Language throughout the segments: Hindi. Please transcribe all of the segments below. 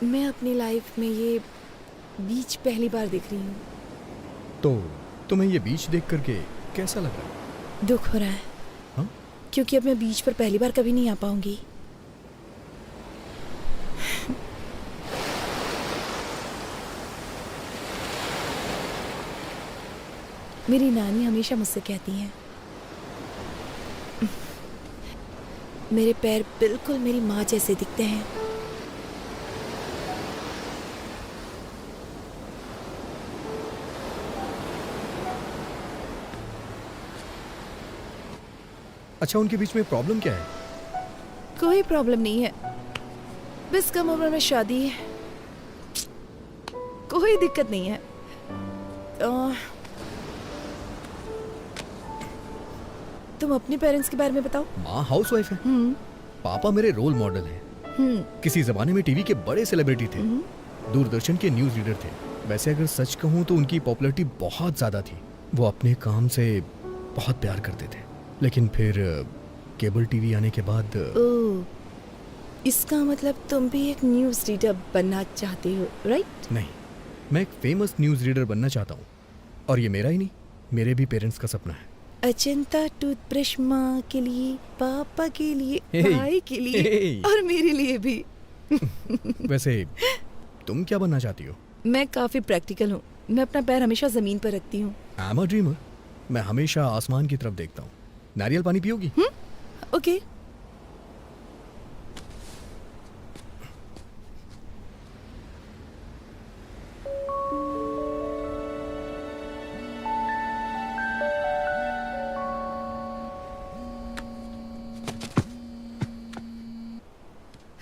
मैं अपनी लाइफ में ये बीच पहली बार देख रही हूँ। तो तुम्हें ये बीच देख करके कैसा लग रहा है? दुख हो रहा है। हाँ? क्योंकि अब मैं बीच पर पहली बार कभी नहीं आ पाऊंगी। मेरी नानी हमेशा मुझसे कहती हैं, मेरे पैर बिल्कुल मेरी माँ जैसे दिखते हैं। अच्छा, उनके बीच में प्रॉब्लम क्या है? कोई प्रॉब्लम नहीं है, बस कम उम्र में शादी है, कोई दिक्कत नहीं है। तुम अपने पेरेंट्स के बारे में बताओ। माँ हाउसवाइफ है, पापा मेरे रोल मॉडल हैं। किसी जमाने में टीवी के बड़े सेलिब्रिटी थे, दूरदर्शन के न्यूज रीडर थे। वैसे अगर सच कहूँ तो उनकी पॉपुलैरिटी बहुत ज्यादा थी। वो अपने काम से बहुत प्यार करते थे, लेकिन फिर केबल टीवी आने के बाद इसका मतलब तुम भी एक न्यूज रीडर बनना चाहते हो, राइट? नहीं, मैं एक फेमस न्यूज रीडर बनना चाहता हूँ, और ये मेरा ही नहीं, मेरे भी पेरेंट्स का सपना है। अजंता टूथब्रश माँ के लिए, पापा के लिए, Hey, भाई के लिए, hey. और मेरे लिए भी। वैसे तुम क्या बनना चाहती हो? मैं काफी प्रैक्टिकल हूँ। मैं अपना पैर हमेशा जमीन पर रखती हूँ। I am a dreamer. मैं हमेशा आसमान की तरफ देखता हूँ। नारियल पानी पियोगी? ओके।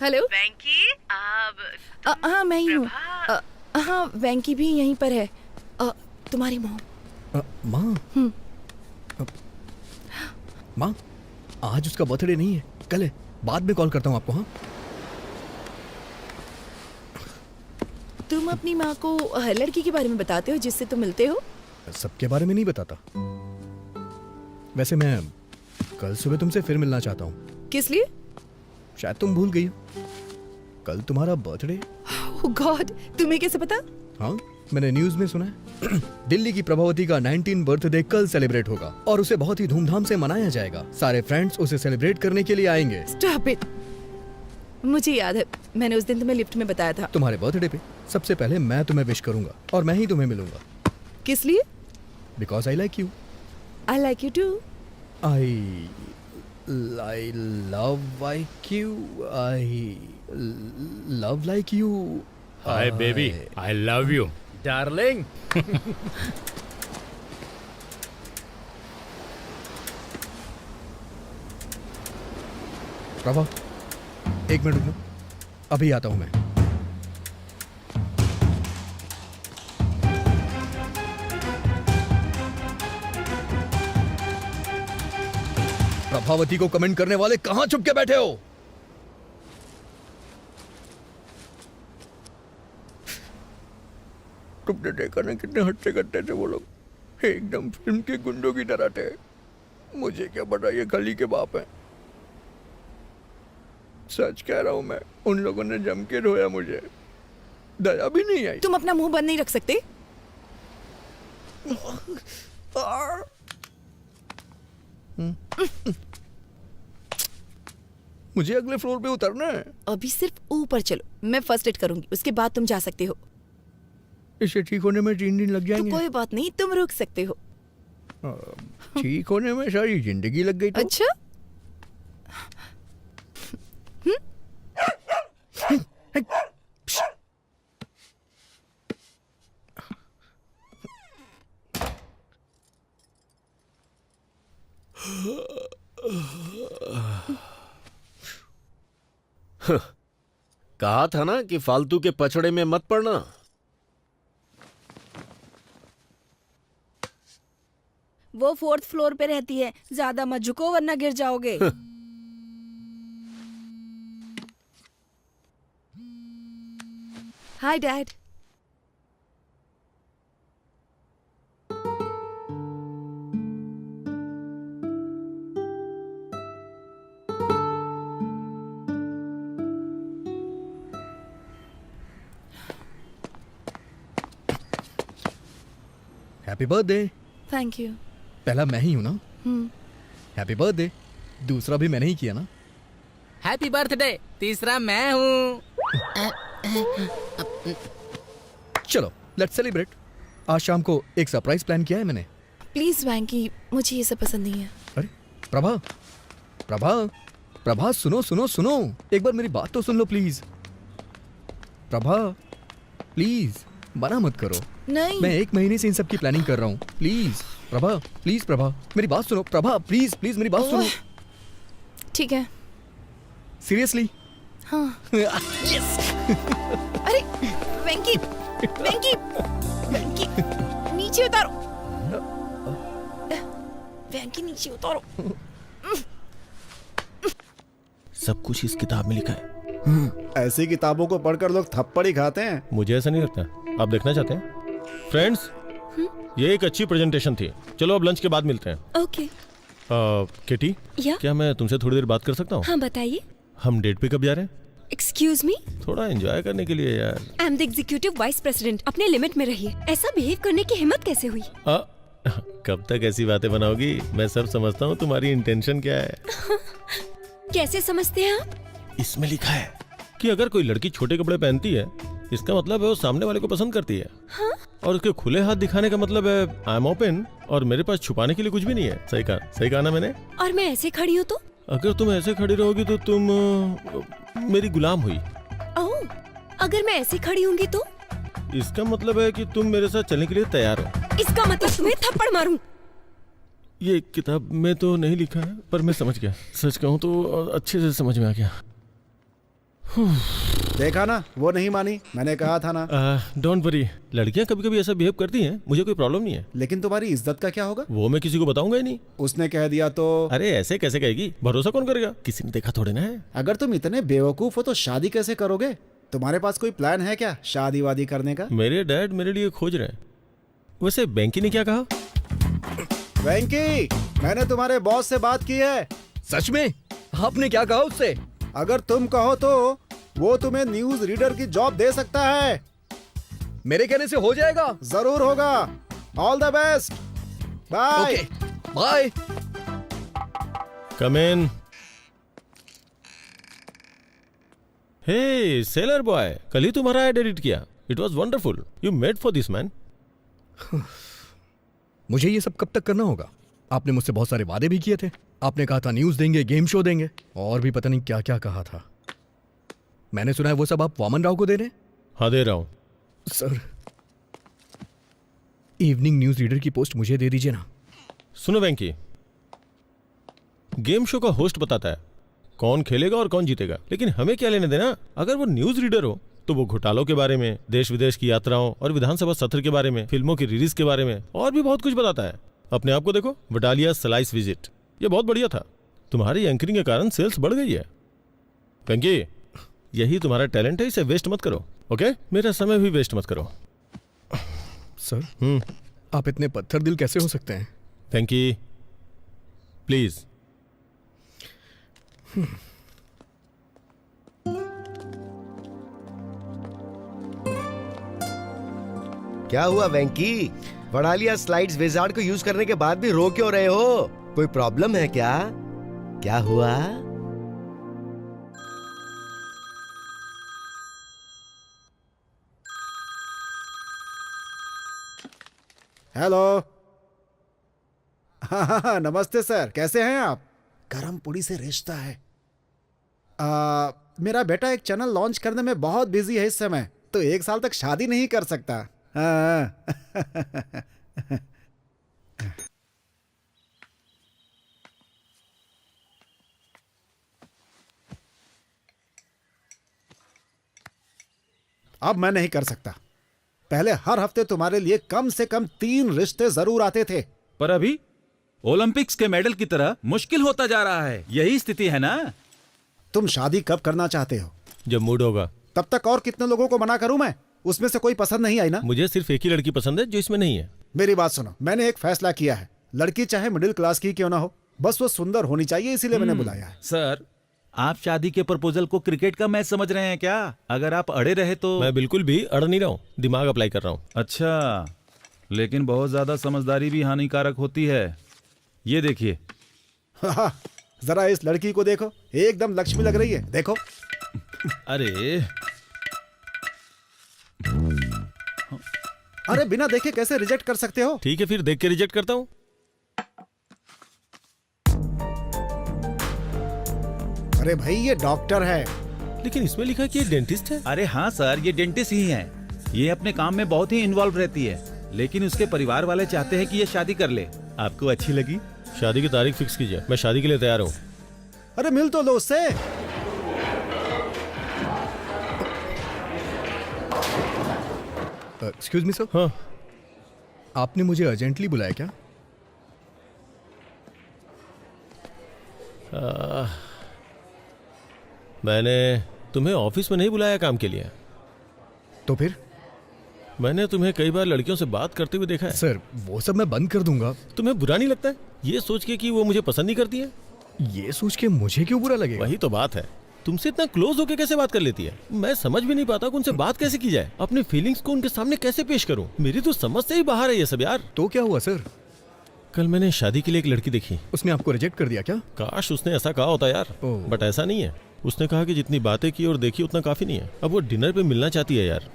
हेलो वेंकी, हाँ मैं ही हूँ। हाँ वेंकी भी यहीं पर है। तुम्हारी मॉम। माँ? माँ, आज उसका बर्थडे नहीं है, कल है। बाद में कॉल करता हूँ आपको। हाँ, तुम अपनी माँ को हर लड़की के बारे में बताते हो जिससे तुम मिलते हो? सबके बारे में नहीं बताता। वैसे मैं कल सुबह तुमसे फिर मिलना चाहता हूँ। किस लिए? शायद तुम भूल गई हो, कल तुम्हारा बर्थडे। ओह गॉड, तुम्हें कैसे पता? हाँ, मैंने न्यूज में सुना है। दिल्ली की प्रभावती का 19 बर्थडे कल सेलिब्रेट होगा और उसे बहुत ही धूमधाम से मनाया जाएगा। सारे फ्रेंड्स उसे सेलिब्रेट करने के लिए आएंगे। Stop it. मुझे याद है, मैंने उस दिन तुम्हें लिफ्ट में बताया था। तुम्हारे बर्थडे पे सबसे पहले मैं तुम्हें विश करूंगा और मैं ही तुम्हें मिलूंगा। किस लिए? Because I like you. I like you too. I love like you. I love like you. Hi baby, I love you. Darling. Prabha, एक मिनट रुकना, अभी आता हूं मैं। प्रभावती को कमेंट करने वाले कहां छुप के बैठे हो? तुमने देखा ना कितने हट्टे कट्टे थे वो लोग, एकदम फिल्म के गुंडों की तरह थे। मुझे क्या पता ये गली के बाप हैं। सच कह रहा हूं मैं, उन लोगों ने जम के रोया, मुझे दया भी नहीं आई। तुम अपना मुंह बंद नहीं रख सकते? मुझे अगले फ्लोर पे उतरना है। अभी सिर्फ ऊपर चलो, मैं फर्स्ट एड करूंगी, उसके बाद तुम जा सकते हो। इसे ठीक होने में 3 दिन लग तो जाएंगे। कोई बात नहीं, तुम रुक सकते हो। ठीक होने में सारी जिंदगी लग गई तो? अच्छा। कहा था ना कि फालतू के पछड़े में मत पड़ना। वो 4th फ्लोर पे रहती है, ज्यादा मत झुको वरना गिर जाओगे। Hi dad. Happy birthday. Thank you. पहला मैं ही हूं ना? Happy birthday. दूसरा भी मैंने ही किया ना? हैप्पी बर्थडे तीसरा मैं हूँ। चलो लेट्स सेलिब्रेट। आज शाम को एक सरप्राइज प्लान किया है मैंने। प्लीज वैंकी, मुझे ये सब पसंद नहीं है। अरे प्रभा, प्रभा, प्रभा, सुनो सुनो सुनो, एक बार मेरी बात तो सुन लो प्लीज। प्रभा प्लीज, मना मत करो। नहीं। मैं 1 महीने से इन सब की प्लानिंग कर रहा हूँ। प्लीज प्रभा, प्लीज प्रभा, मेरी बात सुनो। प्रभा प्लीज प्लीज मेरी बात सुनो। ठीक है। सीरियसली? हाँ। यस। अरे वेंकी, वेंकी, वेंकी, नीचे उतारो। वेंकी नीचे उतारो। सब कुछ इस किताब में लिखा है। ऐसी किताबों को पढ़कर लोग थप्पड़ ही खाते हैं। मुझे ऐसा नहीं लगता। आप देखना चाहते हैं? फ्रेंड्स, ये एक अच्छी प्रेजेंटेशन थी। चलो अब लंच के बाद मिलते हैं। ओके। किटी, या क्या मैं तुमसे थोड़ी देर बात कर सकता हूँ? हाँ बताइए। हम डेट पे कब जा रहे हैं? एक्सक्यूज मी, थोड़ा एंजॉय करने के लिए यार। I am the executive vice president. अपने लिमिट में रहिए। ऐसा बिहेव करने की हिम्मत कैसे हुई? कब तक ऐसी बातें बनाओगी? मैं सब समझता हूँ तुम्हारी इंटेंशन क्या है। कैसे समझते हैं आप? इसमें लिखा है कि अगर कोई लड़की छोटे कपड़े पहनती है, इसका मतलब है वो सामने वाले को पसंद करती है। हाँ? और उसके खुले हाथ दिखाने का मतलब है आई एम ओपन, और मेरे पास छुपाने के लिए कुछ भी नहीं है। सही कहा ना मैंने? और मैं ऐसे खड़ी हूँ तो? अगर तुम ऐसे खड़ी रहोगी तो तुम मेरी गुलाम हुई। ओह, अगर मैं ऐसे खड़ी होंगी तो? इसका मतलब है कि तुम मेरे साथ चलने के लिए तैयार हो। इसका मतलब तुम्हें थप्पड़ मारूं। ये किताब में तो नहीं लिखा है, पर मैं समझ गया। सच कहूँ तो अच्छे से समझ में आ गया। देखा ना, वो नहीं मानी। मैंने कहा था ना। डोंट वरी, लड़कियां कभी कभी ऐसा बिहेव करती हैं, मुझे कोई प्रॉब्लम नहीं है। लेकिन तुम्हारी इज्जत का क्या होगा? वो मैं किसी को बताऊंगा ही नहीं। उसने कह दिया तो? अरे ऐसे कैसे कहेगी? भरोसा कौन करेगा? किसी ने देखा थोड़े ना है। अगर तुम इतने बेवकूफ हो तो शादी कैसे करोगे? तुम्हारे पास कोई प्लान है क्या शादी वादी करने का? मेरे डैड मेरे लिए खोज रहे हैं। वैसे बैंकी ने क्या कहा? वेंकी, मैंने तुम्हारे बॉस से बात की है। सच में? आपने क्या कहा उससे? अगर तुम कहो तो वो तुम्हें न्यूज रीडर की जॉब दे सकता है। मेरे कहने से हो जाएगा? जरूर होगा। All the best. Bye. Okay bye. Come in. Hey seller boy, कल ही तुम्हारा एड एडिट किया। It was wonderful. You made for this man. मुझे ये सब कब तक करना होगा? आपने मुझसे बहुत सारे वादे भी किए थे। आपने कहा था न्यूज देंगे, गेम शो देंगे, और भी पता नहीं क्या क्या कहा था। मैंने सुना है वो सब आप वामन राव को दे रहे हैं? हाँ दे रहा हूं। सर, इवनिंग न्यूज रीडर की पोस्ट मुझे दे दीजिए ना। सुनो वेंकी, गेम शो का होस्ट बताता है कौन खेलेगा और कौन जीतेगा, लेकिन हमें क्या लेने देना? अगर वो न्यूज रीडर हो तो वो घोटालों के बारे में, देश विदेश की यात्राओं और विधानसभा सत्र के बारे में, फिल्मों की रिलीज के बारे में और भी बहुत कुछ बताता है। अपने आप को देखो, वटालिया स्लाइस विजिट, ये बहुत बढ़िया था। तुम्हारी एंकरिंग के कारण सेल्स बढ़ गई है। वेंकी, यही तुम्हारा टैलेंट है, इसे वेस्ट मत करो। ओके? मेरा समय भी वेस्ट मत करो। सर, आप इतने पत्थर दिल कैसे हो सकते हैं? वेंकी प्लीज। क्या हुआ वेंकी? वडालिया स्लाइड्स विजार्ड को यूज करने के बाद भी रो क्यों रहे हो? कोई प्रॉब्लम है क्या? क्या हुआ? हेलो। हाँ, नमस्ते सर, कैसे हैं आप? गरम पूड़ी से रिश्ता है। मेरा बेटा एक चैनल लॉन्च करने में बहुत बिजी है इस समय, तो 1 साल तक शादी नहीं कर सकता। हाँ। अब मैं नहीं कर सकता। पहले हर हफ्ते तुम्हारे लिए कम से कम 3 रिश्ते जरूर आते थे। पर अभी ओलंपिक्स के मेडल की तरह मुश्किल होता जा रहा है। यही स्थिति है ना? तुम शादी कब करना चाहते हो? जब मूड होगा। तब तक और कितने लोगों को मना करूं मैं? उसमें से कोई पसंद नहीं आई ना? मुझे सिर्फ एक ही लड़की पसंद है जो इसमें नहीं है। मेरी बात सुनो, मैंने एक फैसला किया है। लड़की चाहे मिडिल क्लास की क्यों ना हो, बस वो सुंदर होनी चाहिए, इसीलिए मैंने बुलाया है। सर, आप शादी के प्रपोजल को क्रिकेट का मैच समझ रहे हैं क्या? अगर आप अड़े रहे तो। मैं बिल्कुल भी अड़ नहीं रहा हूँ, दिमाग अप्लाई कर रहा हूँ। अच्छा, लेकिन बहुत ज्यादा समझदारी भी हानिकारक होती है। ये देखिए। हाँ, जरा इस लड़की को देखो, एकदम लक्ष्मी लग रही है। देखो। अरे अरे बिना देखे कैसे रिजेक्ट कर सकते हो? ठीक है, फिर देख के रिजेक्ट करता हूँ। अरे भाई ये डॉक्टर है। लेकिन इसमें लिखा है कि ये डेंटिस्ट है। अरे हाँ सर, ये डेंटिस्ट ही है। ये अपने काम में बहुत ही इन्वॉल्व रहती है, लेकिन उसके परिवार वाले चाहते हैं कि ये शादी कर ले। आपको अच्छी लगी? शादी की तारीख फिक्स कीजिए, मैं शादी के लिए तैयार हूँ। अरे मिल तो लो उससे। एक्सक्यूज मी सर, हाँ, आपने मुझे अर्जेंटली बुलाया क्या? मैंने तुम्हें ऑफिस में नहीं बुलाया काम के लिए। तो फिर? मैंने तुम्हें कई बार लड़कियों से बात करते हुए देखा है। सर वो सब मैं बंद कर दूंगा। तुम्हें बुरा नहीं लगता है ये सोच के कि वो मुझे पसंद नहीं करती है? ये सोच के मुझे क्यों बुरा लगेगा? वही तो बात है, तुमसे इतना क्लोज होके कैसे बात कर लेती है? मैं समझ भी नहीं पाता कि उनसे बात कैसे की जाए, अपनी फीलिंग्स को उनके सामने कैसे पेश करूं। मेरी तो समझ से ही बाहर है ये सब यार। तो क्या हुआ सर? कल मैंने शादी के लिए एक लड़की देखी। उसने आपको रिजेक्ट कर दिया क्या? काश उसने ऐसा कहा होता यार, ओह। बट ऐसा नहीं है। उसने कहा कि जितनी बातें की और देखी उतना काफी नहीं है। अब वो डिनर पे मिलना चाहती है यार।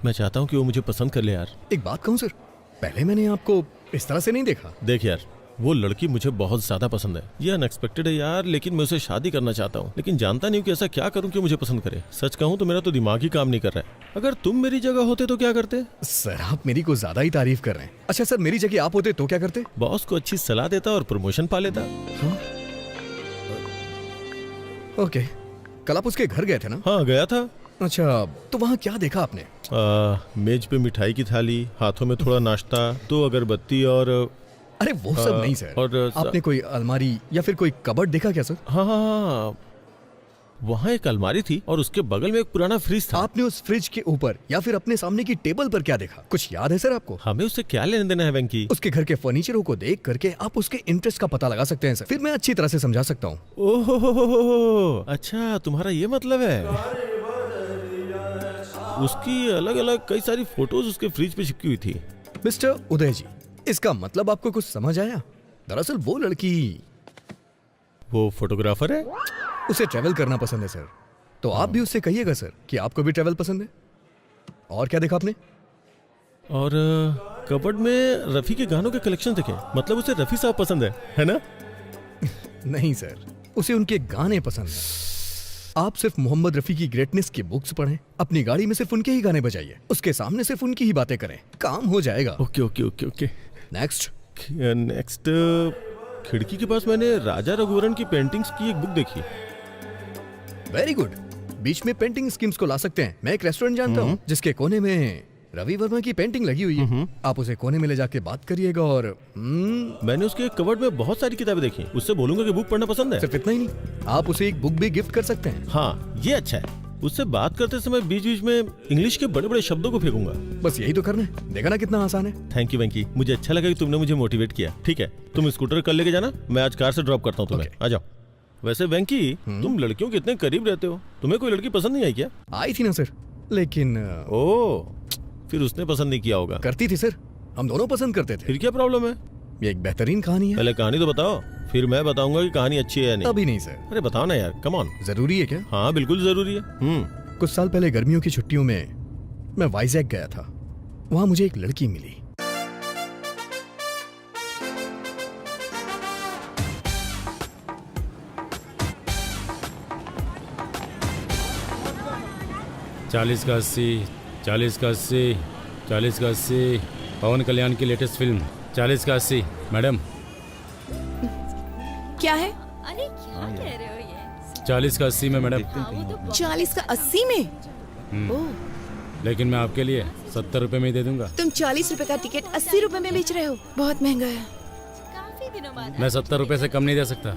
मैं चाहता हूँ कि वो मुझे पसंद कर ले यार। एक बात कहूँ सर, पहले मैंने आपको इस तरह से नहीं देखा। देख यार, वो लड़की मुझे बहुत ज्यादा पसंद है। ये अनएक्सपेक्टेड है यार, लेकिन मैं उसे शादी करना चाहता हूँ, लेकिन जानता नहीं हूँ कि ऐसा क्या करूँ कि मुझे पसंद करे। सच कहूँ तो मेरा तो दिमाग ही काम नहीं कर रहा है। अगर तुम मेरी जगह होते तो क्या करते? सर आप मेरी को ज्यादा ही तारीफ कर रहे हैं। अच्छा सर, मेरी जगह आप होते तो क्या करते? बॉस को अच्छी सलाह देता और प्रमोशन पा लेता। ओके, कल आप उसके घर गए थे ना? हाँ गया था। अच्छा, तो वहाँ क्या देखा आपने? मेज पे मिठाई की थाली, हाथों में थोड़ा नाश्ता, 2 अगरबत्ती और अरे वो सब नहीं सर। और आपने कोई अलमारी या फिर कोई कबर्ड देखा क्या सर? हाँ हाँ हाँ, वहाँ एक अलमारी थी और उसके बगल में एक पुराना फ्रिज था। आपने उस फ्रिज के ऊपर या फिर अपने सामने की टेबल पर क्या देखा? कुछ याद है सर आपको? हमें उससे क्या लेने देना है वेंकी? उसके घर के फर्नीचरों को देख करके आप उसके इंटरेस्ट का पता लगा सकते हैं सर। फिर मैं अच्छी तरह से समझा सकता हूँ। ओहो, अच्छा तुम्हारा ये मतलब है। उसकी अलग अलग कई सारी फोटोज उसके फ्रिज पे चिपकी हुई थी। मिस्टर उदय जी, इसका मतलब आपको कुछ समझ आया? दरअसल वो लड़की, वो फोटोग्राफर है। उसे ट्रैवल करना पसंद है सर। तो आप भी उससे कहिएगा सर कि आपको भी ट्रैवल पसंद है। और क्या देखा आपने? और कबर्ड में रफी के गानों के कलेक्शन देखे। मतलब उसे रफी साहब पसंद है ना? नहीं सर, उसे उनके गाने पसंद है। आप सिर्फ मोहम्मद रफी की ग्रेटनेस की बुक्स पढ़ें, अपनी गाड़ी में सिर्फ उनके ही गाने बजाइए, उसके सामने सिर्फ उनकी ही बातें करें, काम हो जाएगा। Okay okay okay okay. Next. Next, खिड़की के पास मैंने राजा रघुवरन की पेंटिंग्स की एक बुक देखी। Very good. बीच में पेंटिंग स्कीम्स को ला सकते हैं। मैं एक रेस्टोरेंट जानता हूँ जिसके कोने में रवि वर्मा की पेंटिंग लगी हुई है। आप उसे कोने में ले जाके बात करिएगा और मैंने उसके कबर्ड में बहुत सारी किताबें देखी। उससे बोलूंगा कि बुक पढ़ना पसंद है। सिर्फ इतना ही नहीं, आप उसे एक बुक भी गिफ्ट कर सकते हैं। हाँ ये अच्छा है। उससे बात करते समय बीच बीच में इंग्लिश के बड़े बड़े शब्दों को फेंकूंगा। बस यही तो करना है। देखा ना कितना आसान है। थैंक यू वेंकी, मुझे अच्छा लगा कि तुमने मुझे मोटिवेट किया। ठीक है, तुम स्कूटर कल लेके जाना, मैं आज कार से ड्रॉप करता हूँ तुम्हें। आ जाओ। वैसे वेंकी, तुम लड़कियों के इतने करीब रहते हो, तुम्हें कोई लड़की पसंद नहीं आई क्या? आई थी ना सर, लेकिन ओह, फिर उसने पसंद नहीं किया होगा। करती थी सर, हम दोनों पसंद करते थे। फिर क्या प्रॉब्लम है? ये एक बेहतरीन कहानी है। पहले कहानी तो बताओ, फिर मैं बताऊंगा कि कहानी अच्छी है या नहीं। अभी नहीं सर। अरे बताओ ना यार, कम ऑन। जरूरी है क्या? हाँ बिल्कुल जरूरी है। कुछ साल पहले गर्मियों की छुट्टियों में मैं वाइजैक गया था। वहां मुझे एक लड़की मिली। चालीस का 80, 40 का 80, 40 का 80। पवन कल्याण की लेटेस्ट फिल्म 40 का 80। मैडम क्या है? 40 का 80 में मैडम। 40 का 80 में? ओह, लेकिन मैं आपके लिए 70 रुपए में ही दे दूंगा। तुम 40 रुपए का टिकट 80 रुपए में बेच रहे हो? बहुत महंगा है। मैं 70 रुपए से कम नहीं दे सकता।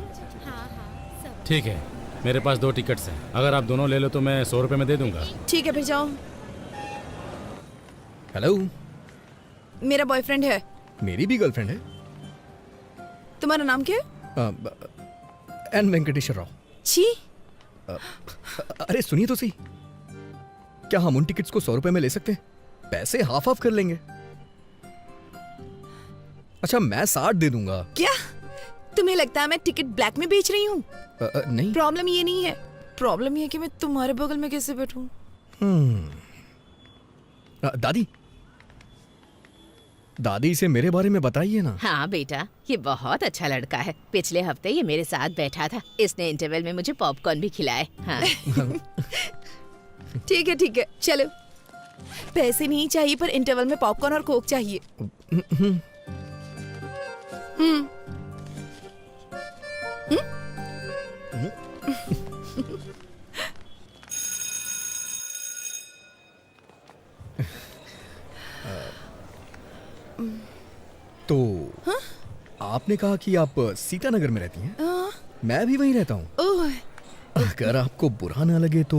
ठीक है, मेरे पास 2 टिकट्स हैं। अगर आप दोनों ले लो तो मैं 100 रुपए में दे दूंगा। ठीक है, फिर जाओ। हेलो, मेरा बॉयफ्रेंड है। मेरी भी गर्लफ्रेंड है। तुम्हारा नाम क्या है? एन वेंकटेश्वर राव। छी। अरे सुनिए तो सही, क्या हम उन टिकट्स को 100 रुपए में ले सकते हैं? पैसे हाफ हाफ कर लेंगे। अच्छा मैं 60 दे दूंगा। क्या तुम्हें लगता है मैं टिकट ब्लैक में बेच रही हूँ? नहीं। प्रॉब्लम ये नहीं है, प्रॉब्लम ये है कि मैं तुम्हारे बगल में कैसे बैठूं। दादी, दादी इसे मेरे बारे में बताइए ना। हाँ बेटा, ये बहुत अच्छा लड़का है। पिछले हफ्ते ये मेरे साथ बैठा था। इसने इंटरवल में मुझे पॉपकॉर्न भी खिलाए। हाँ। ठीक है, चलो। पैसे नहीं चाहिए पर इंटरवल में पॉपकॉर्न और कोक चाहिए। तो आपने कहा कि आप सीतानगर में रहती हैं? मैं भी वहीं रहता हूँ। ओह, अगर आपको बुरा ना लगे तो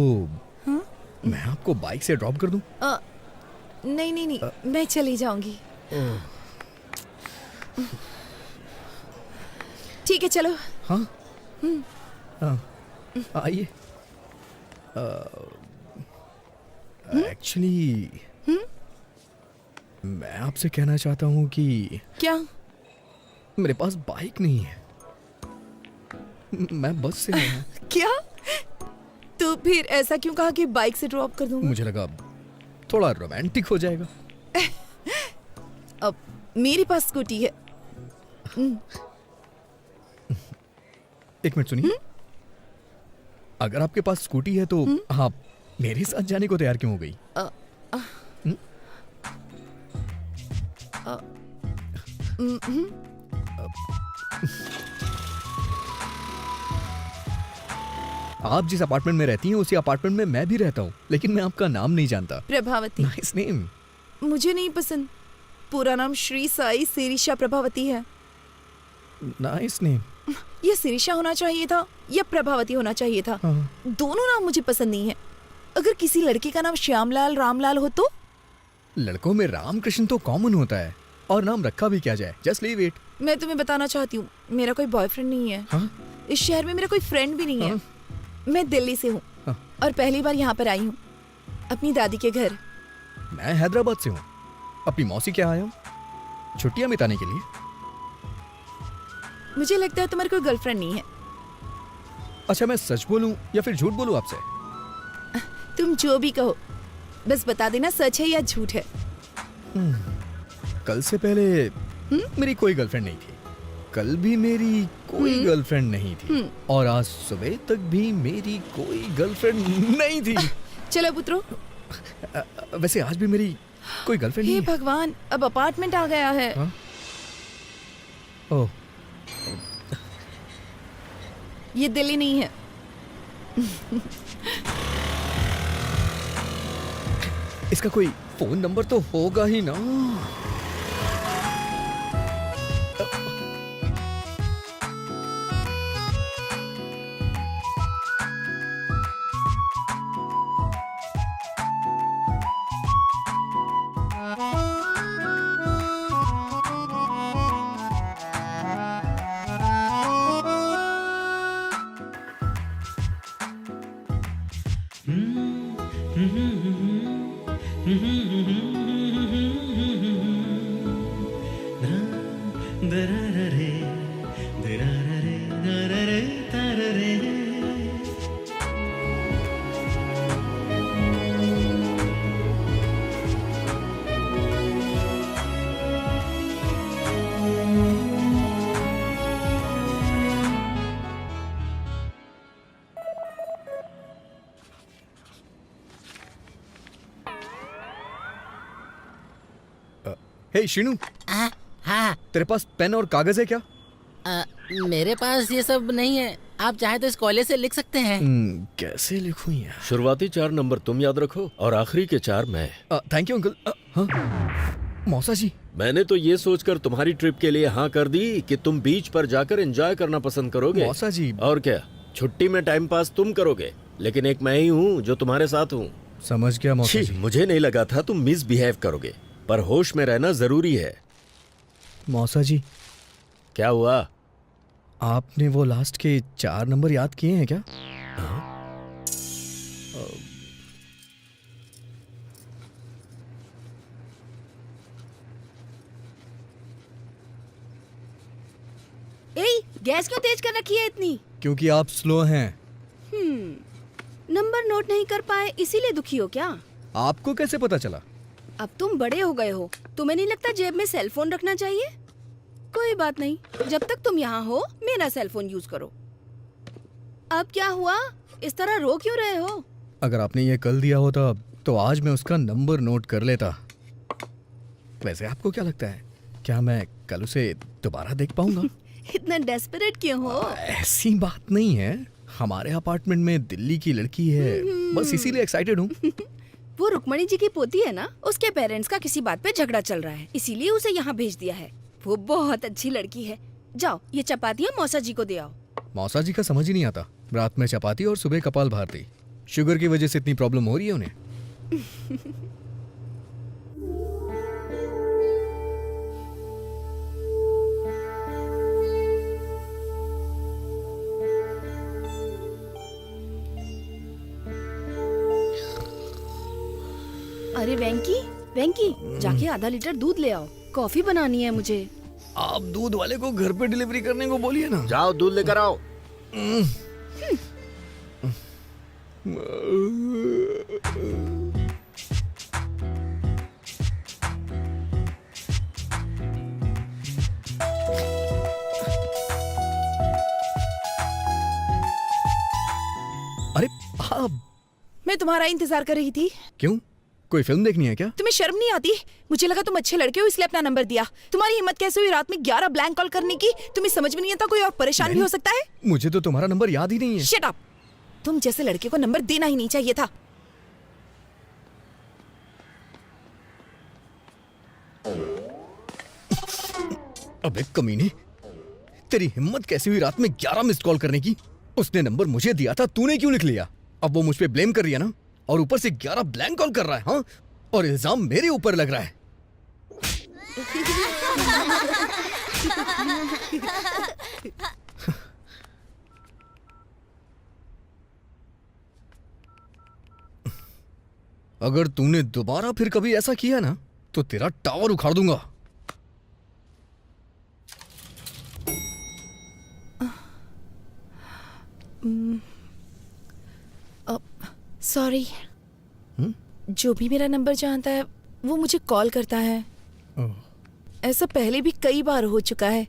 मैं आपको बाइक से ड्रॉप कर दूं? नहीं, मैं चली जाऊंगी। ठीक है, चलो। हाँ, आइए। एक्चुअली मैं आपसे कहना चाहता हूँ कि क्या? मेरे पास बाइक नहीं है, मैं बस से आया। क्या? तो फिर ऐसा क्यों कहा कि बाइक से ड्रॉप कर दूंगा? मुझे लगा थोड़ा रोमांटिक हो जाएगा। अब मेरे पास स्कूटी है। एक मिनट सुनिए। अगर आपके पास स्कूटी है तो आप मेरे साथ जाने को तैयार क्यों हो गई? आप जिस अपार्टमेंट में रहती हैं उसी अपार्टमेंट में मैं भी रहता हूँ, लेकिन मैं आपका नाम नहीं जानता। प्रभावती। Nice name. मुझे नहीं पसंद। पूरा नाम श्री साई सिरिशा प्रभावती है। Nice name. ये सिरिशा होना चाहिए था या प्रभावती होना चाहिए था। दोनों नाम मुझे पसंद नहीं है। अगर किसी लड़के का नाम श्यामलाल रामलाल हो तो? लड़कों में रामकृष्ण तो कॉमन होता है, और नाम रखा भी क्या जाए। Just leave it. मैं तुम्हें बताना चाहती हूँ, मेरा कोई बॉयफ्रेंड नहीं है। इस शहर में मेरा कोई फ्रेंड भी नहीं है। मैं दिल्ली से हूँ और पहली बार यहाँ पर आई हूँ अपनी दादी के घर। मैं हैदराबाद से हूँ, अपनी मौसी के यहाँ आया हूँ छुट्टियाँ बिताने के लिए। मुझे लगता है तुम्हारी कोई गर्लफ्रेंड नहीं है। अच्छा, मैं सच बोलूं या फिर झूठ बोलूं आपसे? तुम जो भी कहो, बस बता देना सच है या झूठ है। कल से पहले मेरी कोई गर्लफ्रेंड नहीं थी, कल भी मेरी कोई गर्लफ्रेंड नहीं थी, और आज सुबह तक भी मेरी कोई गर्लफ्रेंड नहीं थी। चलो पुत्रो। वैसे आज भी मेरी कोई गर्लफ्रेंड नहीं है। हे भगवान, अब अपार्टमेंट आ गया है। ओह, ये दिल्ली नहीं है। इसका कोई फोन नंबर तो होगा ही ना। हे शिनू, हाँ। तेरे पास पेन और कागज है क्या? मेरे पास ये सब नहीं है। आप चाहे तो इस कॉलेज से लिख सकते हैं। कैसे लिखूं यार? शुरुआती 4 नंबर तुम याद रखो और आखिरी के 4 मैं। Thank you uncle. हाँ मौसा जी, मैंने तो ये सोचकर तुम्हारी ट्रिप के लिए हाँ कर दी कि तुम बीच पर जाकर एंजॉय करना पसंद करोगे। मौसा जी। और क्या, छुट्टी में टाइम पास तुम करोगे, लेकिन एक मैं ही हूँ जो तुम्हारे साथ हूँ। समझ गया मौसा जी। मुझे नहीं लगा था तुम मिसबिहेव करोगे, पर होश में रहना जरूरी है। मौसा जी, क्या हुआ? आपने वो लास्ट के 4 नंबर याद किए हैं क्या? ए, गैस क्यों तेज कर रखी है इतनी? क्योंकि आप स्लो हैं। नंबर नोट नहीं कर पाए इसीलिए दुखी हो क्या? आपको कैसे पता चला? अब तुम बड़े हो गए हो, तुम्हें नहीं लगता जेब में सेल फोन रखना चाहिए? कोई बात नहीं, जब तक तुम यहाँ हो मेरा सेल फोन यूज करो। अब क्या हुआ, इस तरह रो क्यों रहे हो? अगर आपने ये कल दिया होता तो आज मैं उसका नंबर नोट कर लेता। वैसे आपको क्या लगता है, क्या मैं कल उसे दोबारा देख पाऊंगा? इतना डेस्परेट क्यों हो? ऐसी बात नहीं है, हमारे अपार्टमेंट में दिल्ली की लड़की है, बस इसीलिए एक्साइटेड हूँ। वो रुक्मणी जी की पोती है ना, उसके पेरेंट्स का किसी बात पे झगड़ा चल रहा है, इसीलिए उसे यहाँ भेज दिया है। वो बहुत अच्छी लड़की है। जाओ ये चपातियाँ मौसा जी को दे आओ। मौसा जी का समझ ही नहीं आता, रात में चपाती और सुबह कपाल भारती। शुगर की वजह से इतनी प्रॉब्लम हो रही है उन्हें। अरे वेंकी, वेंकी, जाके आधा लीटर दूध ले आओ, कॉफी बनानी है मुझे। आप दूध वाले को घर पे डिलीवरी करने को बोलिए ना। जाओ दूध लेकर आओ। अरे आप, मैं तुम्हारा इंतजार कर रही थी। क्यों, कोई फिल्म देखनी है क्या? तुम्हें शर्म नहीं आती? मुझे लगा तुम अच्छे लड़के हो इसलिए अपना नंबर दिया। तुम्हारी हिम्मत कैसे हुई रात में 11 ब्लैंक कॉल करने की? तुम्हें समझ में नहीं आता कोई और परेशान भी हो सकता है? मुझे तो तुम्हारा नंबर याद ही नहीं है। Shut up! तुम जैसे लड़के को नंबर देना ही नहीं चाहिए था। अबे कमीने, तेरी हिम्मत कैसे हुई रात में 11 मिस्ड कॉल करने की? उसने नंबर मुझे दिया था, तूने क्यों लिख लिया? अब वो मुझ पे ब्लेम कर रही है ना, और ऊपर से 11 ब्लैंक कॉल कर रहा है। हाँ, और इल्जाम मेरे ऊपर लग रहा है। अगर तूने दोबारा फिर कभी ऐसा किया ना तो तेरा टावर उखाड़ दूंगा। सॉरी, जो भी मेरा नंबर जानता है वो मुझे कॉल करता है। ऐसा पहले भी कई बार हो चुका है।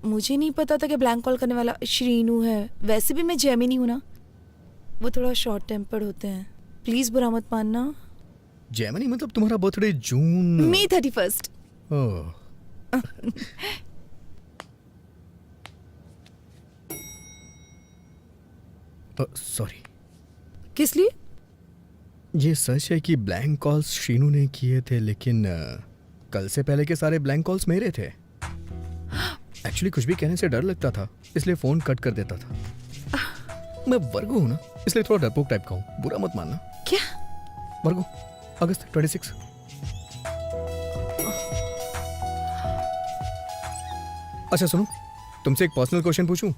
मुझे नहीं पता था कि ब्लैंक कॉल करने वाला श्रीनू है। वैसे भी मैं जैमिनी हूं ना, वो थोड़ा शॉर्ट टेम्पर्ड होते हैं। प्लीज बुरा मत मानना। जैमिनी मतलब तुम्हारा बर्थडे जून मई 31। सॉरी। किस लिए? ये सच है कि ब्लैंक कॉल्स शीनू ने किए थे, लेकिन कल से पहले के सारे ब्लैंक कॉल्स मेरे थे। एक्चुअली कुछ भी कहने से डर लगता था, इसलिए फोन कट कर देता था। मैं वर्गो हूँ ना, इसलिए थोड़ा डरपोक टाइप का हूँ, बुरा मत मानना। क्या? वर्गो, अगस्त 26। अच्छा सुनो, तुमसे एक पर्सनल क्वेश्चन पूछूं?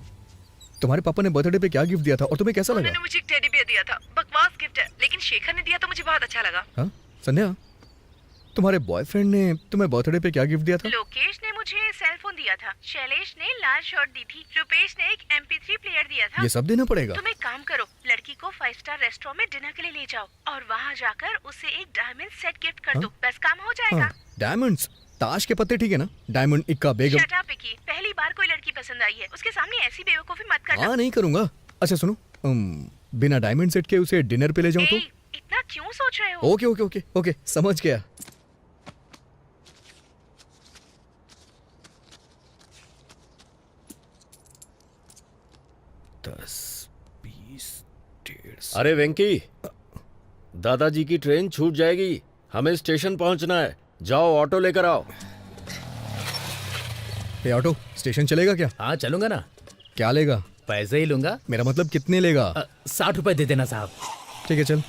तुम्हारे पापा ने बर्थडे पे क्या गिफ्ट दिया था और तुम्हें कैसा लगा? उन्होंने मुझे एक टेडी बियर दिया था। बकवास गिफ्ट है, लेकिन शेखर ने दिया तो मुझे बहुत अच्छा लगा। हाँ संध्या, तुम्हारे बॉयफ्रेंड ने तुम्हें बर्थडे पे क्या गिफ्ट दिया था? लोकेश ने मुझे सेल फोन दिया था, शैलेश ने लाल शर्ट दी थी, रुपेश ने एक MP3 प्लेयर दिया था। ये सब देना पड़ेगा? तुम एक काम करो, लड़की को 5 स्टार रेस्टोरेंट में डिनर के लिए ले जाओ और वहाँ जाकर उसे एक डायमंड सेट गिफ्ट कर दो। बस काम हो जाएगा। डायमंड्स? ताश के पत्ते ठीक है ना? डायमंड, इक्का, बेगम। शट अप विकी, पहली बार कोई लड़की पसंद आई है, उसके सामने ऐसी बेवकूफी मत करना। हाँ नहीं करूंगा। अच्छा सुनो, बिना डायमंड सेट के उसे डिनर पे ले जाऊं तो? इतना क्यों सोच रहे हो? ओके ओके ओके ओके, समझ गया। अरे वेंकी, दादाजी की ट्रेन छूट जाएगी, हमें स्टेशन पहुंचना है। जाओ ऑटो लेकर आओ। ये ऑटो स्टेशन चलेगा क्या? हाँ चलूंगा ना। क्या लेगा? पैसे ही लूंगा। मेरा मतलब कितने लेगा? 60 रुपए दे देना साहब। ठीक है चल।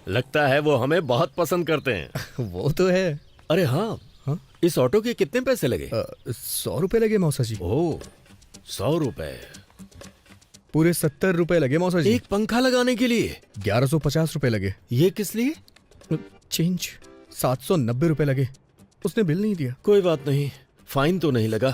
लगता है वो हमें बहुत पसंद करते हैं। वो तो है। अरे हाँ, इस ऑटो के कितने पैसे लगे? 100 रुपए लगे मौसा जी। ओह, 100 रुपए? पूरे 70 रुपए लगे मौसा जी। एक पंखा लगाने के लिए 1150 रुपए लगे। ये किस लिए? चेंज 790 रुपए लगे। उसने बिल नहीं दिया। कोई बात नहीं, फाइन तो नहीं लगा?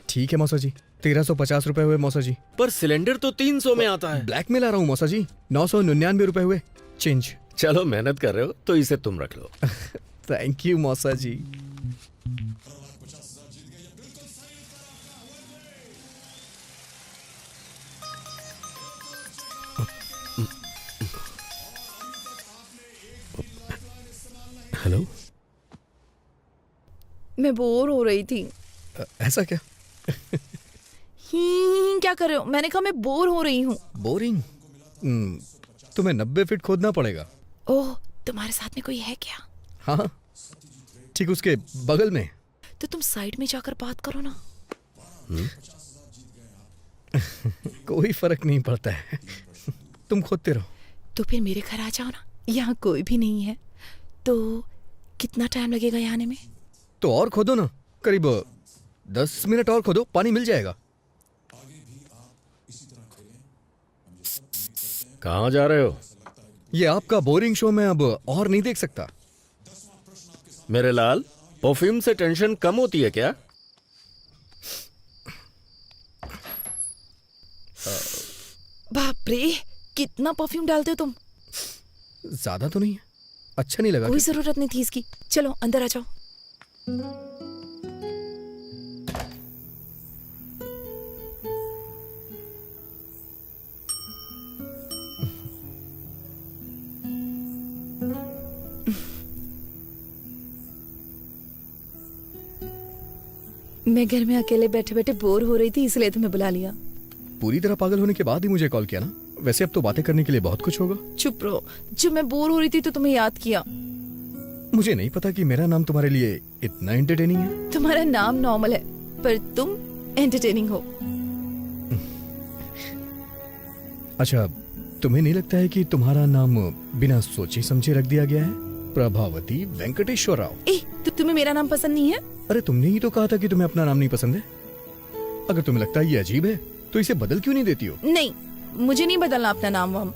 ठीक है मौसा जी, 1350 रुपए हुए मौसा जी। पर सिलेंडर तो 300 में आता है। ब्लैक में ला रहा हूँ मौसा जी, 999 रुपए हुए चेंज। चलो मेहनत कर रहे हो तो इसे तुम रख लो। थैंक यू मौसा जी। हेलो, मैं बोर हो रही थी। ऐसा क्या? क्या कर रहे हो? मैंने कहा मैं बोर हो रही हूँ। बोरिंग? तुम्हें 90 फीट खोदना पड़ेगा। ओह, तुम्हारे साथ में कोई है क्या? हाँ, ठीक उसके बगल में। तो तुम साइड में जाकर बात करो ना। कोई फर्क नहीं पड़ता है, तुम खोदते रहो। तो फिर मेरे घर आ जाओ ना, यहाँ कोई भी नहीं है। तो कितना टाइम लगेगा यहाँ आने में? तो और खोदो ना, करीब 10 मिनट और खोदो, पानी मिल जाएगा। कहाँ जा रहे हो? ये आपका बोरिंग शो मैं अब और नहीं देख सकता। मेरे लाल, परफ्यूम से टेंशन कम होती है क्या? बाप रे, कितना परफ्यूम डालते हो तुम? ज्यादा तो नहीं है, अच्छा नहीं लगा? कोई जरूरत नहीं थी इसकी। चलो अंदर आ जाओ। मैं घर में अकेले बैठे बैठे बोर हो रही थी, इसलिए तुम्हें बुला लिया। पूरी तरह पागल होने के बाद ही मुझे कॉल किया ना? वैसे अब तो बातें करने के लिए बहुत कुछ होगा। चुप रहो, जब मैं बोर हो रही थी तो तुम्हें याद किया। मुझे नहीं पता कि मेरा नाम तुम्हारे लिए इतना एंटरटेनिंग है। तुम्हारा नाम नॉर्मल है, पर तुम एंटरटेनिंग हो। अच्छा, तुम्हें नहीं लगता है कि तुम्हारा नाम बिना सोचे समझे रख दिया गया है? प्रभावती वेंकटेश्वर राव। तो तुम्हें मेरा नाम पसंद नहीं है? अरे तुमने ही तो कहा था कि तुम्हें अपना नाम नहीं पसंद है। अगर तुम्हें लगता है ये अजीब है तो इसे बदल क्यों नहीं देती हो? नहीं, मुझे नहीं बदलना अपना नाम वाम।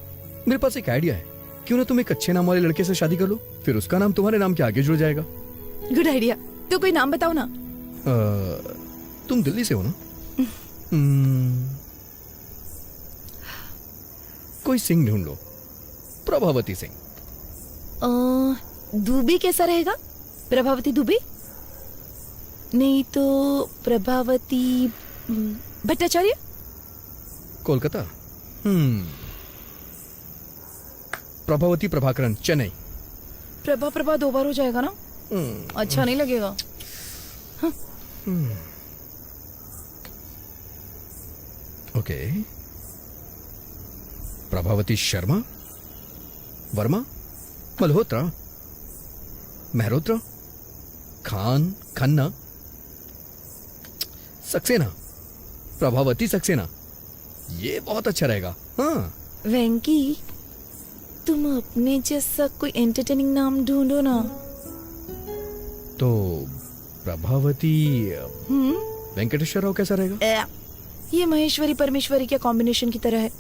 मेरे पास एक आइडिया है, क्यों ना तुम एक अच्छे नाम वाले लड़के से शादी कर लो, फिर उसका नाम तुम्हारे नाम के आगे जुड़ जाएगा। Good idea. तो कोई नाम बताओ ना। तुम दिल्ली से हो ना? कोई सिंह ढूंढ लो, प्रभावती सिंह। दुबे कैसा रहेगा? प्रभावती दुबे? नहीं तो प्रभावती भट्टाचार्य? कोलकाता? प्रभावती प्रभाकरन, चेन्नई। प्रभा 2 बार हो जाएगा ना? अच्छा नहीं लगेगा। ओके, प्रभावती शर्मा, वर्मा, मल्होत्रा, मेहरोत्रा, खान, खन्ना, सक्सेना, प्रभावती सक्सेना। ये बहुत अच्छा रहेगा। हाँ वेंकी, तुम अपने जैसा कोई एंटरटेनिंग नाम ढूंढो ना। तो प्रभावती वेंकटेश्वर राव कैसा रहेगा? ये महेश्वरी परमेश्वरी के कॉम्बिनेशन की तरह है।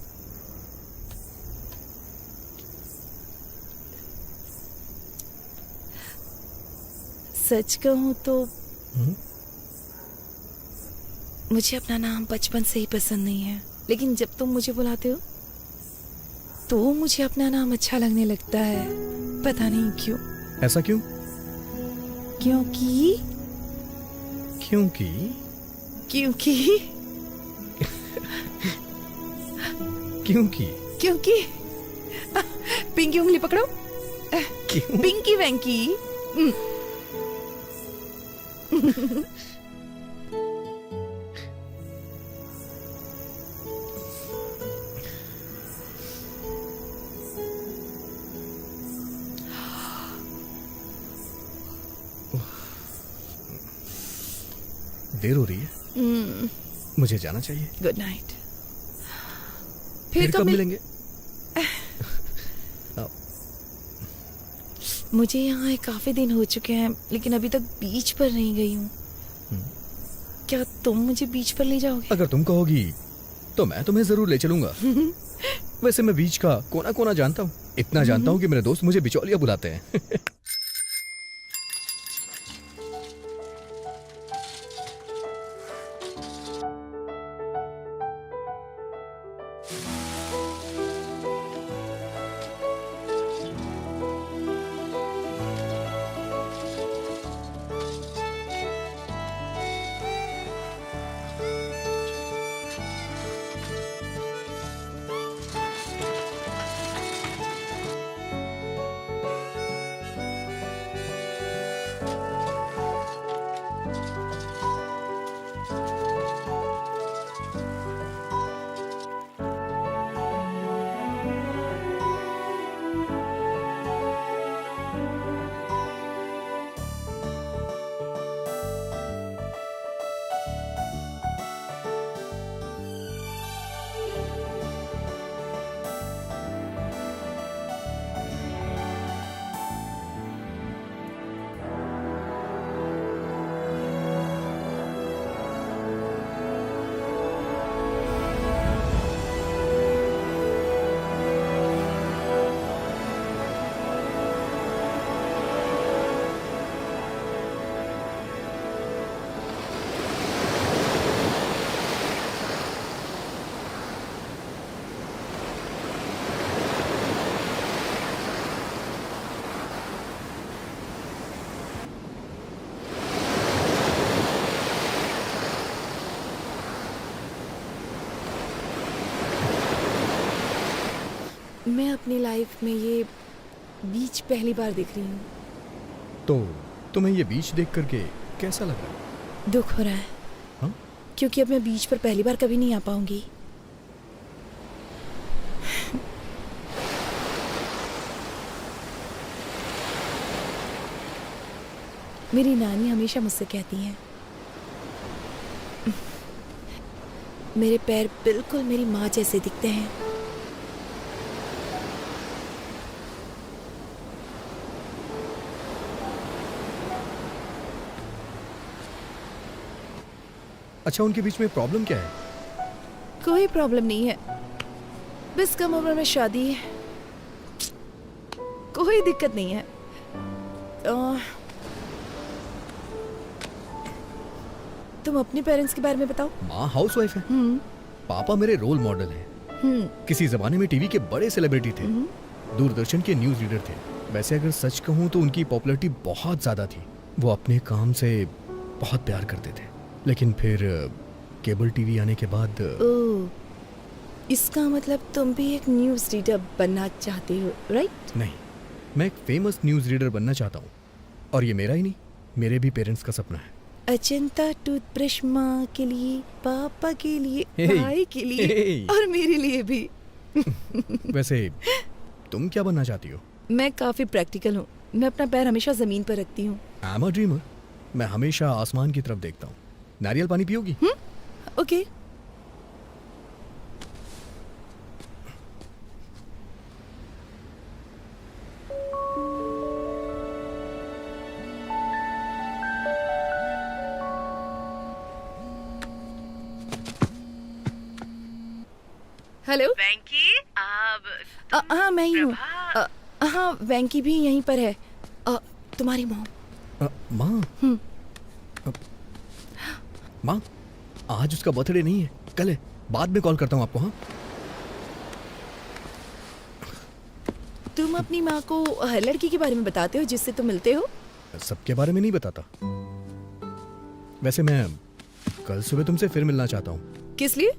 सच कहूं तो मुझे अपना नाम बचपन से ही पसंद नहीं है, लेकिन जब तुम मुझे बुलाते हो तो मुझे अपना नाम अच्छा लगने लगता है। पता नहीं क्यों। ऐसा क्यों? क्योंकि क्योंकि क्योंकि क्योंकि क्योंकि पिंकी उंगली पकड़ो। क्यों? पिंकी वेंकी। देर हो रही है, मुझे जाना चाहिए। Good night. फिर कब मिलेंगे? मुझे यहाँ काफी दिन हो चुके हैं, लेकिन अभी तक बीच पर नहीं गई हूँ। क्या तुम मुझे बीच पर ले जाओगे? अगर तुम कहोगी तो मैं तुम्हें जरूर ले चलूंगा। वैसे मैं बीच का कोना कोना जानता हूँ, इतना जानता हूँ कि मेरे दोस्त मुझे बिचौलिया बुलाते हैं। मैं अपनी लाइफ में ये बीच पहली बार देख रही हूँ। तो तुम्हें ये बीच देख करके कैसा लग रहा है? दुख हो रहा है। हाँ? क्योंकि अब मैं बीच पर पहली बार कभी नहीं आ पाऊंगी। मेरी नानी हमेशा मुझसे कहती हैं, मेरे पैर बिल्कुल मेरी माँ जैसे दिखते हैं। अच्छा, उनके बीच में प्रॉब्लम क्या है? कोई प्रॉब्लम नहीं है, बस कम उम्र में शादी है, कोई दिक्कत नहीं है। तुम अपने पेरेंट्स के बारे में बताओ। माँ हाउसवाइफ है, पापा मेरे रोल मॉडल हैं। किसी जमाने में टीवी के बड़े सेलिब्रिटी थे, दूरदर्शन के न्यूज रीडर थे। वैसे अगर सच कहूँ तो उनकी पॉपुलैरिटी बहुत ज्यादा थी। वो अपने काम से बहुत प्यार करते थे, लेकिन फिर केबल टीवी आने के बाद ओह, इसका मतलब तुम भी एक न्यूज रीडर बनना चाहते हो, राइट? नहीं, मैं एक फेमस न्यूज रीडर बनना चाहता हूँ, और ये मेरा ही नहीं, मेरे भी पेरेंट्स का सपना है। अजंता टूथब्रश माँ के लिए, पापा के लिए, हे, भाई के लिए हे। और मेरे लिए भी। वैसे तुम क्या बनना चाहती हो? मैं काफी प्रैक्टिकल हूँ, मैं अपना पैर हमेशा जमीन पर रखती हूँ। आई एम अ ड्रीमर, मैं हमेशा आसमान की तरफ देखता हूँ। नारियल पानी पियोगी? ओके। हेलो वेंकी, हाँ मैं ही हूँ। हाँ वेंकी भी यहीं पर है। तुम्हारी मॉम। माँ, माँ आज उसका बर्थडे नहीं है, कल है। बाद में कॉल करता हूँ आपको। हाँ, तुम अपनी माँ को हर लड़की के बारे में बताते हो जिससे तुम मिलते हो? सबके बारे में नहीं बताता। वैसे मैं कल सुबह तुमसे फिर मिलना चाहता हूँ। किस लिए?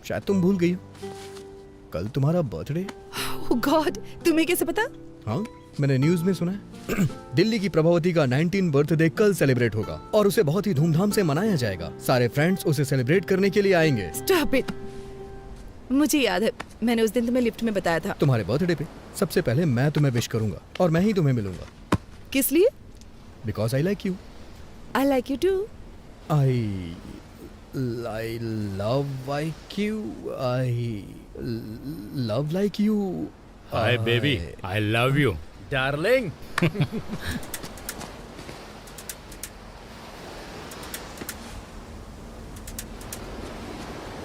शायद तुम भूल गई हो, कल तुम्हारा बर्थडे। ओह गॉड, तुम्हें कैसे पता? हाँ, मैंने न्यूज में सुना है। दिल्ली की प्रभावती का 19 बर्थडे कल सेलिब्रेट होगा और उसे बहुत ही धूमधाम से मनाया जाएगा। सारे फ्रेंड्स उसे सेलिब्रेट करने के लिए आएंगे। Stop it. मुझे याद है, मैंने उस दिन तुम्हें लिफ्ट में बताया था। तुम्हारे बर्थडे पे सबसे पहले मैं तुम्हें विश करूंगा और मैं ही तुम्हें मिलूंगा। किस लिए? Because I like you. I like you too. I love like you. I love like you. Hi baby, I love you darling.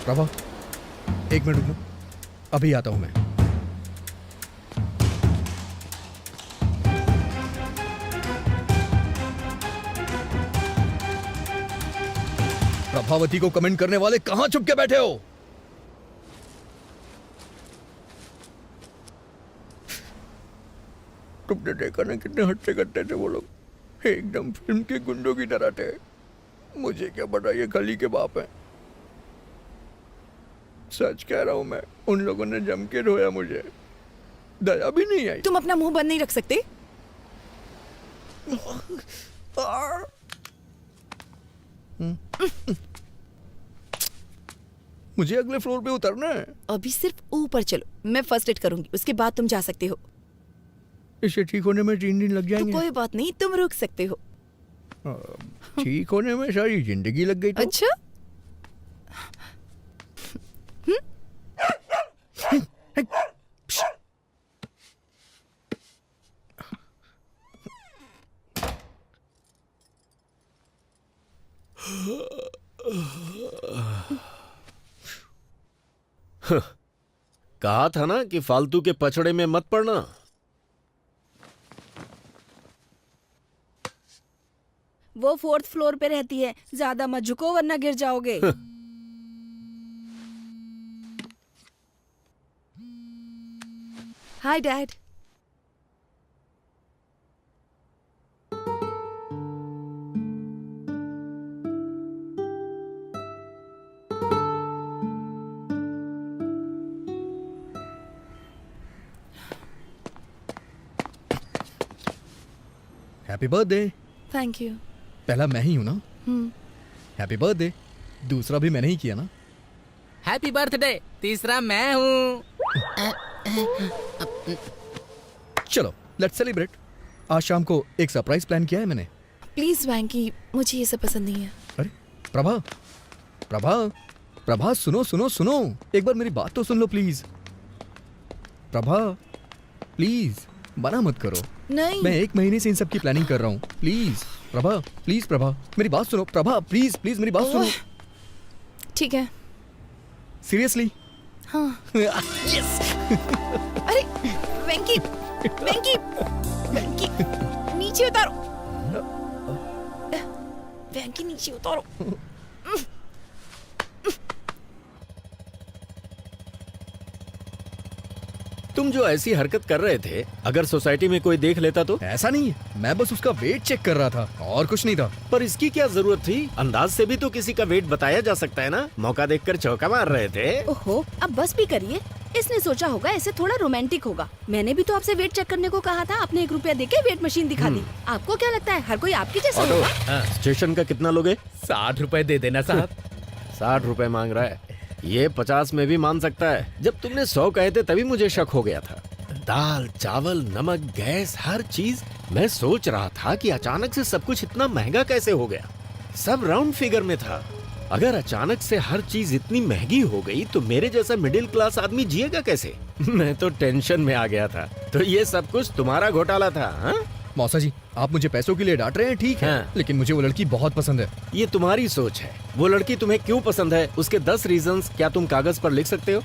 Prabha, एक मिनट रुकना, अभी आता हूं मैं। प्रभावती को कमेंट करने वाले कहां छुप के बैठे हो? तुमने देखा ना कितने हट्टे कट्टे थे वो लोग, एकदम फिल्म के गुंडों की तरह थे। मुझे क्या पता ये खली के बाप हैं। सच कह रहा हूं मैं, उन लोगों ने जम के रोया, मुझे दया भी नहीं आई। तुम अपना मुंह बंद नहीं रख सकते? मुझे अगले फ्लोर पे उतरना है। अभी सिर्फ ऊपर चलो, मैं फर्स्ट एड करूंगी, उसके बाद तुम जा सकते हो। इसे ठीक होने में 3 दिन लग तो जाएंगे। कोई बात नहीं, तुम रुक सकते हो। ठीक होने में सारी जिंदगी लग गई तो? अच्छा। कहा था ना कि फालतू के पचड़े में मत पड़ना। वो 4th फ्लोर पे रहती है, ज्यादा मत झुको वरना गिर जाओगे। Hi dad. Happy birthday. Thank you. पहला मैं ही हूं ना? Happy birthday. दूसरा भी मैंने ही किया ना? Happy birthday. तीसरा मैं हूँ। चलो लेट्स सेलिब्रेट। आज शाम को एक सरप्राइज प्लान किया है मैंने। प्लीज वैंकी, मुझे ये सब पसंद नहीं है। अरे प्रभा, प्रभा, प्रभा सुनो सुनो सुनो, एक बार मेरी बात तो सुन लो प्लीज। प्रभा प्लीज मना मत करो। नहीं। मैं 1 महीने से इन सब की प्लानिंग कर रहा हूँ। प्लीज प्रभा, प्लीज प्रभा मेरी बात सुनो। प्रभा प्लीज प्लीज मेरी बात सुनो। ठीक है। सीरियसली? हाँ। यस। अरे वेंकी, वेंकी, वेंकी नीचे उतारो। वेंकी नीचे उतारो। तुम जो ऐसी हरकत कर रहे थे, अगर सोसाइटी में कोई देख लेता तो? ऐसा नहीं है, मैं बस उसका वेट चेक कर रहा था और कुछ नहीं था। पर इसकी क्या जरूरत थी? अंदाज से भी तो किसी का वेट बताया जा सकता है ना। मौका देखकर चौका मार रहे थे। ओहो, अब बस भी करिए। इसने सोचा होगा ऐसे थोड़ा रोमांटिक होगा। मैंने भी तो आपसे वेट चेक करने को कहा था। आपने 1 रुपया देके वेट मशीन दिखा दी। आपको क्या लगता है हर कोई आपकी जैसा ऑटो, होगा? स्टेशन का कितना लोगे? 60 रुपए दे देना साहब। 60 रुपए मांग रहा है। ये 50 में भी मान सकता है। जब तुमने 100 कहे थे तभी मुझे शक हो गया था। दाल, चावल, नमक, गैस, हर चीज। मैं सोच रहा था कि अचानक से सब कुछ इतना महंगा कैसे हो गया। सब राउंड फिगर में था। अगर अचानक से हर चीज इतनी महंगी हो गई तो मेरे जैसा मिडिल क्लास आदमी जिएगा कैसे? मैं तो टेंशन में आ गया था। तो ये सब कुछ तुम्हारा घोटाला था? हाँ? मौसा जी, आप मुझे पैसों के लिए डांट रहे हैं, ठीक है। हाँ। लेकिन मुझे वो लड़की बहुत पसंद है। ये तुम्हारी सोच है। वो लड़की तुम्हें क्यों पसंद है, उसके 10 रीजंस क्या तुम कागज पर लिख सकते हो?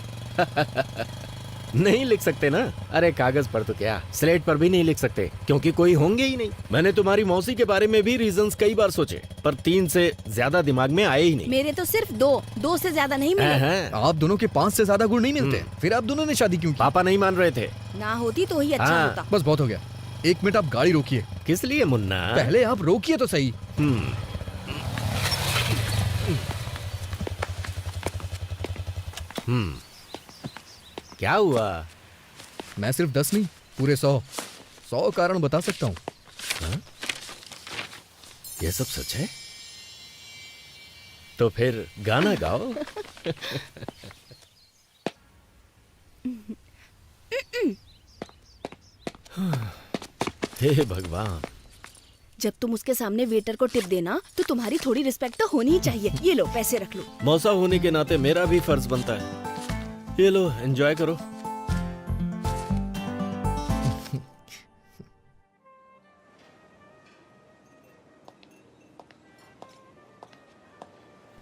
नहीं लिख सकते ना। अरे कागज पर तो क्या, स्लेट पर भी नहीं लिख सकते, क्योंकि कोई होंगे ही नहीं। मैंने तुम्हारी मौसी के बारे में भी रीजंस कई बार सोचे, पर 3 से ज्यादा दिमाग में आए ही नहीं। मेरे तो सिर्फ 2 से ज्यादा नहीं मिले। आप दोनों के 5 से ज्यादा गुण नहीं मिलते। फिर आप दोनों ने शादी क्यों की? पापा नहीं मान रहे थे। ना होती तो ही अच्छा हाँ। होता। बस बहुत हो गया। 1 मिनट आप गाड़ी रोकिए। किस लिए मुन्ना? पहले आप रोकिए तो सही। क्या हुआ? मैं सिर्फ 10 नहीं, पूरे 100 कारण बता सकता हूँ। ये सब सच है? तो फिर गाना गाओ। हे भगवान। जब तुम उसके सामने वेटर को टिप देना तो तुम्हारी थोड़ी रिस्पेक्ट तो होनी ही चाहिए। ये लो पैसे रख लो। मौसा होने के नाते मेरा भी फर्ज बनता है। ये लो, एंजॉय करो।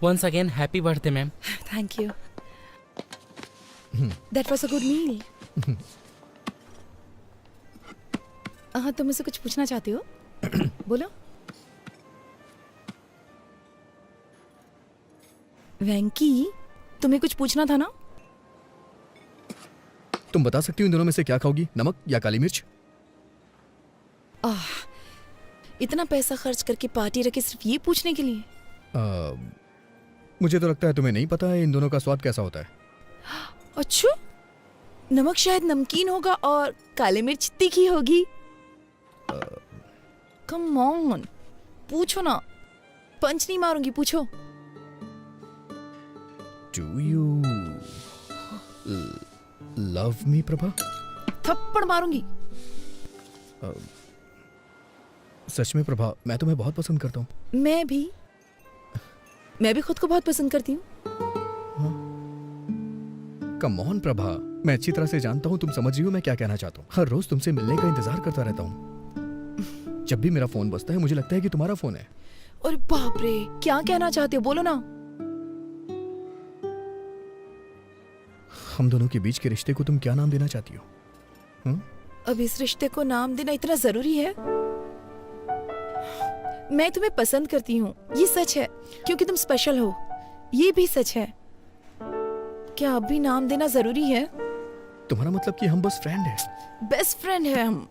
Once again, happy birthday, ma'am. Thank you. That was a good meal. हाँ, तुम मुझसे कुछ पूछना चाहती हो? बोलो। वेंकी, तुम्हें कुछ पूछना था ना? तुम बता सकती हो इन दोनों में से क्या खाओगी, नमक या काली मिर्च? इतना पैसा खर्च करके पार्टी रखे सिर्फ ये पूछने के लिए? मुझे तो लगता है तुम्हें नहीं पता है इन दोनों का स्वाद कैसा होता है। अच्छा, नमक शायद नमकीन होगा और काली मिर्च तीखी होगी। कम ऑन, पूछो ना। पंच नहीं मारूंगी, पूछो। Do you love me, Prabha? थप्पड़ मारूंगी। सच में प्रभा, मैं तुम्हें बहुत पसंद करता हूँ। मैं भी खुद को बहुत पसंद करती हूँ। कम ऑन प्रभा, मैं अच्छी तरह से जानता हूँ तुम समझ रही हो मैं क्या कहना चाहता हूँ। हर रोज तुमसे मिलने का इंतजार करता रहता हूँ। जब भी मेरा फोन बजता है मुझे लगता है कि तुम्हारा फोन है। और बाप रे, क्या कहना चाहते हो, बोलो ना। हम दोनों के बीच के रिश्ते को तुम क्या नाम देना चाहती हो? अब इस रिश्ते को नाम देना इतना जरूरी है? मैं तुम्हें पसंद करती हूँ, ये सच है, क्योंकि तुम स्पेशल हो, ये भी सच है। क्या अब भी नाम देना जरूरी है? तुम्हारा मतलब कि हम बस फ्रेंड हैं? बेस्ट फ्रेंड है हम।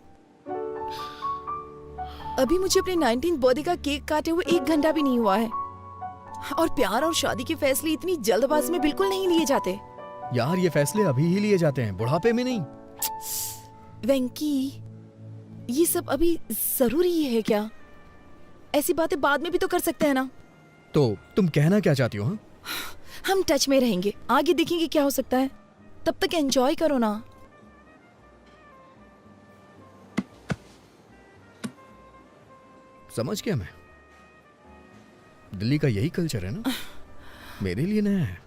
अभी मुझे अपने 19th बर्थडे का केक काटे हुए 1 घंटा भी नहीं हुआ है। और प्यार और शादी के फैसले इतनी जल्दबाजी में बिल्कुल नहीं लिए जाते। यार, ये फैसले अभी ही लिए जाते हैं, बुढ़ापे में नहीं। वेंकी, ये सब अभी जरूरी है क्या? ऐसी बातें बाद में भी तो कर सकते हैं ना। तो तुम कहना क्या चाहती हो? हाँ, हम टच में रहेंगे, आगे देखेंगे क्या हो सकता है। तब तक एंजॉय करो ना। समझ गया मैं। दिल्ली का यही कल्चर है ना, मेरे लिए नया है।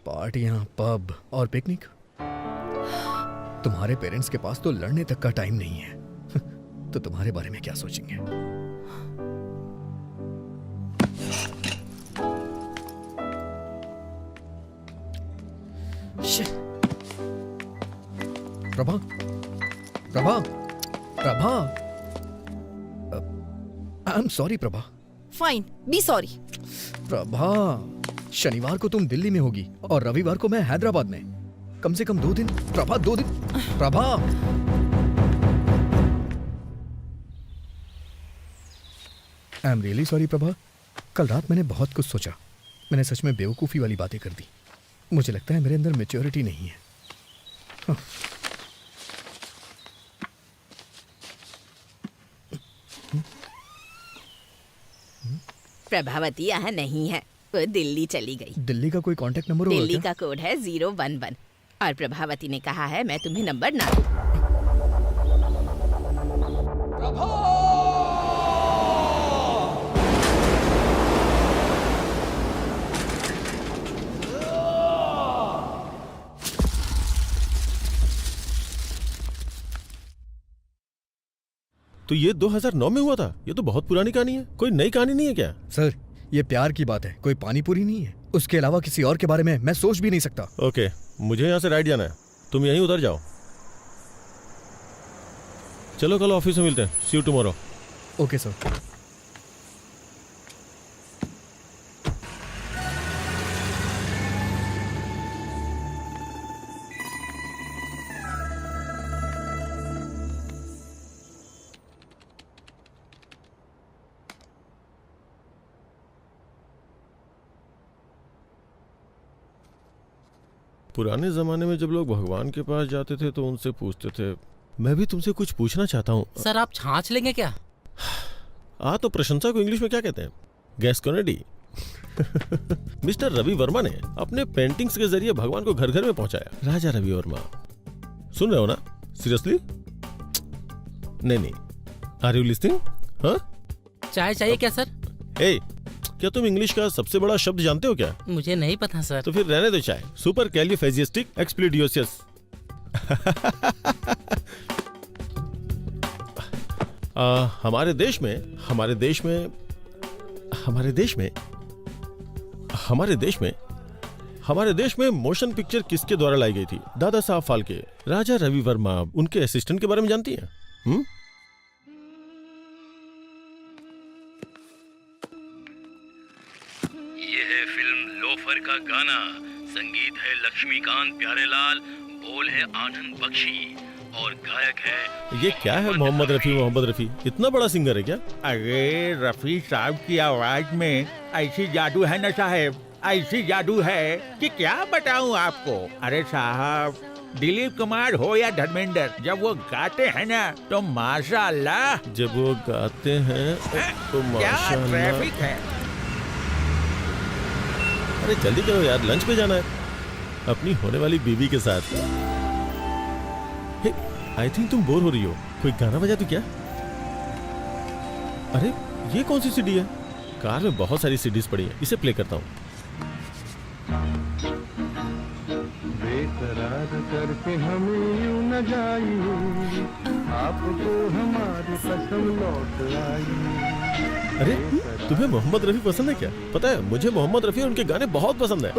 पार्टियां, पब और पिकनिक। तुम्हारे पेरेंट्स के पास तो लड़ने तक का टाइम नहीं है। तो तुम्हारे बारे में क्या सोचेंगे? Prabha, Prabha, Prabha, I am sorry Prabha. Fine, be sorry. Prabha, शनिवार को तुम दिल्ली में होगी और रविवार को मैं हैदराबाद में। कम से कम 2 दिन। प्रभा, 2 दिन। Prabha, I am really sorry Prabha. कल रात मैंने बहुत कुछ सोचा। मैंने सच में बेवकूफ़ी वाली बातें कर दी। मुझे लगता है मेरे अंदर मैच्योरिटी नहीं है। हाँ। प्रभावती यहाँ नहीं है, वो दिल्ली चली गई। दिल्ली का कोई कांटेक्ट नंबर होगा दिल्ली क्या? का कोड है 011 और प्रभावती ने कहा है मैं तुम्हें नंबर ना दूं। तो ये 2009 में हुआ था? ये तो बहुत पुरानी कहानी है। कोई नई कहानी नहीं है क्या? सर, ये प्यार की बात है, कोई पानी पूरी नहीं है। उसके अलावा किसी और के बारे में मैं सोच भी नहीं सकता। ओके, मुझे यहाँ से राइट जाना है, तुम यहीं उतर जाओ। चलो कल ऑफिस में मिलते हैं। सी यू टुमारो। Okay sir. पुराने जमाने में जब लोग भगवान के पास जाते थे तो उनसे पूछते थे। मैं भी तुमसे कुछ पूछना चाहता हूँ। सर आप छाछ लेंगे क्या? तो प्रशंसा को इंग्लिश में क्या कहते हैं? गैस कॉनेडी। मिस्टर रवि वर्मा ने अपने पेंटिंग्स के जरिए भगवान को घर घर में पहुंचाया। राजा रवि वर्मा, सुन रहे हो ना? सीरियसली? नहीं, आर यू लिस्निंग? हाँ, चाय चाहिए क्या सर? ए, क्या तुम इंग्लिश का सबसे बड़ा शब्द जानते हो क्या? मुझे नहीं पता सर। तो फिर रहने दो चाय। सुपर कैलिफेजिस्टिक एक्सप्लिडियोसियस। हमारे देश में मोशन पिक्चर किसके द्वारा लाई गई थी? दादा साहब फाल्के। राजा रवि वर्मा, उनके असिस्टेंट के बारे में जानती हैं? ये है फिल्म लोफर का गाना। संगीत है लक्ष्मीकांत प्यारेलाल, बोल है आनंद बख्शी और गायक है ये क्या है? मोहम्मद रफी। इतना बड़ा सिंगर है क्या? अरे रफी साहब की आवाज में ऐसी जादू है ना साहब, ऐसी जादू है कि क्या बताऊं आपको। अरे साहब, दिलीप कुमार हो या धर्मेंद्र, जब वो गाते हैं ना तो माशाअल्लाह। जब वो गाते हैं तो क्या माशाअल्लाह। ट्रैफिक है। अरे जल्दी करो यार, लंच पे जाना है अपनी होने वाली बीवी के साथ। आई थिंक तुम बोर हो रही हो, कोई गाना बजा दो क्या? अरे ये कौन सी सीडी है? कार में बहुत सारी सीडीज पड़ी है, इसे प्ले करता हूँ। बेकरार करके हमें यूं न जाइए, आपको हमारी कसम लौट आई। अरे तुम्हें मोहम्मद रफी पसंद है क्या? पता है मुझे मोहम्मद रफी और उनके गाने बहुत पसंद है।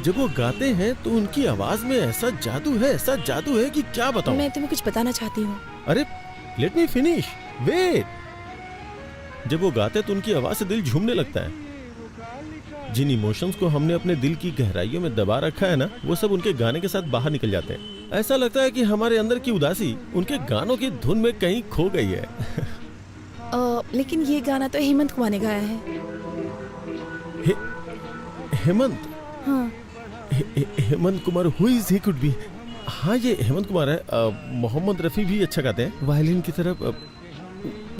जब वो गाते हैं तो उनकी आवाज में ऐसा जादू है कि क्या बताऊं। मैं तुम्हें कुछ बताना चाहती हूँ। अरे लेट मी फिनिश, वेट। जब वो गाते तो उनकी आवाज से दिल झूमने लगता है। जिन इमोशंस को हमने अपने दिल की गहराइयों में दबा रखा है ना, वो सब उनके गाने के साथ बाहर निकल जाते हैं। ऐसा लगता है कि हमारे अंदर की उदासी उनके गानों की धुन में कहीं खो गई है। लेकिन ये गाना तो हेमंत कुमार ने गाया है। हेमंत? हाँ। Hemant Kumar, who is he could be? हाँ ये हेमंत कुमार है। मोहम्मद रफी भी अच्छा गाते हैं वायलिन की तरफ।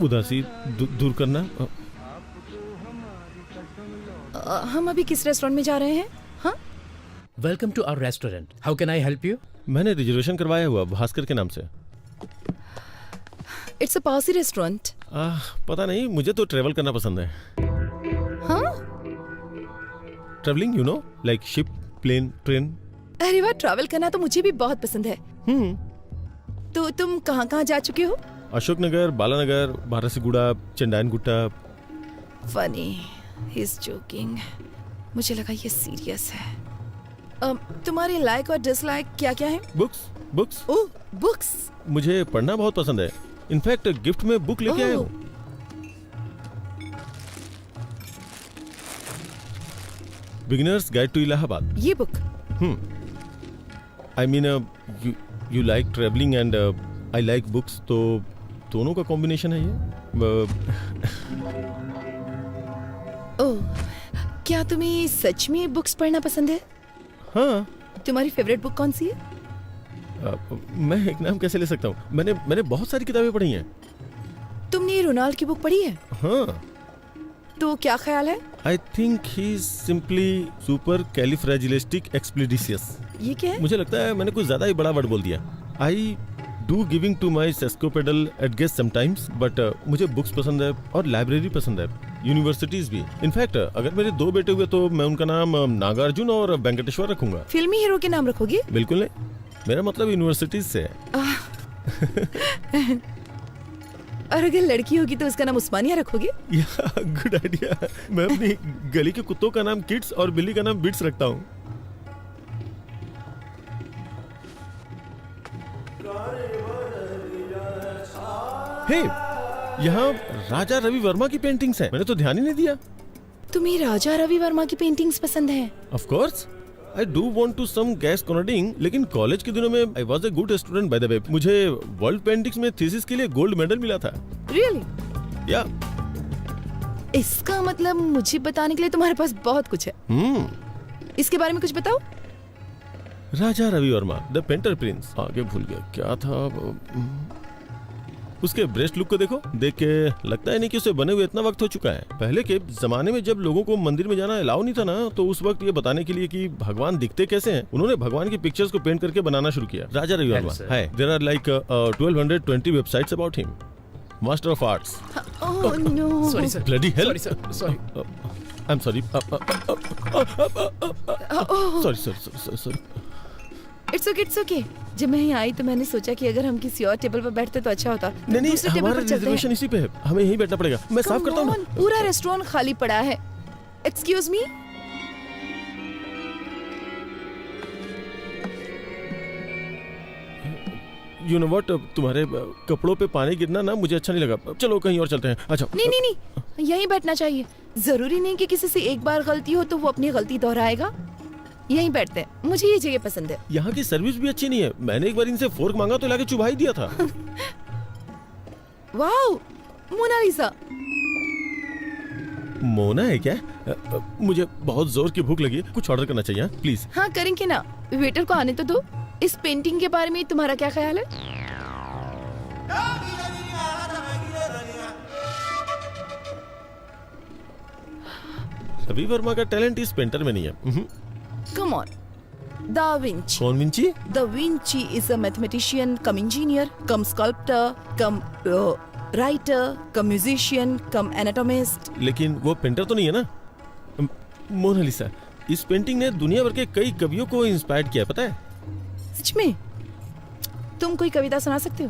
उदासी दूर करना। हम अभी किस रेस्टोरेंट में जा रहे हैं? हाँ, welcome to our restaurant, how can I help you? मैंने रिजर्वेशन करवाया हुआ भास्कर के नाम से। It's a Parsi restaurant. पता नहीं, मुझे तो ट्रेवल करना पसंद है। हाँ, travelling, you know, like ship, plane, train. अरे वाह, ट्रैवल करना तो मुझे भी बहुत पसंद है। तो तुम कहाँ कहाँ जा चुके हो? Ashoknagar, Balanagar, Barasiguda, Chandrayan Gutta. Funny, he is joking. मुझे लगा ये सीरियस है। तुम्हारी लाइक और डिसलाइक क्या क्या है? बुक्स। ओह, बुक्स। मुझे पढ़ना बहुत पसंद है। इनफैक्ट गिफ्ट में बुक लेके आया हूँ। Beginners guide to Allahabad. ये book? I mean you like travelling and I like books, तो दोनों का कॉम्बिनेशन है ये। ओह, क्या तुम्हें सच में बुक्स पढ़ना पसंद है? हाँ। तुम्हारी फेवरेट बुक कौन सी है? मैं एक नाम कैसे ले सकता हूँ? मैंने बहुत सारी किताबें पढ़ी हैं। तुमने रोनाल्ड की बुक पढ़ी है? हाँ। तो क्या ख्याल है? I think he is simply supercalifragilisticexpialidocious. ये क्या है? मुझे लगता है मैंने कुछ ज्यादा ही बड़ा वर्ड बोल दिया। I do giving to my sesquipedal at guest sometimes, but मुझे बुक्स पसंद है और लाइब्रेरी पसंद है, यूनिवर्सिटीज भी। इनफैक्ट अगर मेरे 2 बेटे हुए तो मैं उनका नाम नागार्जुन और वेंकटेश्वर रखूंगा। फिल्मी हीरो के नाम रखोगे? बिल्कुल नहीं, मेरा मतलब यूनिवर्सिटीज से है। और अगर लड़की होगी तो उसका नाम उस्मानिया रखोगे? Good idea. मैं अपनी गली के कुत्तों का नाम किड्स और बिल्ली का नाम बिट्स रखता हूँ। हे, यहाँ राजा रवि वर्मा की पेंटिंग्स हैं। मैंने तो ध्यान ही नहीं दिया। तुम्हें राजा रवि वर्मा की पेंटिंग्स पसंद हैं? Of course, I do want to some condescending, लेकिन कॉलेज के दिनों में I was a good student by the way. मुझे वर्ल्ड पेंटिंग्स में थीसिस के लिए गोल्ड मेडल मिला था। रियली? या। इसका मतलब मुझे बताने के लिए तुम्हारे पास बहुत कुछ है। इसके बारे में कुछ बताओ। Raja Ravi Varma, the painter prince. आगे भूल गया क्या था। उसके ब्रेस्ट लुक को देखो, देख के लगता है नहीं कि उसे बने हुए इतना वक्त हो चुका है। पहले के जमाने में जब लोगों को मंदिर में जाना अलाउ नहीं था ना, तो उस वक्त ये बताने के लिए कि भगवान दिखते कैसे हैं, उन्होंने भगवान की पिक्चर्स को पेंट करके बनाना शुरू किया। राजा रवि वर्मा है। There are like 1220 websites about him. Master of arts. Oh no, sorry sir, bloody hell. Sorry sir, sorry. I am sorry. Sorry. It's okay, it's okay. जब मैं यहाँ आई तो मैंने सोचा कि अगर हम किसी और टेबल पर बैठते तो अच्छा होता। नहीं, दूसरे टेबल हमारा पर चलते रिजर्वेशन हैं। इसी पे है, हमें यहीं बैठना पड़ेगा। मैं साफ करता हूँ ना। पूरा रेस्टोरेंट खाली पड़ा है। Excuse me. You know what, तुम्हारे कपड़ों पे पानी गिरना ना मुझे अच्छा नहीं लगा। चलो कहीं और चलते हैं। अच्छा। नहीं, यहीं बैठना चाहिए। जरूरी नहीं कि किसी से एक बार गलती हो तो वो अपनी गलती दोहराएगा। यहीं बैठते हैं, मुझे ये जगह पसंद है। यहाँ की सर्विस भी अच्छी नहीं है। मैंने एक बार इनसे फोर्क मांगा तो लाके चुभा ही दिया था। Wow, Mona Lisa. मोना है क्या? मुझे बहुत जोर की भूख लगी है, कुछ ऑर्डर करना चाहिए प्लीज। हाँ, करेंगे ना। वेटर को आने तो दो। इस पेंटिंग के बारे में तुम्हारा क्या ख्याल है? रवि वर्मा का टैलेंट इस पेंटर में नहीं है। Come on. Da Vinci. कौन Vinci? Da Vinci is a mathematician cum engineer cum sculptor cum writer cum musician cum anatomist. लेकिन वो पेंटर तो नहीं है ना। मोनालिसा, इस पेंटिंग ने दुनिया भर के कई कवियों को इंस्पायर किया, पता है? सच में? तुम कोई कविता सुना सकते हो?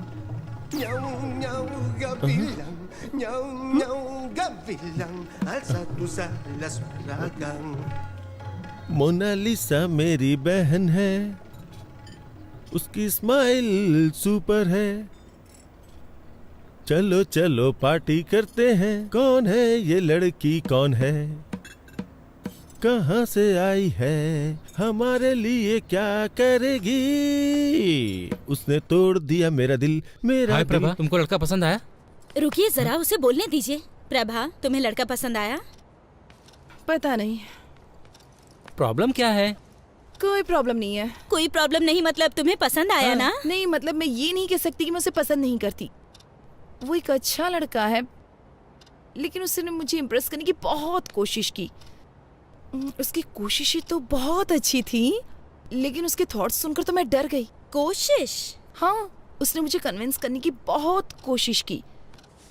मोनालिसा मेरी बहन है, उसकी स्माइल सुपर है। चलो चलो पार्टी करते हैं। कौन है ये लड़की, कौन है, कहाँ से आई है, हमारे लिए क्या करेगी? उसने तोड़ दिया मेरा दिल, मेरा हाय दिल। प्रभा, तुमको लड़का पसंद आया? रुकिए जरा, उसे बोलने दीजिए। प्रभा, तुम्हें लड़का पसंद आया? पता नहीं। प्रॉब्लम क्या है? कोई प्रॉब्लम नहीं है। कोई प्रॉब्लम नहीं मतलब तुम्हें पसंद आया ना? नहीं, मतलब मैं ये नहीं कह सकती कि मैं उसे पसंद नहीं करती। वो एक अच्छा लड़का है, लेकिन उसने मुझे इम्प्रेस करने की बहुत कोशिश की। उसकी कोशिशें तो बहुत अच्छी थी, लेकिन उसके थॉट्स सुनकर तो मैं डर गई। कोशिश? हाँ, उसने मुझे कन्विंस करने की बहुत कोशिश की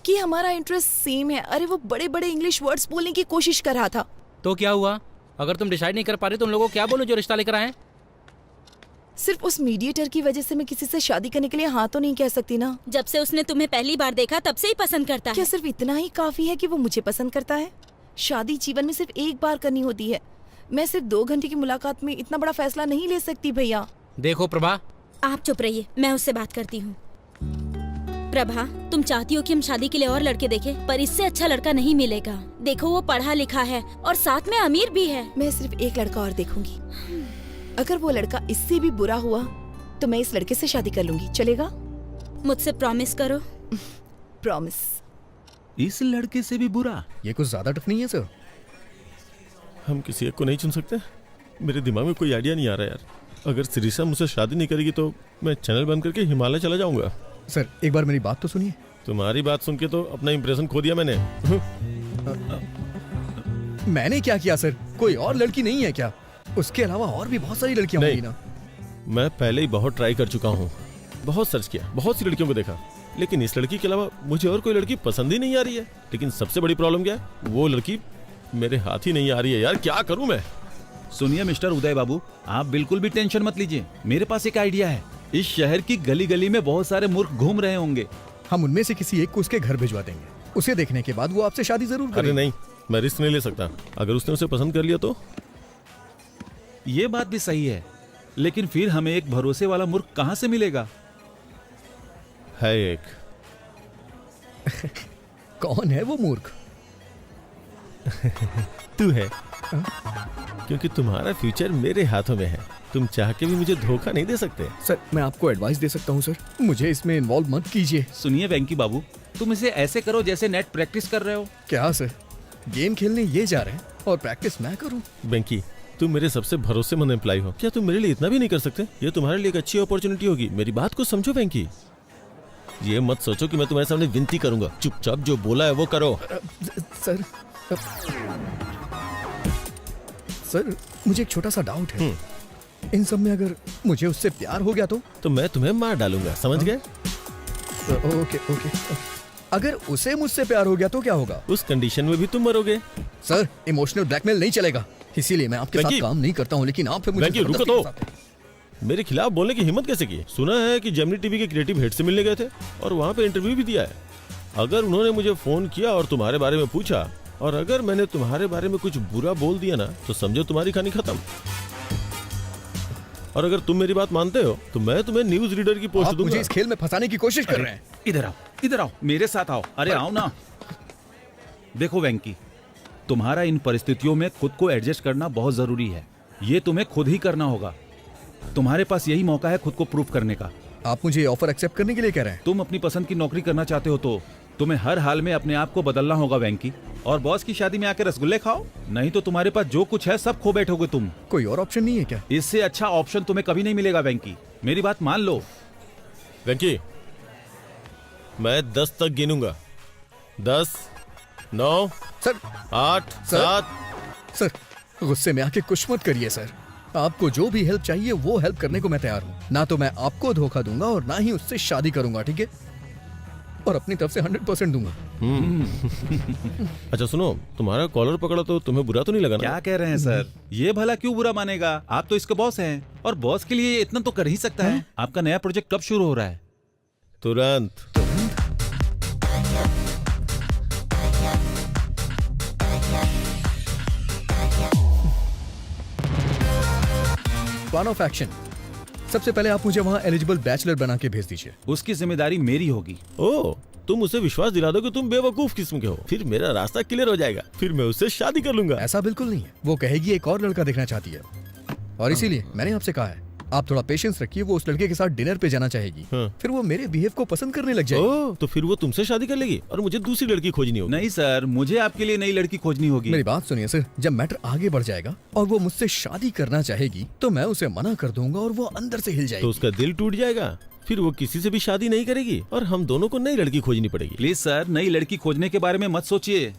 कि हमारा इंटरेस्ट सेम है। अरे वो बड़े बड़े इंग्लिश वर्ड्स बोलने की कोशिश कर रहा था। तो क्या हुआ? अगर तुम डिसाइड नहीं कर पा रहे तो उन लोगों को क्या बोलो जो रिश्ता लेकर आए? सिर्फ उस मीडिएटर की वजह से मैं किसी से शादी करने के लिए हाँ तो नहीं कह सकती ना। जब से उसने तुम्हें पहली बार देखा तब से ही पसंद करता क्या है। सिर्फ इतना ही काफी है कि वो मुझे पसंद करता है? शादी जीवन में सिर्फ एक बार करनी होती है। मैं सिर्फ 2 घंटे की मुलाकात में इतना बड़ा फैसला नहीं ले सकती भैया। देखो प्रभा, आप चुप रहिए, मैं उससे बात करती हूँ। प्रभा, तुम चाहती हो कि हम शादी के लिए और लड़के देखें, पर इससे अच्छा लड़का नहीं मिलेगा। देखो वो पढ़ा लिखा है और साथ में अमीर भी है। मैं सिर्फ एक लड़का और देखूंगी। अगर वो लड़का इससे भी बुरा हुआ तो मैं इस लड़के से शादी कर लूंगी। चलेगा? मुझसे प्रॉमिस करो। प्रॉमिस। इस लड़के से भी बुरा? ये कुछ ज्यादा टफ नहीं है सर? हम किसी एक को नहीं चुन सकते? मेरे दिमाग में कोई आइडिया नहीं आ रहा यार। अगर सिरिसा मुझसे शादी नहीं करेगी तो मैं चैनल बंद करके हिमालय चला जाऊंगा। सर एक बार मेरी बात तो सुनिए। तुम्हारी बात सुन के तो अपना इंप्रेशन खो दिया मैंने। मैंने क्या किया सर? कोई और लड़की नहीं है क्या? उसके अलावा और भी बहुत सारी लड़कियां होंगी ना। मैं पहले ही बहुत ट्राई कर चुका हूँ, बहुत सर्च किया, बहुत सी लड़कियों को देखा, लेकिन इस लड़की के अलावा मुझे और कोई लड़की पसंद ही नहीं आ रही है। लेकिन सबसे बड़ी प्रॉब्लम क्या है? वो लड़की मेरे हाथ ही नहीं आ रही है यार। क्या करूं मैं? सुनिए मिस्टर उदय बाबू, आप बिल्कुल भी टेंशन मत लीजिए। मेरे पास एक आइडिया है। इस शहर की गली गली में बहुत सारे मूर्ख घूम रहे होंगे। हम उनमें से किसी एक को उसके घर भिजवा देंगे। उसे देखने के बाद वो आपसे शादी जरूर अरे करेगा। नहीं, मैं रिस्क नहीं ले सकता। अगर उसने उसे पसंद कर लिया तो? ये बात भी सही है, लेकिन फिर हमें एक भरोसे वाला मूर्ख कहाँ से मिलेगा? है एक। कौन है वो मूर्ख? तू है, क्योंकि तुम्हारा फ्यूचर मेरे हाथों में है। तुम चाह के भी मुझे धोखा नहीं दे सकते। सर मैं आपको एडवाइस दे सकता हूँ सर, मुझे इसमें इन्वॉल्व मत कीजिए। सुनिए वेंकी बाबू, तुम इसे ऐसे करो जैसे नेट प्रैक्टिस कर रहे हो। क्या सर? गेम खेलने ये जा रहे हैं और प्रैक्टिस मैं करूँ? बेंकी, तुम मेरे सबसे भरोसेमंद एम्प्लॉय हो, क्या तुम मेरे लिए इतना भी नहीं कर सकते? ये तुम्हारे लिए एक अच्छी अपॉर्चुनिटी होगी। मेरी बात को समझो बेंकी। ये मत सोचो कि मैं तुम्हारे सामने विनती करूंगा। चुपचाप जो बोला है वो करो। सर मुझे एक छोटा सा डाउट है। इन सब में अगर मुझे उससे प्यार हो गया तो मैं तुम्हें मार डालूंगा, समझ गए? Okay okay. अगर उसे मुझसे प्यार हो गया तो क्या होगा? उस कंडीशन में भी तुम मरोगे। सर इमोशनल ब्लैकमेल नहीं चलेगा, इसीलिए मैं आपके साथ काम नहीं करता हूँ। लेकिन आप फिर मुझे रुको तो। मेरे खिलाफ बोलने की हिम्मत कैसे की? सुना है कि जेमिनी टीवी के क्रिएटिव हेड से मिलने गए थे और वहाँ पे इंटरव्यू भी दिया है। अगर उन्होंने मुझे फोन किया और तुम्हारे बारे में पूछा, और अगर मैंने तुम्हारे बारे में कुछ बुरा बोल दिया ना, तो समझो तुम्हारी कहानी खत्म। और अगर तुम मेरी बात मानते हो तो मैं तुम्हें न्यूज रीडर की पोस्ट दूंगा। मुझे इस खेल में फंसाने की कोशिश कर रहे हैं। इधर आओ, मेरे साथ आओ। अरे आओ ना। देखो वेंकी, तुम्हारा इन परिस्थितियों में खुद को एडजस्ट करना बहुत जरूरी है। ये तुम्हें खुद ही करना होगा। तुम्हारे पास यही मौका है खुद को प्रूव करने का। आप मुझे ऑफर एक्सेप्ट करने के लिए कह रहे हैं? तुम अपनी पसंद की नौकरी करना चाहते हो तो तुम्हें हर हाल में अपने आप को बदलना होगा वेंकी। और बॉस की शादी में आकर रसगुल्ले खाओ, नहीं तो तुम्हारे पास जो कुछ है सब खो बैठोगे तुम। कोई और ऑप्शन नहीं है क्या? इससे अच्छा ऑप्शन तुम्हें कभी नहीं मिलेगा वेंकी, मेरी बात मान लो। वेंकी, मैं 10 तक गिनूंगा। 10, 9, सर 8, 7। सर गुस्से में आके कुछ मत करिए सर। आपको जो भी हेल्प चाहिए वो हेल्प करने को मैं तैयार हूँ। ना तो मैं आपको धोखा दूंगा और ना ही उससे शादी करूंगा, ठीक है? और अपनी तरफ से 100% दूंगा। अच्छा सुनो, तुम्हारा कॉलर पकड़ा तो तुम्हें बुरा तो नहीं लगा ना? क्या कह रहे हैं सर? ये भला क्यों बुरा मानेगा? आप तो इसके बॉस हैं और बॉस के लिए इतना तो कर ही सकता है। आपका नया प्रोजेक्ट कब शुरू हो रहा है? तुरंत। Plan of action. सबसे पहले आप मुझे वहाँ एलिजिबल बैचलर बना के भेज दीजिए। उसकी जिम्मेदारी मेरी होगी। ओह, तुम उसे विश्वास दिला दो कि तुम बेवकूफ किस्म के हो, फिर मेरा रास्ता क्लियर हो जाएगा। फिर मैं उससे शादी कर लूंगा। ऐसा बिल्कुल नहीं है। वो कहेगी एक और लड़का देखना चाहती है और इसीलिए मैंने आपसे कहा है आप थोड़ा पेशेंस रखिए। वो उस लड़के के साथ डिनर पे जाना चाहेगी। फिर वो मेरे बिहेव को पसंद करने लग जाएगी। ओह, तो फिर वो तुमसे शादी कर लेगी और मुझे दूसरी लड़की खोजनी होगी। नहीं सर, मुझे आपके लिए नई लड़की खोजनी होगी। मेरी बात सुनिए सर, जब मैटर आगे बढ़ जाएगा और वो मुझसे शादी करना चाहेगी तो मैं उसे मना कर दूंगा और वो अंदर से हिल जाएगी। तो उसका दिल टूट जाएगा, फिर वो किसी से भी शादी नहीं करेगी और हम दोनों को नई लड़की खोजनी पड़ेगी। प्लीज सर, नई लड़की खोजने के बारे में मत सोचिए।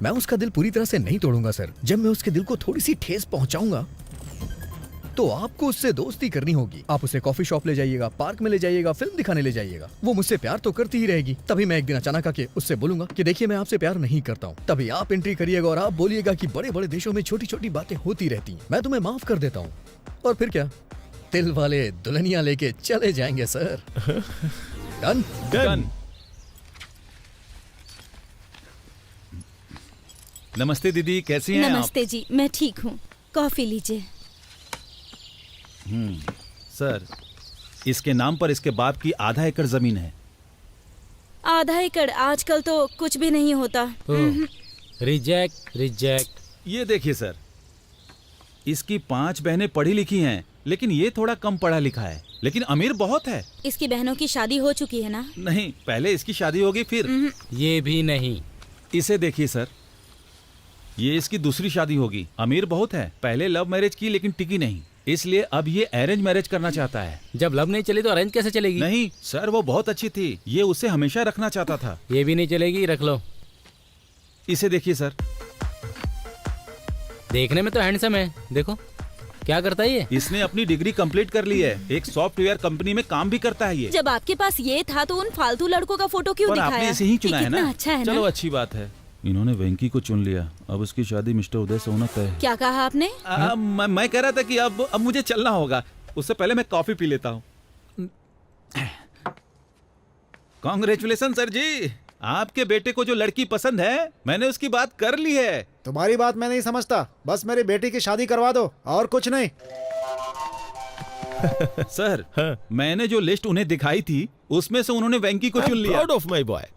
मैं उसका दिल पूरी तरह से नहीं तोड़ूंगा सर। जब मैं उसके दिल को थोड़ी सी ठेस पहुंचाऊंगा तो आपको उससे दोस्ती करनी होगी। आप उसे कॉफी शॉप ले जाइएगा, पार्क में ले जाइएगा, फिल्म दिखाने ले जाइएगा। वो मुझसे प्यार तो करती ही रहेगी। तभी मैं एक दिन अचानक आके उससे बोलूंगा कि देखिए मैं आपसे प्यार नहीं करता हूँ। तभी आप एंट्री करिएगा और आप बोलिएगा कि बड़े बड़े देशों में छोटी छोटी बातें होती रहती हैं, मैं तुम्हें माफ कर देता हूँ। और फिर क्या, दिल वाले दुल्हनिया लेके चले जाएंगे सर। Done done. नमस्ते दीदी, कैसी हैं नमस्ते जी, मैं ठीक हूँ। कॉफी लीजिए। सर, इसके नाम पर इसके बाप की आधा एकड़ जमीन है। आधा एकड़ आजकल तो कुछ भी नहीं होता। Reject reject. ये देखिए सर, इसकी 5 बहनें पढ़ी लिखी हैं, लेकिन ये थोड़ा कम पढ़ा लिखा है, लेकिन अमीर बहुत है। इसकी बहनों की शादी हो चुकी है ना? नहीं, पहले इसकी शादी होगी फिर। ये भी नहीं। इसे देखिए सर, ये इसकी दूसरी शादी होगी। अमीर बहुत है, पहले लव मैरिज की लेकिन टिकी नहीं, इसलिए अब ये अरेंज मैरिज करना चाहता है। जब लव नहीं चली तो अरेंज कैसे चलेगी? नहीं सर, वो बहुत अच्छी थी, ये उसे हमेशा रखना चाहता था। ये भी नहीं चलेगी, रख लो। इसे देखिए सर, देखने में तो हैंडसम है, देखो क्या करता है ये। इसने अपनी डिग्री कंप्लीट कर ली है, एक सॉफ्टवेयर कंपनी में काम भी करता है ये। जब आपके पास ये था तो उन फालतू लड़कों का फोटो क्यों पर दिखाया? आपने इसे ही चुना है ना? अच्छा है चलो ना? अच्छी बात है, इन्होंने वेंकी को चुन लिया। अब उसकी शादी मिस्टर उदय से होना तय है। क्या कहा आपने? मैं कह रहा था कि अब मुझे चलना होगा, उससे पहले मैं कॉफी पी लेता हूँ। कांग्रेचुलेशन सर जी, आपके बेटे को जो लड़की पसंद है मैंने उसकी बात कर ली है। तुम्हारी बात मैं नहीं समझता, बस मेरी बेटी की शादी करवा दो और कुछ नहीं। सर, मैंने जो लिस्ट उन्हें दिखाई थी उसमें से उन्होंने वेंकी को चुन लिया। Proud of my boy.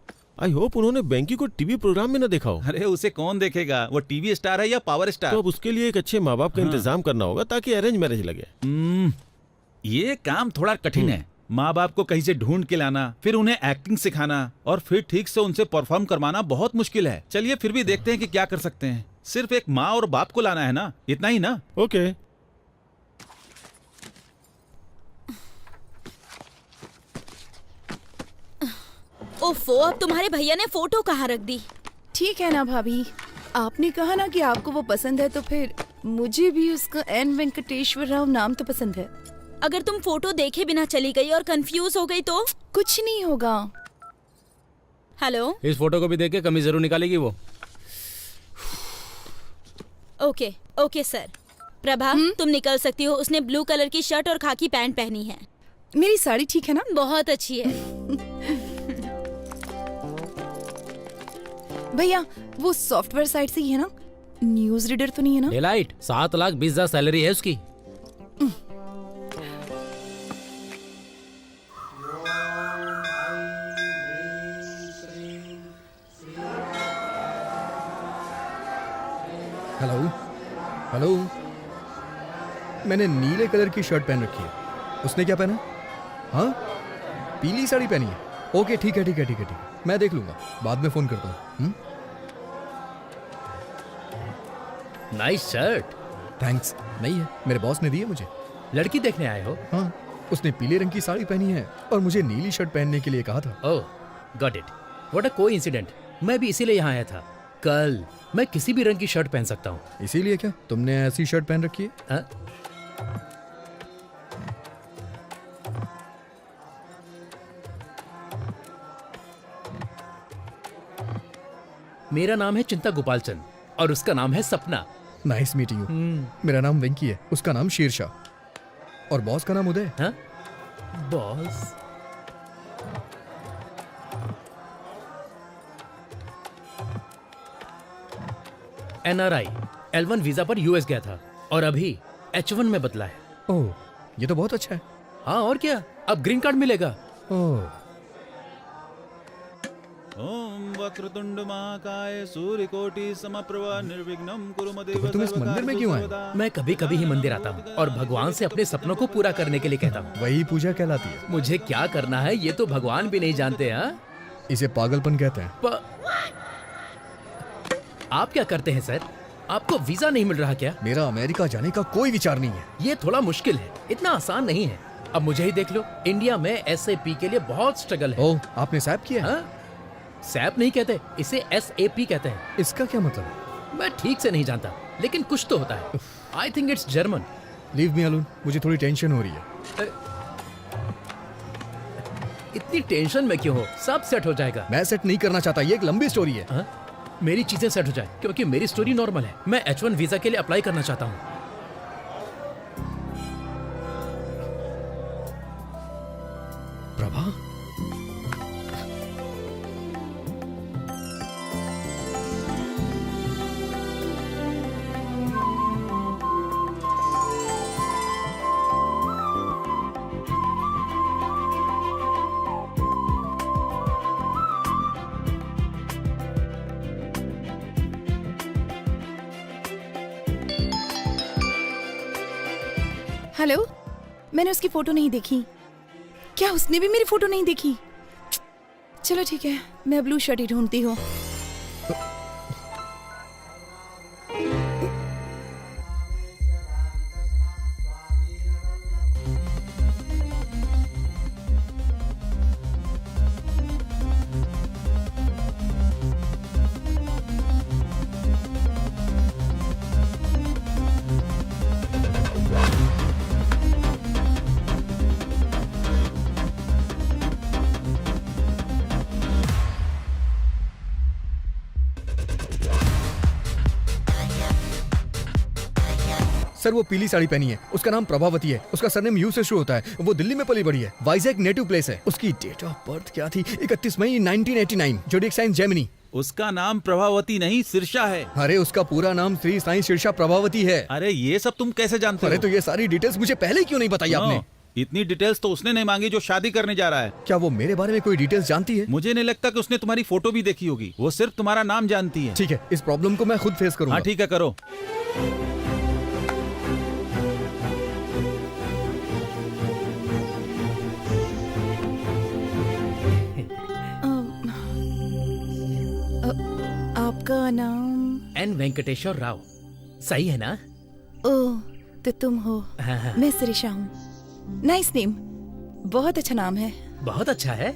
I hope उन्होंने वेंकी को टीवी प्रोग्राम में न देखा हो। अरे उसे कौन देखेगा, वो टीवी स्टार है या पावर स्टार। तो अब उसके लिए एक अच्छे माँ बाप का इंतजाम करना होगा ताकि अरेंज मैरिज लगे। ये काम थोड़ा कठिन है। माँ बाप को कहीं से ढूंढ के लाना, फिर उन्हें एक्टिंग सिखाना और फिर ठीक से उनसे परफॉर्म करवाना बहुत मुश्किल है। चलिए फिर भी देखते हैं कि क्या कर सकते हैं। सिर्फ एक माँ और बाप को लाना है ना, इतना ही ना। ओके। ओफो, अब तुम्हारे भैया ने फोटो कहाँ रख दी? ठीक है ना भाभी, आपने कहा ना कि आपको वो पसंद है, तो फिर मुझे भी उसका एन वेंकटेश्वर राव नाम तो पसंद है। अगर तुम फोटो देखे बिना चली गई और कंफ्यूज हो गई तो? कुछ नहीं होगा। हेलो, इस फोटो को भी देख के कमी जरूर निकालेगी वो। Okay okay sir. प्रभा, तुम निकल सकती हो। उसने ब्लू कलर की शर्ट और खाकी पैंट पहनी है। मेरी साड़ी ठीक है ना? बहुत अच्छी है। भैया, वो सॉफ्टवेयर साइट से ही है ना? न्यूज रीडर तो नहीं है ना? डेलाइट 7,20,000 सैलरी है उसकी। हेलो हेलो, मैंने नीले कलर की शर्ट पहन रखी है, उसने क्या पहना? हाँ, पीली साड़ी पहनी है। ओके ठीक है ठीक है ठीक है ठीक है, मैं देख लूंगा, बाद में फोन करता हूँ। Nice shirt. थैंक्स। नहीं है, मेरे बॉस ने दी है मुझे। लड़की देखने आए हो? हाँ, उसने पीले रंग की साड़ी पहनी है और मुझे नीली शर्ट पहनने के लिए कहा था। Oh, got it. What a coincident. मैं भी इसीलिए यहाँ आया था। कल मैं किसी भी रंग की शर्ट पहन सकता हूँ। इसीलिए क्या तुमने ऐसी शर्ट पहन रखी है? हाँ? मेरा नाम है चिंता गोपालचंद और उसका नाम है सपना। Nice meeting you. मेरा नाम वेंकी है, उसका नाम शेरशाह और बॉस का नाम उदय। हाँ? बॉस? NRI L1 वीजा पर यूएस गया था और अभी H1 में बदला है। ओह, ये तो बहुत अच्छा है। हाँ और क्या, अब ग्रीन कार्ड मिलेगा। ओह। ओम वक्रतुंड महाकाय सूर्यकोटि समप्रभा निर्विघ्नं कुरु मदेव तो तुम इस मंदिर में क्यों आए? मैं कभी कभी ही मंदिर आता हूँ और भगवान से अपने सपनों को पूरा करने के लिए कहता हूँ। वही पूजा कहलाती है। मुझे क्या करना है ये तो भगवान भी नहीं जानते। हाँ, इसे पागलपन कहते हैं। आप क्या करते हैं सर? आपको वीजा नहीं मिल रहा क्या? मेरा अमेरिका जाने का कोई विचार नहीं है। ये थोड़ा मुश्किल है, इतना आसान नहीं है। अब मुझे ही देख लो, इंडिया में SAP के लिए बहुत स्ट्रगल है। ओह, आपने सैप किया? हाँ? सैप नहीं कहते, इसे SAP कहते हैं। इसका क्या मतलब? मैं ठीक से नहीं जानता, लेकिन कुछ तो होता है। I think it's German. Leave me alone, मुझे थोड़ी टेंशन हो रही है। इतनी टेंशन में क्यों हो? सब सेट हो जाएगा। मैं सेट नहीं करना चाहता, ये एक लंबी स्टोरी है। हाँ? मेरी चीजें सेट हो जाए, क्योंकि मेरी स्टोरी नॉर्मल है। मैं H1 वीजा के लिए अप्लाई करना चाहता हूँ। प्रभा, हेलो, मैंने उसकी फोटो नहीं देखी। क्या उसने भी मेरी फोटो नहीं देखी? चलो ठीक है, मैं ब्लू शर्ट ही ढूंढती हूँ। सर वो पीली साड़ी पहनी है, उसका नाम प्रभावती है, उसका सरनेम यू से शुरू होता है, वो दिल्ली में पली बड़ी है, वाइजैक नेटिव प्लेस है। उसकी डेट ऑफ बर्थ क्या थी? 31 मई 1989, जोडिएक साइन जेमिनी। उसका नाम प्रभावती नहीं सिरसा है। अरे उसका पूरा नाम श्री साईं शीर्षा प्रभावती है। अरे ये सब तुम कैसे जानते हो? अरे तो ये सारी डिटेल्स मुझे पहले क्यों नहीं बताई आपने? इतनी डिटेल्स तो उसने नहीं मांगी जो शादी करने जा रहा है। क्या वो मेरे बारे में कोई डिटेल्स जानती है? मुझे नहीं लगता कि उसने तुम्हारी फोटो भी देखी होगी, वो सिर्फ तुम्हारा नाम जानती है। ठीक है, इस प्रॉब्लम को मैं खुद फेस करूंगा। हाँ ठीक है, करो। आपका नाम? N वेंकटेश्वर राव। सही है ना? ओह, तो तुम हो। हाँ। मैं सिरिशा हूँ। नाइस नेम, बहुत अच्छा नाम है। बहुत अच्छा है।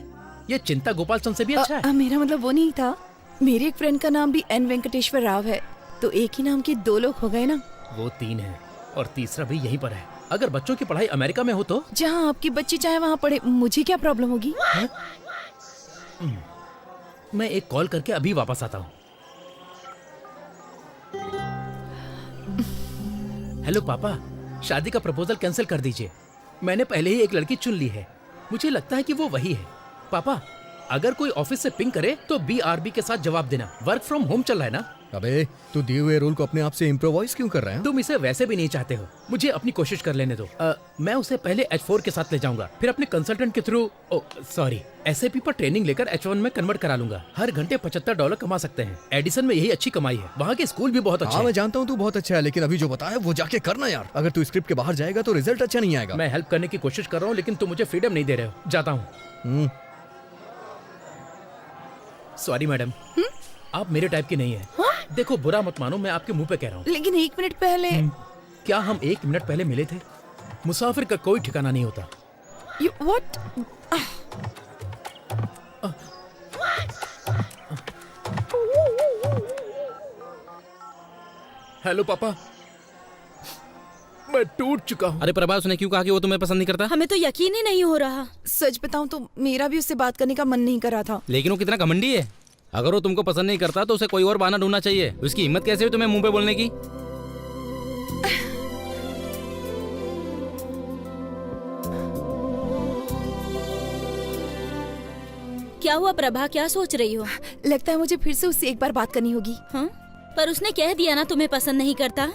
ये चिंता गोपाल चंद से भी अच्छा है। मेरा मतलब वो नहीं था। मेरी एक फ्रेंड का नाम भी N वेंकटेश्वर राव है, तो एक ही नाम के दो लोग हो गए ना। वो 3 है और तीसरा भी यहीं पर है। अगर बच्चों की पढ़ाई अमेरिका में हो तो? जहाँ आपकी बच्ची चाहे वहाँ पढ़े, मुझे क्या प्रॉब्लम होगी? मैं एक कॉल करके अभी वापस आता हूँ। हेलो पापा, शादी का प्रपोजल कैंसिल कर दीजिए। मैंने पहले ही एक लड़की चुन ली है। मुझे लगता है कि वो वही है। पापा, अगर कोई ऑफिस से पिंग करे तो BRB के साथ जवाब देना। वर्क फ्रॉम होम चल रहा है ना? अबे तू दिए हुए रोल को अपने आप से इम्प्रोवाइज क्यों कर रहा है? तुम इसे वैसे भी नहीं चाहते हो। मुझे अपनी कोशिश कर लेने दो। मैं उसे पहले H4 के साथ ले जाऊंगा, फिर अपने कंसल्टेंट के थ्रू SAP पर ट्रेनिंग लेकर H1 में कन्वर्ट करा लूंगा। हर घंटे $75 कमा सकते हैं। एडिसन में यही अच्छी कमाई है। वहाँ के स्कूल भी बहुत अच्छे हैं। मैं जानता हूँ तू बहुत अच्छा है, लेकिन अभी जो बताया वो जाके करना यार। अगर तू स्क्रिप्ट के बाहर जाएगा तो रिजल्ट अच्छा नहीं आएगा। मैं हेल्प करने की कोशिश कर रहा हूँ, लेकिन तुम मुझे फ्रीडम नहीं दे रहे हो। जाता हूँ। सॉरी मैडम, आप मेरे टाइप की नहीं है। देखो बुरा मत मानो, मैं आपके मुंह पे कह रहा हूँ। लेकिन 1 मिनट पहले। क्या हम 1 मिनट पहले मिले थे? मुसाफिर का कोई ठिकाना नहीं होता। What? हेलो पापा, मैं टूट चुका हूँ। अरे प्रभा, उसने क्यों कहा कि वो तुम्हें पसंद नहीं करता? हमें तो यकीन ही नहीं हो रहा। सच बताऊं तो मेरा भी उससे बात करने का मन नहीं कर रहा था। लेकिन वो कितना घमंडी है। अगर वो तुमको पसंद नहीं करता तो उसे कोई और बहाना ढूंढना चाहिए। उसकी हिम्मत कैसे हुई तुम्हें मुंह पे बोलने की? क्या हुआ प्रभा, क्या सोच रही हो? लगता है मुझे फिर से उससे एक बार बात करनी होगी। हाँ? पर उसने कह दिया ना तुम्हें पसंद नहीं करता।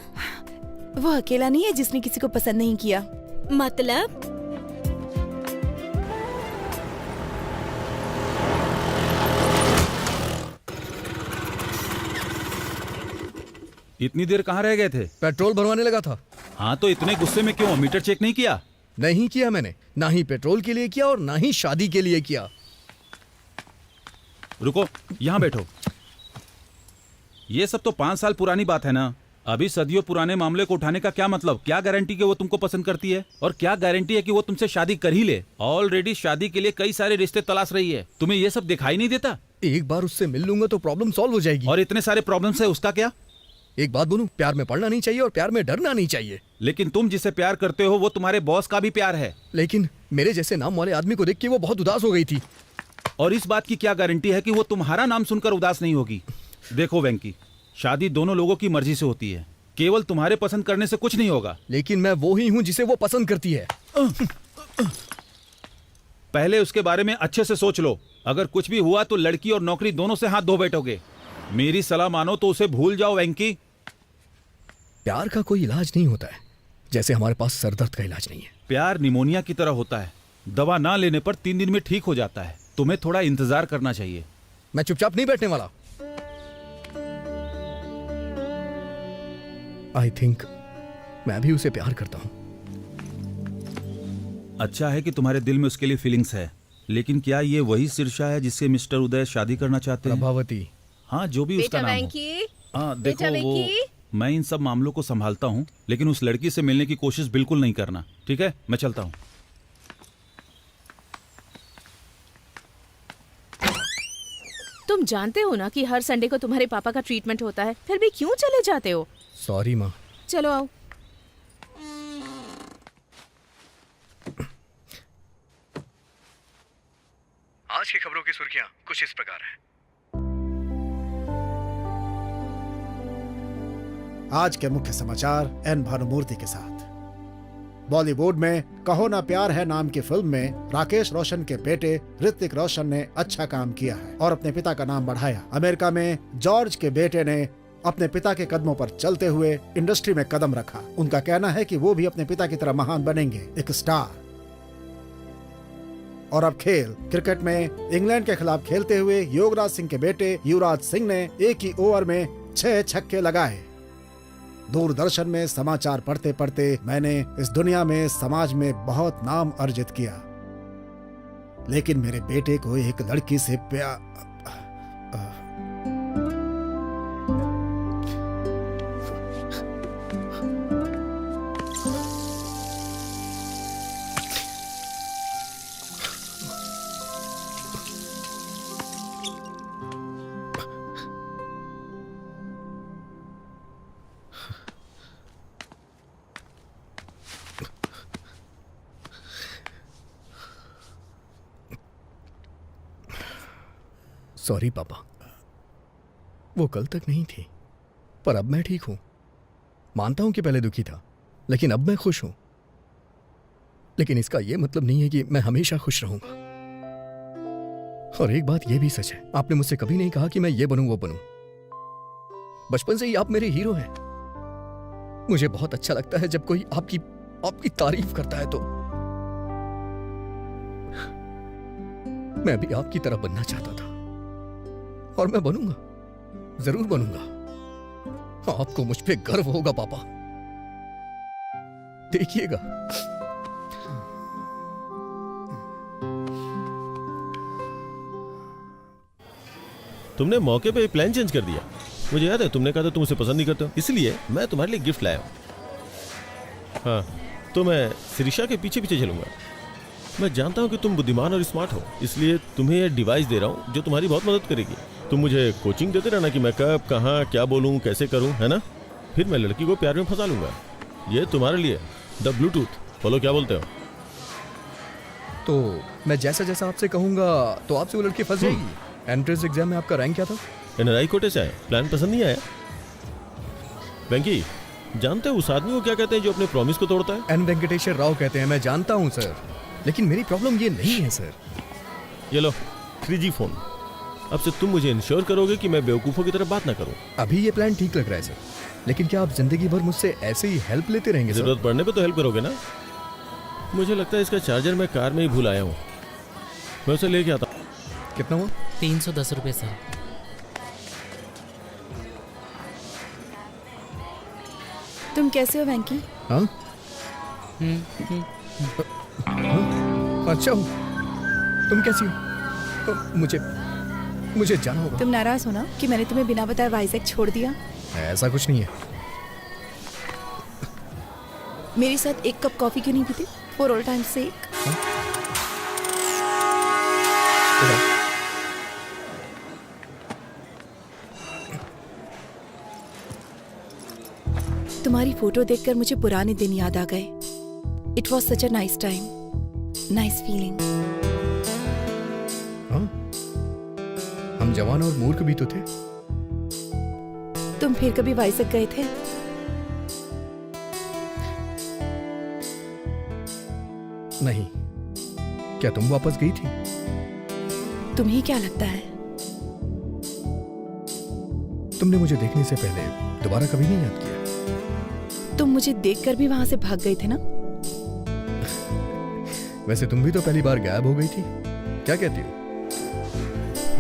वो अकेला नहीं है जिसने किसी को पसंद नहीं किया। मतलब? इतनी देर कहाँ रह गए थे? पेट्रोल भरवाने लगा था। हाँ तो इतने गुस्से में क्यों? मीटर चेक नहीं किया? नहीं किया मैंने, ना ही पेट्रोल के लिए किया और ना ही शादी के लिए किया। रुको, यहाँ बैठो। ये सब तो 5 साल पुरानी बात है ना। अभी सदियों पुराने मामले को उठाने का क्या मतलब? क्या गारंटी कि वो तुमको पसंद करती है, और क्या गारंटी है कि वो तुमसे शादी कर ही ले? ऑलरेडी शादी के लिए कई सारे रिश्ते तलाश रही है, तुम्हें ये सब दिखाई नहीं देता? एक बार उससे मिल लूंगा तो प्रॉब्लम सॉल्व हो जाएगी। और इतने सारे प्रॉब्लम्स है, उसका क्या? एक बात बोलूं, प्यार में पड़ना नहीं चाहिए और प्यार में डरना नहीं चाहिए। लेकिन तुम जिसे प्यार करते हो वो तुम्हारे बॉस का भी प्यार है। लेकिन मेरे जैसे नाम वाले आदमी को देख के वो बहुत उदास हो गई थी। और इस बात की क्या गारंटी है कि वो तुम्हारा नाम सुनकर उदास नहीं होगी? देखो वेंकी, शादी दोनों लोगों की मर्जी से होती है, केवल तुम्हारे पसंद करने से कुछ नहीं होगा। लेकिन मैं वो ही हूँ जिसे वो पसंद करती है। पहले उसके बारे में अच्छे से सोच लो। अगर कुछ भी हुआ तो लड़की और नौकरी दोनों से हाथ धो बैठोगे। मेरी सलाह मानो तो उसे भूल जाओ वेंकी। प्यार का कोई इलाज नहीं होता है, जैसे हमारे पास सरदर्द का इलाज नहीं है। प्यार निमोनिया की तरह होता है, दवा ना लेने पर 3 दिन में ठीक हो जाता है। तुम्हें थोड़ा इंतजार करना चाहिए। मैं चुपचाप नहीं बैठने वाला। आई थिंक मैं भी उसे प्यार करता हूं। अच्छा है कि तुम्हारे दिल में उसके लिए फीलिंग्स है, लेकिन क्या ये वही शीर्षा है जिससे मिस्टर उदय शादी करना चाहते हैं? प्रभावती। हाँ, जो भी उसका नाम हो। हाँ देखो, वो मैं इन सब मामलों को संभालता हूँ, लेकिन उस लड़की से मिलने की कोशिश बिल्कुल नहीं करना, ठीक है? मैं चलता हूँ। तुम जानते हो ना कि हर संडे को तुम्हारे पापा का ट्रीटमेंट होता है, फिर भी क्यों चले जाते हो? सॉरी माँ। चलो आओ। आज की खबरों की सुर्खियां कुछ इस प्रकार हैं। आज के मुख्य समाचार एन भानुमूर्ति के साथ। बॉलीवुड में कहो ना प्यार है नाम की फिल्म में राकेश रोशन के बेटे ऋतिक रोशन ने अच्छा काम किया है और अपने पिता का नाम बढ़ाया। अमेरिका में जॉर्ज के बेटे ने अपने पिता के कदमों पर चलते हुए इंडस्ट्री में कदम रखा। उनका कहना है कि वो भी अपने पिता की तरह महान बनेंगे, एक स्टार। और अब खेल। क्रिकेट में इंग्लैंड के खिलाफ खेलते हुए युवराज सिंह के बेटे युवराज सिंह ने एक ही ओवर में 6 छक्के लगाए। दूरदर्शन में समाचार पढ़ते पढ़ते मैंने इस दुनिया में, समाज में बहुत नाम अर्जित किया, लेकिन मेरे बेटे को एक लड़की से प्यार। सॉरी पापा, वो कल तक नहीं थी, पर अब मैं ठीक हूं। मानता हूं कि पहले दुखी था, लेकिन अब मैं खुश हूं। लेकिन इसका यह मतलब नहीं है कि मैं हमेशा खुश रहूंगा। और एक बात यह भी सच है, आपने मुझसे कभी नहीं कहा कि मैं ये बनूं वो बनूं। बचपन से ही आप मेरे हीरो हैं। मुझे बहुत अच्छा लगता है जब कोई आपकी तारीफ करता है। तो मैं भी आपकी तरह बनना चाहता था, और मैं बनूंगा, जरूर बनूंगा। आपको मुझ पे गर्व होगा पापा, देखिएगा। तुमने मौके पे प्लान चेंज कर दिया। मुझे याद है तुमने कहा था तुम उसे पसंद नहीं करते हो, इसलिए मैं तुम्हारे लिए गिफ्ट लाया हूं। हाँ, तो मैं शिरीषा के पीछे पीछे चलूंगा। मैं जानता हूं कि तुम बुद्धिमान और स्मार्ट हो, इसलिए तुम्हें यह डिवाइस दे रहा हूं जो तुम्हारी बहुत मदद करेगी। तुम मुझे कोचिंग देते रहना कि मैं कब, कहाँ, क्या बोलूं, कैसे करूं, है ना? फिर मैं लड़की को प्यार में फंसा लूंगा। ये तुम्हारे लिए द ब्लूटूथ। बोलो क्या बोलते हो? तो मैं जैसा जैसा आपसे कहूंगा तो आपसे वो लड़की फंस जाएगी। एंट्रेंस एग्जाम में आपका रैंक क्या था? एनआरआई कोटे से आए। प्लान पसंद नहीं आया? वेंकी, जानते हो उस आदमी को क्या कहते हैं जो अपने प्रॉमिस को तोड़ता है? एन वेंकटेश्वर राव कहते हैं। मैं जानता हूं सर, लेकिन मेरी प्रॉब्लम ये नहीं है सर। ये लो 3G फोन। अब से तुम मुझे इंश्योर करोगे कि मैं बेवकूफों की तरह बात ना करूं। अभी ये प्लान ठीक लग रहा है सर, लेकिन क्या आप जिंदगी भर मुझसे ऐसे ही हेल्प लेते रहेंगे? जरूरत पड़ने पे तो हेल्प करोगे ना? मुझे लगता है इसका चार्जर मैं कार में ही भूल आया हूँ। मैं उसे लेके आता हूँ। कितना हुआ? 310 रुपये सर। तुम कैसे हो वेंकी? हाँ? अच्छा हूँ। तुम कैसी हो? मुझे जाना होगा। तुम नाराज हो ना कि मैंने तुम्हें बिना बताए वाइजैक छोड़ दिया? ऐसा कुछ नहीं है। मेरे साथ एक कप कॉफी क्यों नहीं पीते? फॉर ऑल टाइम सेक। तुम्हारी फोटो देखकर मुझे पुराने दिन याद आ गए। It was such a nice time, nice feeling. हम जवान और मूर्ख भी तो थे। तुम फिर कभी वाइजक गए थे? नहीं। क्या तुम वापस गई थी? तुम्हें क्या लगता है? तुमने मुझे देखने से पहले दोबारा कभी नहीं याद किया। तुम मुझे देखकर भी वहां से भाग गए थे ना? वैसे तुम भी तो पहली बार गायब हो गई थी। क्या कहती हो?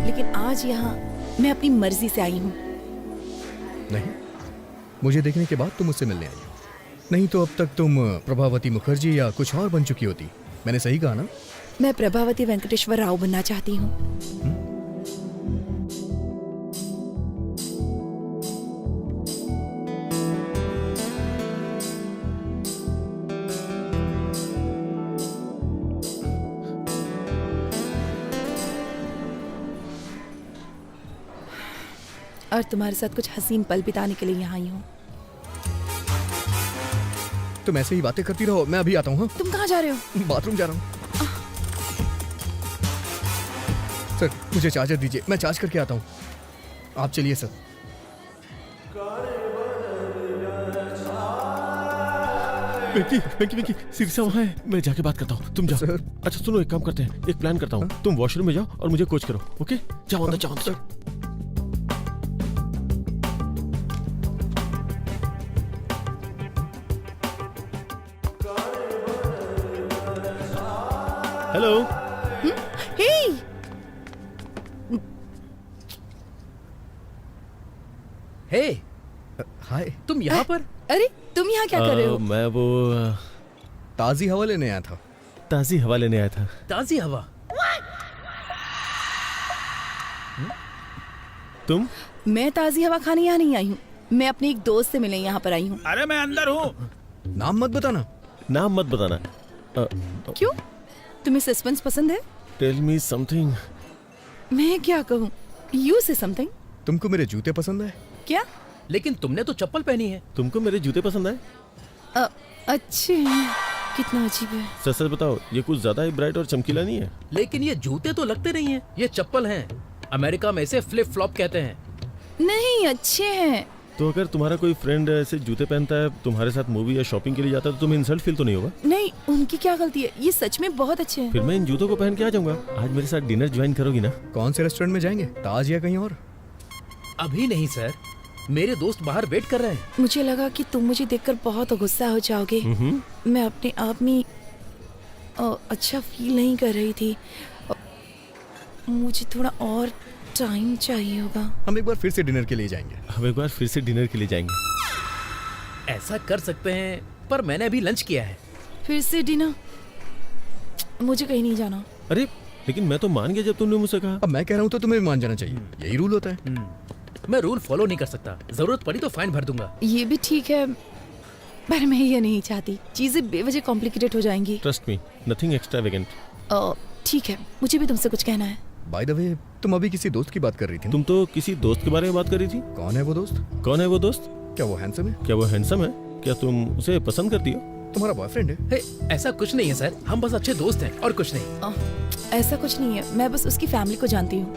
लेकिन आज यहाँ मैं अपनी मर्जी से आई हूँ। नहीं, मुझे देखने के बाद तुम मुझसे मिलने आई हो। नहीं तो अब तक तुम प्रभावती मुखर्जी या कुछ और बन चुकी होती। मैंने सही कहा ना? मैं प्रभावती वेंकटेश्वर राव बनना चाहती हूँ। और तुम्हारे साथ कुछ हसीन पल बिताने के लिए यहाँ आई हूँ। तुम ऐसे ही बातें करती रहो, मैं अभी आता हूँ। हाँ? तुम कहाँ जा रहे हो? बाथरूम जा रहा हूँ। सर, मुझे चार्जर दीजिए, मैं चार्ज करके आता हूँ। आप चलिए सर। वेंकी, सिरसा वहाँ है। मैं जाके बात करता हूँ, तुम जाओ। अच्छा सुनो, एक काम करते हैं, एक प्लान करता हूँ। तुम वॉशरूम में जाओ और मुझे कोच करो, ओके? जाओ अंदर, जाओ अंदर। हेलो। हे, हे, हाय। तुम यहाँ पर? अरे तुम यहाँ क्या कर रहे हो? मैं वो ताजी हवा लेने आया था। ताजी हवा लेने आया था। ताजी हवा? तुम? मैं ताजी हवा खाने यहाँ नहीं आई हूँ। मैं अपने एक दोस्त से मिलने यहाँ पर आई हूँ। अरे मैं अंदर हूँ। नाम मत बताना। नाम मत बताना। क्यों? तुम्हें सस्पेंस पसंद है? Tell me something. मैं क्या कहूँ? यू से समथिंग। तुमको मेरे जूते पसंद है? क्या? लेकिन तुमने तो चप्पल पहनी है। तुमको मेरे जूते पसंद है? अच्छे हैं। कितना अजीब है। सच सच बताओ, ये कुछ ज्यादा ही ब्राइट और चमकीला नहीं है? लेकिन ये जूते तो लगते नहीं है, ये चप्पल हैं। अमेरिका में इसे फ्लिप फ्लॉप कहते हैं। नहीं, अच्छे हैं। तो अगर तुम्हारा कोई फ्रेंड ऐसे जूते पहनता है, तुम्हारे साथ मूवी या शॉपिंग के लिए जाता है, तो तुम्हें इंसल्ट फील तो नहीं होगा? नहीं, उनकी क्या गलती है? ये सच में बहुत अच्छे हैं। फिर मैं इन जूतों को पहन के आ जाऊंगा। आज मेरे साथ डिनर ज्वाइन करोगी ना? कौन से रेस्टोरेंट में जाएंगे? ताज या कहीं और? अभी नहीं सर, मेरे दोस्त बाहर वेट कर रहे हैं। मुझे लगा कि तुम मुझे देखकर बहुत गुस्सा हो जाओगे। मैं अपने आप में अच्छा फील नहीं कर रही थी। मुझे थोड़ा और टाइम चाहिए होगा। हम एक बार फिर से डिनर के लिए जाएंगे। हम एक बार फिर से डिनर के लिए जाएंगे। ऐसा कर सकते हैं, पर मैंने अभी लंच किया है। फिर से डिनर? मुझे कहीं नहीं जाना। अरे लेकिन मैं तो मान गया जब तुमने मुझसे कहा। अब मैं कह रहा हूँ तो तुम्हें भी मान जाना चाहिए। यही रूल होता है। मैं रूल फॉलो नहीं कर सकता। जरूरत पड़ी तो फाइन भर दूंगा। ये भी ठीक है, पर मैं ये नहीं चाहती। चीजें बेवजह कॉम्प्लिकेटेड हो जाएंगी। Trust me, nothing extravagant. ठीक है, मुझे भी तुमसे कुछ कहना है। बाय द वे, तुम अभी किसी दोस्त की बात कर रही थी। तुम तो किसी दोस्त के बारे में बात कर रही थी। कौन है वो दोस्त? कौन है वो दोस्त? क्या वो हैंडसम है? क्या वो हैंडसम है? क्या तुम उसे पसंद करती हो? तुम्हारा बॉयफ्रेंड है? ऐसा कुछ नहीं है सर, हम बस अच्छे दोस्त हैं और कुछ नहीं। ऐसा कुछ नहीं है, मैं बस उसकी फैमिली को जानती हूँ।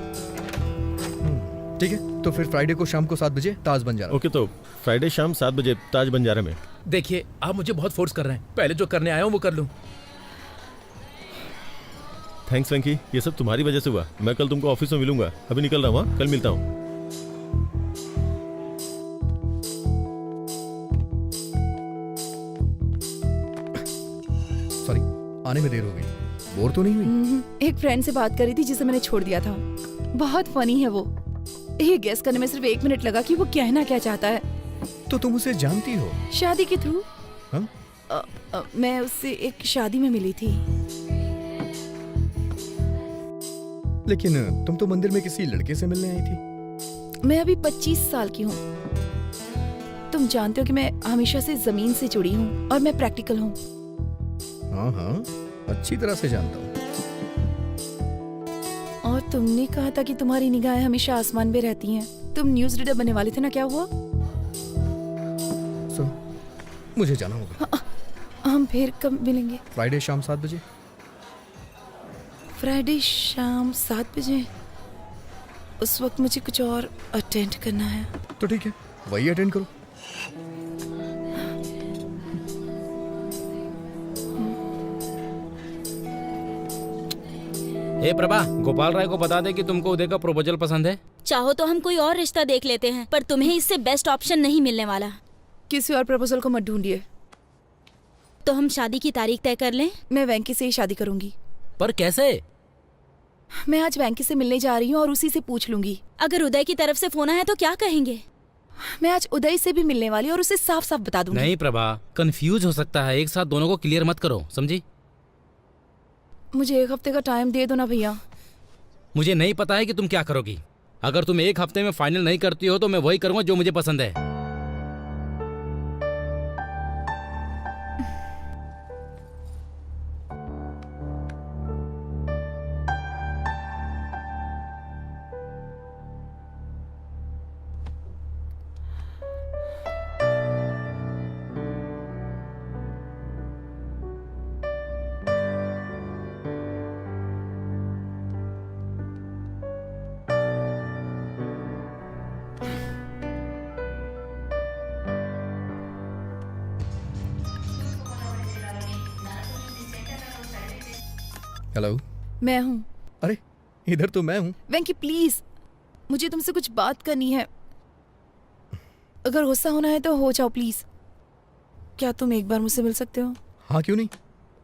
ठीक है, तो फिर फ्राइडे को शाम को 7 बजे ताज बंजारा। ओके, तो फ्राइडे शाम 7 बजे ताज बंजारा में। देखिए, आप मुझे बहुत फोर्स कर रहे हैं। पहले जो करने आया हूँ वो कर लूँ। थैंक्स वेंकी, ये सब तुम्हारी वजह से हुआ। मैं कल तुमको ऑफिस में मिलूंगा। अभी निकल रहा हूँ, कल मिलता हूँ। सॉरी, आने में देर हो गई। बोर तो नहीं हुई? एक फ्रेंड से बात कर रही थी जिसे मैंने छोड़ दिया था। बहुत फनी है वो। ये गेस करने में सिर्फ 1 मिनट लगा कि वो कहना क्या चाहता है। तो तुम उसे जानती हो? शादी के थ्रू। हाँ? मैं उससे एक शादी में मिली थी। लेकिन तुम तो मंदिर में किसी लड़के से मिलने आई थी। मैं अभी 25 साल की हूँ। तुम जानते हो कि मैं हमेशा से जमीन से जुड़ी हूँ और मैं प्रैक्टिकल हूँ। हाँ हाँ, अच्छी तरह से जानता हूँ। और तुमने कहा था कि तुम्हारी निगाहें हमेशा आसमान में रहती हैं। तुम न्यूज़ रीडर बनने वाले थे ना, क्या हुआ? मुझे जाना होगा। हम फिर कब मिलेंगे? फ्राइडे शाम 7 बजे। फ्राइडे शाम 7 बजे? उस वक्त मुझे कुछ और अटेंड करना है। तो ठीक है, वही अटेंड करो। ए प्रभा, गोपाल राय को बता दे कि तुमको उदय का प्रपोजल पसंद है। चाहो तो हम कोई और रिश्ता देख लेते हैं, पर तुम्हें इससे बेस्ट ऑप्शन नहीं मिलने वाला। किसी और प्रपोजल को मत ढूंढिए। तो हम शादी की तारीख तय कर लें? मैं वेंकी से ही शादी करूंगी। पर कैसे? मैं आज वेंकी से मिलने जा रही हूँ और उसी से पूछ लूंगी। अगर उदय की तरफ से फोन आया तो क्या कहेंगे? मैं आज उदय से भी मिलने वाली और उसे साफ साफ बता दूंगी। नहीं प्रभा, कंफ्यूज हो सकता है। एक साथ दोनों को क्लियर मत करो, समझी? मुझे 1 हफ्ते का टाइम दे दो ना भैया। मुझे नहीं पता है कि तुम क्या करोगी। अगर तुम 1 हफ्ते में फाइनल नहीं करती हो तो मैं वही करूंगा जो मुझे पसंद है। हेलो, मैं हूँ। अरे इधर तो मैं हूँ। वेंकी प्लीज, मुझे तुमसे कुछ बात करनी है। अगर गुस्सा होना है तो हो जाओ प्लीज। क्या तुम एक बार मुझसे मिल सकते हो? हाँ क्यों नहीं,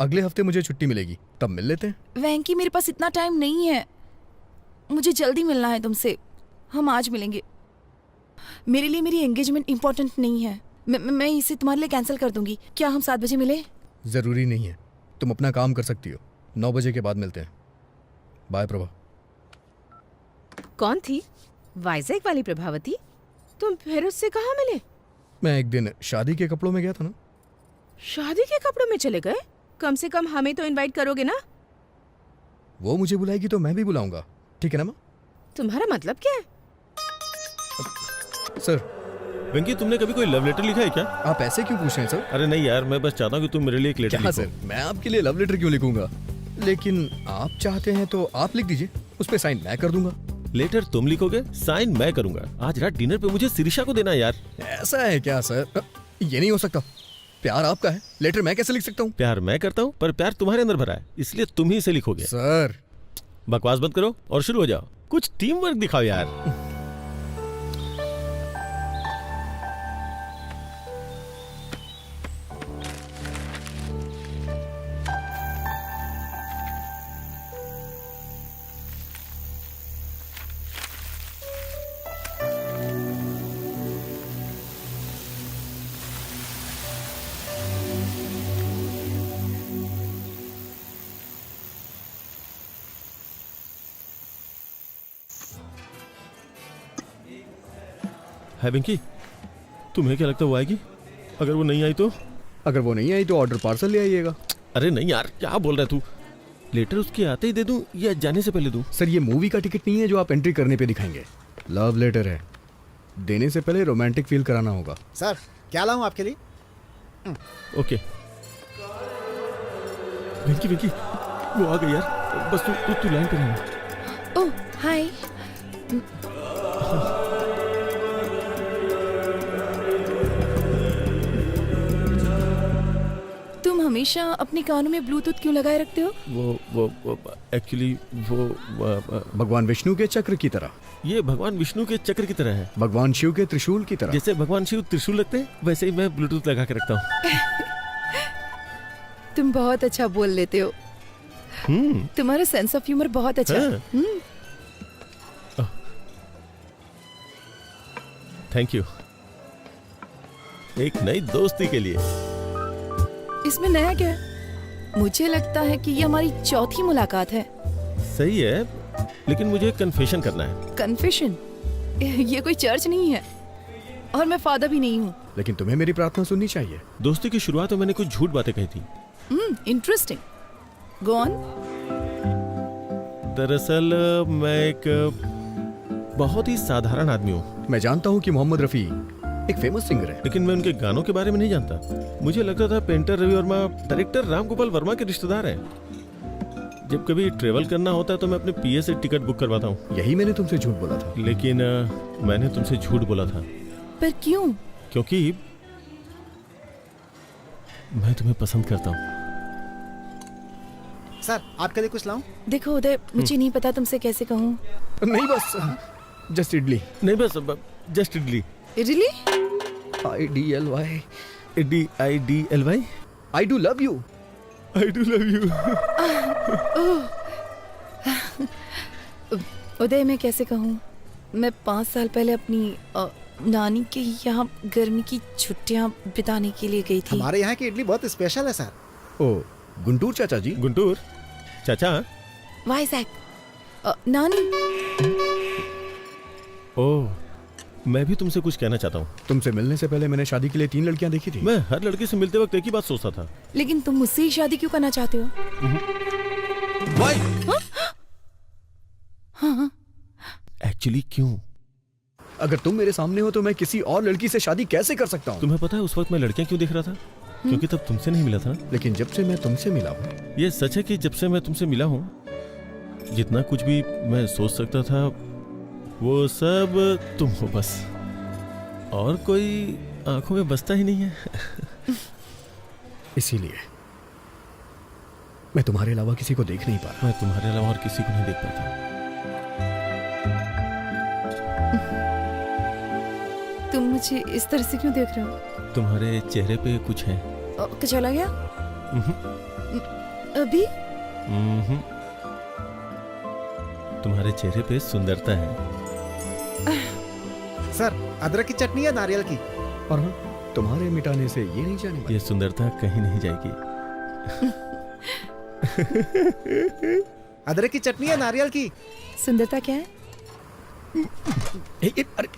अगले हफ्ते मुझे छुट्टी मिलेगी, तब मिल लेते हैं। वेंकी मेरे पास इतना टाइम नहीं है, मुझे जल्दी मिलना है तुमसे। हम आज मिलेंगे। मेरे लिए मेरी एंगेजमेंट इम्पोर्टेंट नहीं है। मैं इसे तुम्हारे लिए कैंसिल कर दूंगी। क्या हम 7 बजे मिले? जरूरी नहीं है, तुम अपना काम कर सकती हो। 9 बजे के बाद मिलते हैं। बाय प्रभा। कौन थी? वाइजैक वाली प्रभावती? तुम फिर उससे कहाँ मिले? मैं एक दिन शादी के कपड़ों में गया था ना। शादी के कपड़ों में चले गए? कम से कम हमें तो इनवाइट करोगे ना? वो मुझे बुलाएगी तो मैं भी बुलाऊंगा, ठीक है ना माँ? तुम्हारा मतलब क्या है? सर। वेंकी, तुमने कभी कोई लव लेटर लिखा है क्या? आप ऐसे क्यों पूछ रहे हैं सर? अरे नहीं यार, मैं बस चाहता हूँ कि तुम मेरे लिए एक लेटर क्या लिखो। सर, मैं आपके लिए लव लेटर क्यों लिखूंगा? लेकिन आप चाहते हैं तो आप लिख दीजिए, उस पे साइन मैं कर दूंगा। लेटर तुम लिखोगे, साइन मैं करूंगा। आज रात डिनर पे मुझे शिरीषा को देना यार। ऐसा है क्या सर? ये नहीं हो सकता। प्यार आपका है, लेटर मैं कैसे लिख सकता हूँ? प्यार मैं करता हूँ, पर प्यार तुम्हारे अंदर भरा है, इसलिए तुम ही इसे लिखोगे। सर बकवास बंद करो और शुरू हो जाओ। कुछ टीम वर्क दिखाओ यार। है पिंकी, तुम्हें क्या लगता है वो आएगी? अगर वो नहीं आई तो? अगर वो नहीं आई तो ऑर्डर पार्सल ले आइएगा। अरे नहीं यार, क्या बोल रहा है तू? लेटर उसके आते ही दे दूं या जाने से पहले दूं? सर ये मूवी का टिकट नहीं है जो आप एंट्री करने पे दिखाएंगे। लव लेटर है, देने से पहले रोमांटिक फील कराना होगा। सर क्या लाऊं आपके लिए? ओके। पिंकी पिंकी, वो आ गई यार। बस तू लाइन पे रहना। ओह हाय। तुम हमेशा अपने कानों में ब्लूटूथ क्यों लगाए रखते हो? वो एक्चुअली वो भगवान विष्णु के चक्र की तरह। ये भगवान विष्णु के चक्र की तरह है। भगवान शिव के त्रिशूल की तरह। जैसे भगवान शिव त्रिशूल रखते हैं, वैसे ही मैं ब्लूटूथ लगा के रखता हूँ। तुम बहुत अच्छा बोल लेते हो। तुम्हारा सेंस ऑफ ह्यूमर बहुत अच्छा है। Thank you. एक नई दोस्ती के लिए। इसमें नया क्या है? मुझे लगता है कि ये हमारी चौथी मुलाकात है। सही है, लेकिन मुझे कन्फेशन करना है। कन्फेशन? ये कोई चर्च नहीं है। और मैं फादर भी नहीं हूँ। लेकिन तुम्हें मेरी प्रार्थना सुननी चाहिए। दोस्ती की शुरुआत में मैंने कुछ झूठ बातें कही थी। Interesting, go on. दरअसल मैं एक बहुत ही साधारण आदमी हूँ। मैं जानता हूँ कि मोहम्मद रफी एक फेमस सिंगर है, लेकिन मैं उनके गानों के बारे में नहीं जानता। मुझे लगता था पेंटर रवि वर्मा डायरेक्टर राम गोपाल वर्मा के रिश्तेदार हैं। जब कभी ट्रेवल करना होता है तो मैं अपने पीए से टिकट बुक करवाता हूँ। यही मैंने तुमसे झूठ बोला था। लेकिन मैंने तुमसे झूठ बोला था। पर क्यों? क्योंकि मैं तुम्हें पसंद करता हूँ। सर आपके लिए कुछ लाऊं? देखो उदय, मुझे नहीं पता तुमसे कैसे कहूँ। नहीं बस जस्ट इडली। नहीं बस just idli. Really? IDLY IDIDLY I do love you। I do love you। उदय मैं कैसे कहूँ, मैं 5 साल पहले अपनी नानी के यहाँ गर्मी की छुट्टियाँ बिताने के लिए गई थी। हमारे यहाँ की इडली बहुत स्पेशल है सर। ओ गुंटूर चाचा जी। गुंटूर चाचा। वाइजैक नानी। ओह, मैं भी तुमसे कुछ कहना चाहता हूँ। तुमसे मिलने से पहले मैंने शादी के लिए 3 लड़कियां देखी थी। मैं हर लड़के से मिलते वक्त एक ही बात सोचता था। लेकिन तुम मुझसे ही शादी क्यों करना चाहते हो? हाँ? एक्चुअली क्यों? अगर तुम मेरे सामने हो तो मैं किसी और लड़की से शादी कैसे कर सकता हूँ? तुम्हें पता है उस वक्त मैं लड़कियां क्यों देख रहा था? क्योंकि तब तुमसे नहीं मिला था ना। लेकिन जब से मैं तुमसे मिला हूँ। ये सच है कि जब से मैं तुमसे मिला हूँ, जितना कुछ भी मैं सोच सकता था वो सब तुम हो बस। और कोई आंखों में बसता ही नहीं है। इसीलिए मैं तुम्हारे अलावा किसी को देख नहीं पा रहा। मैं तुम्हारे अलावा और किसी को नहीं देख पाता। तुम मुझे इस तरह से क्यों देख रहे हो? तुम्हारे चेहरे पे कुछ है। क्या चला गया? अभी? तुम्हारे चेहरे पे सुंदरता है। सर अदरक की चटनी है नारियल की? और हाँ, तुम्हारे मिटाने से ये नहीं जाने। ये सुंदरता कहीं नहीं जाएगी। अदरक की चटनी है नारियल की? सुंदरता क्या है?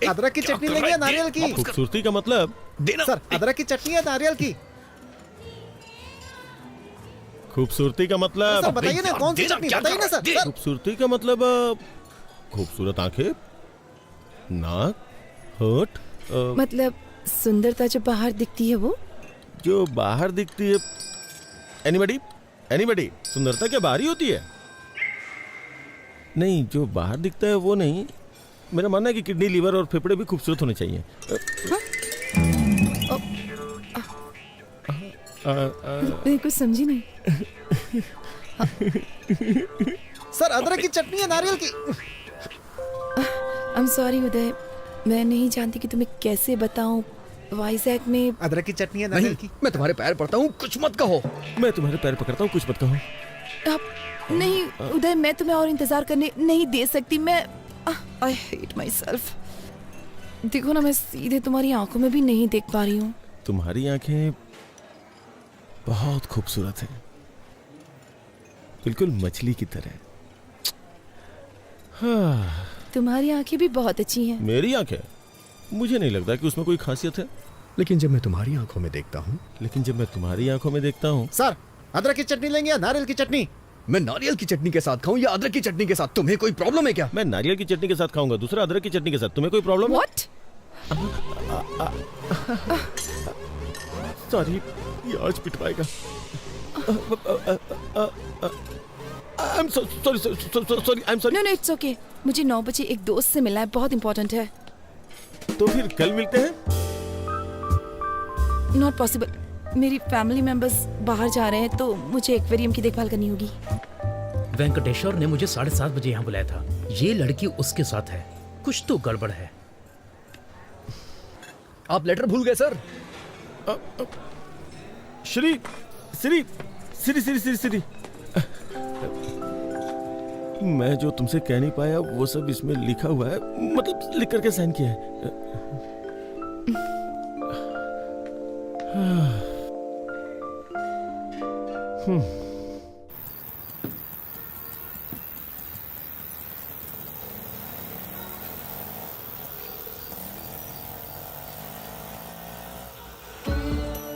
अदरक की चटनी लेंगे नारियल की? खूबसूरती का मतलब देना। सर अदरक की चटनी है नारियल की? खूबसूरती का मतलब सर बताइए ना, कौन सी चटनी बताइए ना सर। खूबसूरती का मतलब खूबसूरत आंखें, नाक, होठ। मतलब सुंदरता जो बाहर दिखती है वो? जो बाहर दिखती है। एनीबडी सुंदरता क्या बाहर ही होती है? नहीं, जो बाहर दिखता है वो नहीं। मेरा मानना है कि किडनी, लीवर और फेफड़े भी खूबसूरत होने चाहिए। मैं कुछ समझी नहीं। सर अदरक की चटनी है नारियल की? I'm sorry उदय, मैं नहीं जानती कि तुम्हें कैसे बताऊं। वाइजैक में अदरक की चटनी है नारियल की? मैं तुम्हारे पैर पड़ता हूँ, कुछ मत कहो। मैं तुम्हारे पैर पकड़ता हूँ, कुछ मत कहो। नहीं उदय, मैं तुम्हें और इंतजार करने नहीं दे सकती। मैं I hate myself। देखो ना, मैं सीधे तुम्हारी आंखों में भी नहीं देख पा रही हूँ। तुम्हारी आंखें बहुत खूबसूरत हैं, बिल्कुल मछली की तरह। हाँ। तुम्हारी आंखें भी बहुत अच्छी हैं। मेरी आंखें? मुझे नहीं लगता कि उसमें कोई खासियत है। लेकिन जब मैं तुम्हारी आंखों में देखता हूँ। सर अदरक की चटनी लेंगे या नारियल की चटनी? मैं नारियल की चटनी के साथ खाऊं या अदरक की चटनी के साथ? तुम्हें कोई प्रॉब्लम है क्या? मैं नारियल की चटनी के साथ खाऊंगा, दूसरा अदरक की चटनी के साथ। तुम्हें कोई प्रॉब्लम है? सॉरी, ये आज पिटवाएगा। No, it's okay। मुझे 9 बजे एक दोस्त से मिलना है, बहुत इंपॉर्टेंट है। तो फिर कल मिलते हैं। Not possible। मेरी फैमिली मेंबर्स बाहर जा रहे हैं तो मुझे एक्वेरियम की देखभाल करनी होगी। वेंकटेश्वर ने मुझे 7:30 बजे यहाँ बुलाया था। ये लड़की उसके साथ है, कुछ तो गड़बड़ है। आप लेटर भूल गए सर। श्री मैं जो तुमसे कह नहीं पाया वो सब इसमें लिखा हुआ है, मतलब लिख करके साइन किया है।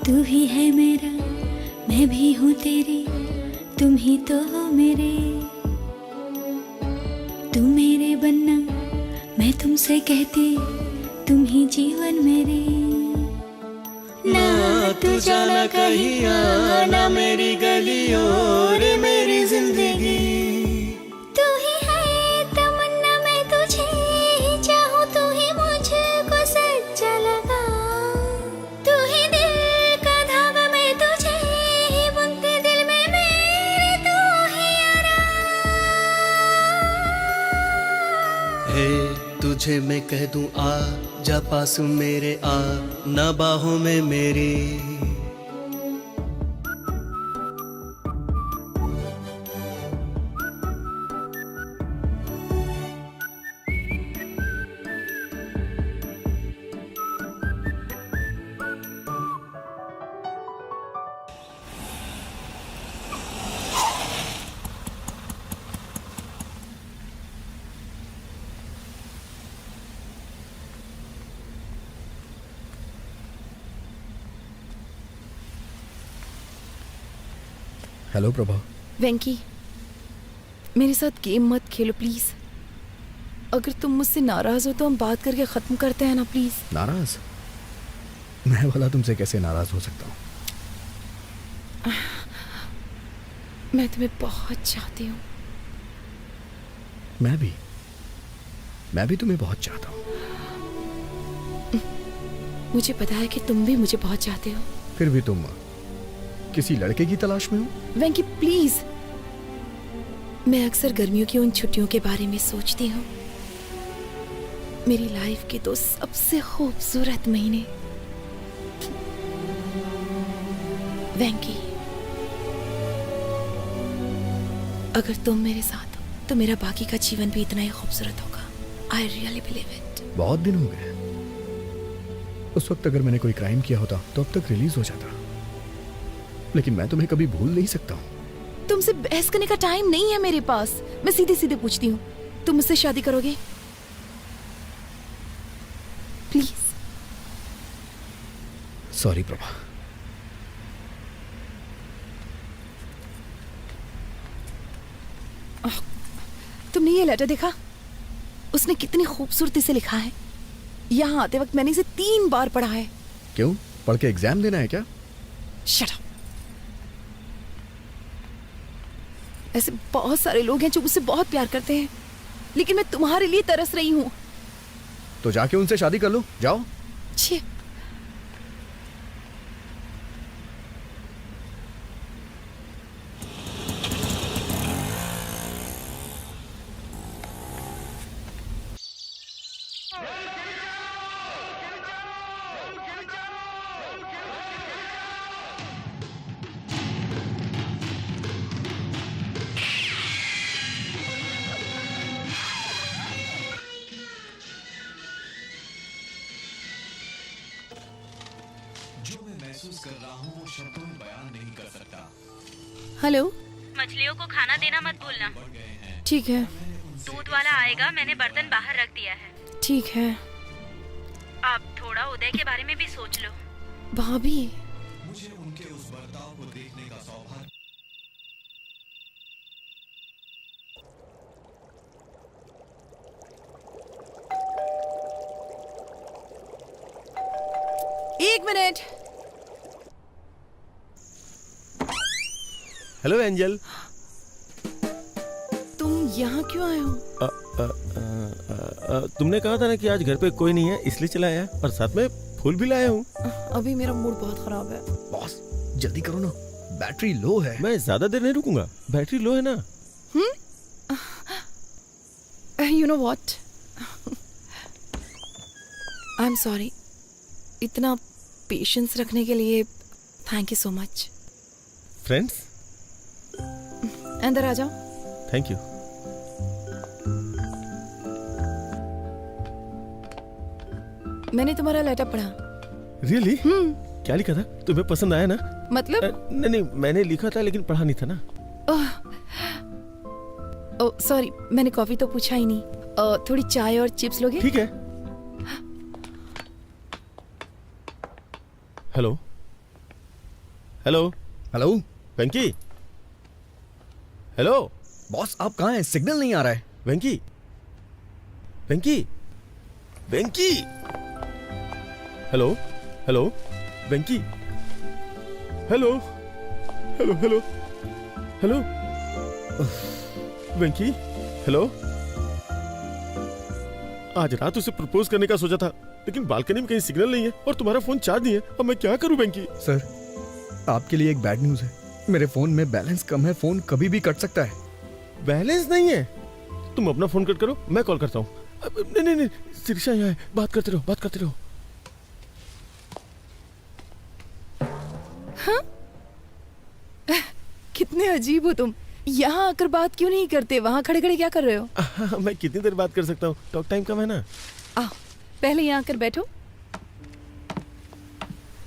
तू ही है मेरा, मैं भी हूँ तेरी, तुम ही तो हो मेरे। तुम मेरे बनना, मैं तुमसे कहती, तुम ही जीवन मेरे। ना तू जाना कहीं आना मेरी गलियों रे मेरी जिंदगी। तू ही है तमन्ना, मैं तुझे ही चाहूँ, तू ही मुझको सच्चा लगा। तू ही दिल का धागा, मैं तुझे ही बुनती दिल में मेरे, तू ही हे तुझे मैं कह दूं आ जा पास मेरे, आ ना बाहों में मेरी। हेलो प्रभा। वेंकी, मेरे साथ गेम मत खेलो प्लीज। अगर तुम मुझसे नाराज हो तो हम बात करके खत्म करते हैं ना प्लीज। नाराज? मैं भला तुमसे कैसे नाराज हो सकता हूँ? मैं तुम्हें बहुत चाहती हूँ। मैं भी तुम्हें बहुत चाहता हूँ। मुझे पता है कि तुम भी मुझे बहुत चाहते हो। फिर भी तुम किसी लड़के की तलाश में हो? वेंकी प्लीज, मैं अक्सर गर्मियों की उन छुट्टियों के बारे में सोचती हूँ। मेरी लाइफ के 2 सबसे खूबसूरत महीने। वेंकी, अगर तुम मेरे साथ हो तो मेरा बाकी का जीवन भी इतना ही खूबसूरत होगा। I really believe it. बहुत दिन हो गए। उस वक्त अगर मैंने कोई क्राइम किया होता तो अब तक रिलीज हो जाता, लेकिन मैं तुम्हें कभी भूल नहीं सकता हूँ। तुमसे बहस करने का टाइम नहीं है मेरे पास। मैं सीधे सीधे पूछती हूँ, तुम मुझसे शादी करोगे? प्लीज। सॉरी प्रभा। तुमने ये लेटर देखा? उसने कितनी खूबसूरती से लिखा है। यहाँ आते वक्त मैंने इसे 3 बार पढ़ा है। क्यों? पढ़ के एग्जाम देना है क्या? Shut up. ऐसे बहुत सारे लोग हैं जो मुझसे बहुत प्यार करते हैं, लेकिन मैं तुम्हारे लिए तरस रही हूँ। तो जाके उनसे शादी कर लो, जाओ। छी। हेलो। मछलियों को खाना देना मत भूलना। ठीक है। दूध वाला आएगा, मैंने बर्तन बाहर रख दिया है। ठीक है। आप थोड़ा उदय के बारे में भी सोच लो। भाभी, मुझे उनके उस बर्ताव को देखने का सौभाग्य। एक मिनट। Hello angel. तुम यहाँ क्यों आए हो? तुमने कहा था ना कि आज घर पे कोई नहीं है, इसलिए चला आया, और साथ में फूल भी लाया हूँ। अभी मेरा मूड बहुत खराब है। बॉस जल्दी करो ना, बैटरी लो है। मैं ज्यादा देर नहीं रुकूंगा, बैटरी लो है ना। You know what, I am sorry. इतना पेशेंस रखने के लिए thank you so much. Friends, अंदर आ जाओ। Thank you. मैंने तुम्हारा लेटर पढ़ा। रियली? क्या लिखा था? तुम्हें पसंद आया ना? मतलब? नहीं, मैंने लिखा था लेकिन पढ़ा नहीं था ना। ओह सॉरी, मैंने कॉफी तो पूछा ही नहीं। थोड़ी चाय और चिप्स लोगे? ठीक है। हेलो। हेलो हेलो वेंकी। हेलो बॉस, आप कहाँ हैं? सिग्नल नहीं आ रहा है। वेंकी वेंकी वेंकी। हेलो हेलो वेंकी। हेलो हेलो हेलो हेलो वेंकी। हेलो। आज रात उसे प्रपोज करने का सोचा था, लेकिन बालकनी में कहीं सिग्नल नहीं है और तुम्हारा फोन चार्ज नहीं है। अब मैं क्या करूं वेंकी? सर, आपके लिए एक बैड न्यूज है। मेरे फोन में बैलेंस कम है, फोन कभी भी कट सकता है। बैलेंस नहीं है? तुम अपना फोन कट करो, मैं कॉल करता हूँ। नहीं नहीं नहीं, शिरीषा यहाँ है, बात करते रहो, बात करते रहो। हाँ? कितने अजीब हो तुम। यहाँ आकर बात क्यों नहीं करते? वहाँ खड़े खड़े क्या कर रहे हो? मैं कितनी देर बात कर सकता हूँ, टॉक टाइम कम है ना। पहले यहाँ आकर बैठो।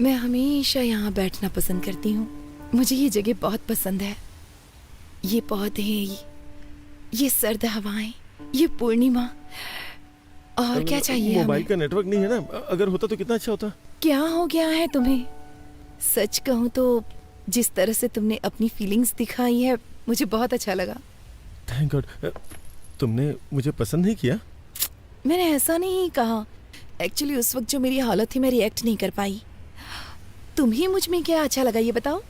मैं हमेशा यहाँ बैठना पसंद करती हूँ। मुझे ये जगह बहुत पसंद है। ये पौधे, ये सर्द हवाएं, ये पूर्णिमा, और क्या चाहिए मोबाइल हमें? का नेटवर्क नहीं है ना, अगर होता तो कितना अच्छा होता। क्या हो गया है तुम्हें? सच कहूँ तो जिस तरह से तुमने अपनी फीलिंग्स दिखाई है, मुझे बहुत अच्छा लगा। Thank God. तुमने मुझे पसंद नहीं किया? मैंने ऐसा नहीं कहा। एक्चुअली उस वक्त जो मेरी हालत थी, मैं रिएक्ट नहीं कर पाई। तुम्हें मुझ में क्या अच्छा लगा ये बताओ?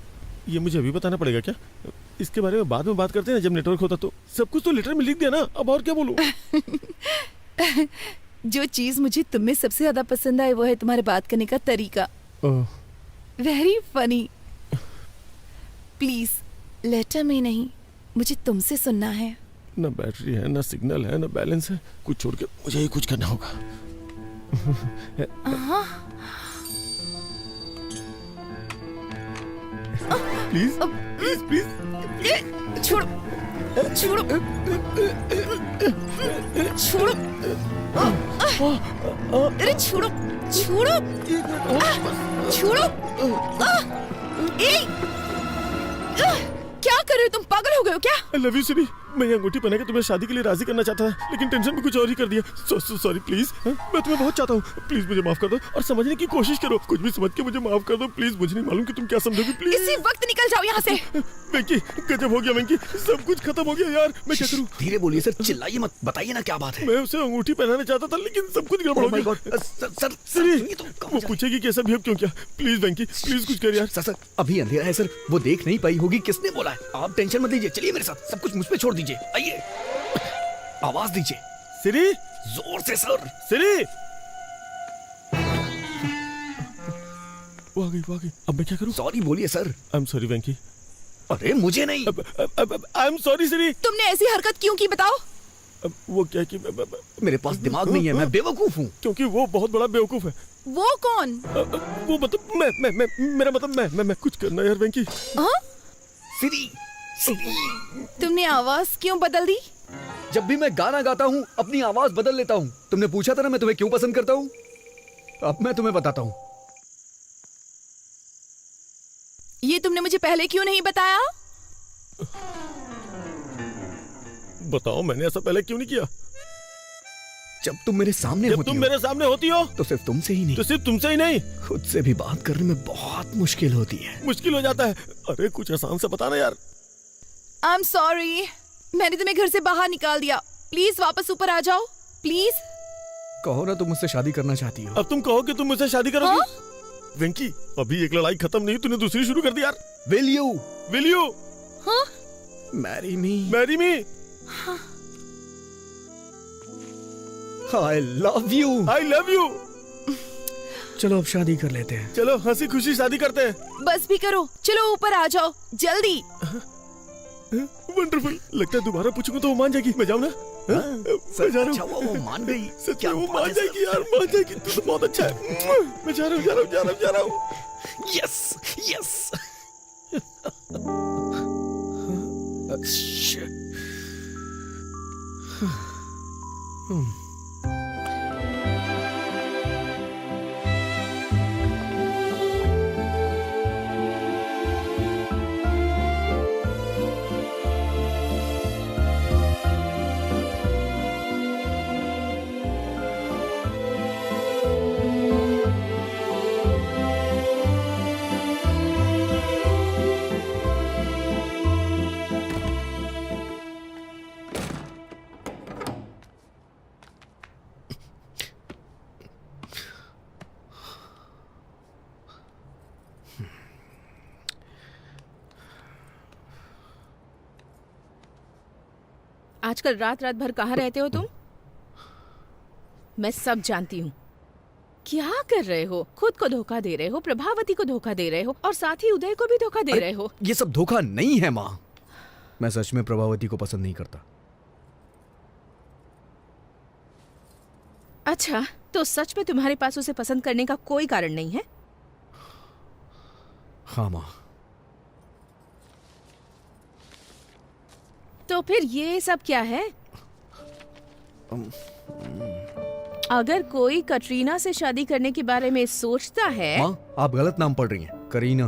ये मुझे अभी बताना पड़ेगा क्या? इसके बारे में बाद में बात करते हैं जब नेटवर्क होता तो। सब कुछ तो लेटर में लिख दिया ना, अब और क्या बोलूं? जो चीज मुझे तुम में सबसे ज्यादा पसंद आई वो है तुम्हारे बात करने का तरीका। Very funny. प्लीज लेटर में नहीं, मुझे तुमसे सुनना है। ना बैटरी है, ना सिग्नल है, ना बैलेंस है। कुछ छोड़ के मुझे ही कुछ करना होगा। प्लीज प्लीज प्लीज छोड़ो छोड़ो छोड़ो। अरे छोड़ो छोड़ो छोड़ो। क्या कर रहे हो तुम? पागल हो गए हो क्या? I love you सिरी। मैं ये अंगूठी पहना के तुम्हें शादी के लिए राजी करना चाहता था, लेकिन टेंशन में कुछ और ही कर दिया। Sorry please. मैं तुम्हें बहुत चाहता हूँ, प्लीज मुझे माफ कर दो और समझने की कोशिश करो। कुछ भी समझ के मुझे माफ कर दो प्लीज। मुझे नहीं मालूम कि तुम क्या समझोगी। प्लीज इसी वक्त निकल जाओ यहाँ से। वेंकी, गजब हो गया वेंकी, सब कुछ खत्म हो गया यार। मैं क्या करूँ? धीरे बोलिए सर, चिल्लाइए मत, बताइए ना क्या बात है। मैं उसे अंगूठी पहनाना चाहता था, लेकिन सब कुछ गड़बड़ हो गया। सर वो पूछेगी कैसा बिहेव क्यों किया। प्लीज वेंकी, प्लीज कुछ कर यार। सर अभी अंधेरा है सर, वो देख नहीं पाई होगी। किसने बोला है? आप टेंशन मत लीजिए, चलिए मेरे साथ। सब कुछ मुझ पे छोड़ दीजिए, आइए। आवाज दीजिए सिरी, जोर से सर। सिरी, वो आ गई। अब मैं क्या करूं? सॉरी बोलिए सर। आई एम सॉरी वेंकी। अरे मुझे नहीं। आई एम सॉरी सिरी। तुमने ऐसी हरकत क्यों की बताओ? वो क्या कि मेरे पास दिमाग नहीं है, मैं बेवकूफ हूँ। क्योंकि वो बहुत बड़ा बेवकूफ है। वो कौन? वो मतलब मैं मेरा मतलब मैं कुछ करना यार वेंकी। सिरी, तुमने आवाज क्यों बदल दी? जब भी मैं गाना गाता हूँ अपनी आवाज बदल लेता हूँ। तुमने पूछा था ना मैं तुम्हें क्यों पसंद करता हूँ। अब मैं तुम्हें बताता हूँ। ये तुमने मुझे पहले क्यों नहीं बताया? बताओ, मैंने ऐसा पहले क्यों नहीं किया? जब तुम मेरे सामने जब तुम मेरे सामने होती हो तो सिर्फ तुमसे ही नहीं, तो सिर्फ तुमसे ही नहीं, खुद से भी बात करने में बहुत मुश्किल होती है। मुश्किल हो जाता है। अरे कुछ आसान से बताना यार। आई एम सॉरी, मैंने तुम्हें घर से बाहर निकाल दिया। प्लीज वापस ऊपर आ जाओ, प्लीज। कहो ना तुम मुझसे शादी करना चाहती हो। अब तुम कहो कि तुम मुझसे शादी करोगी? वेंकी, अभी एक लड़ाई खत्म नहीं, तूने दूसरी शुरू कर दी यार। Will you? Will you? हाँ? Marry me? Marry me? I love you. I love you. चलो अब शादी कर लेते हैं। चलो हंसी खुशी शादी करते हैं। बस भी करो, चलो ऊपर आ जाओ जल्दी। वंडरफुल। लगता है दोबारा पूछूंगा तो वो मान जाएगी। मैं जाऊँ ना? मैं जा रहा हूँ। अच्छा वो मान गई। सच में वो मान जाएगी यार, मान जाएगी। तू तो बहुत अच्छा है। मैं जा रहा हूँ। Yes yes. आजकल रात रात भर कहाँ रहते हो तुम? मैं सब जानती हूँ। क्या कर रहे हो? खुद को धोखा दे रहे हो, प्रभावती को धोखा दे रहे हो और साथ ही उदय को भी धोखा दे रहे हो। ये सब धोखा नहीं है माँ। मैं सच में प्रभावती को पसंद नहीं करता। अच्छा, तो सच में तुम्हारे पास उसे पसंद करने का कोई कारण नहीं है? हाँ माँ। तो फिर ये सब क्या है? अगर कोई कटरीना से शादी करने के बारे में सोचता है। माँ, आप गलत नाम पढ़ रही हैं। करीना।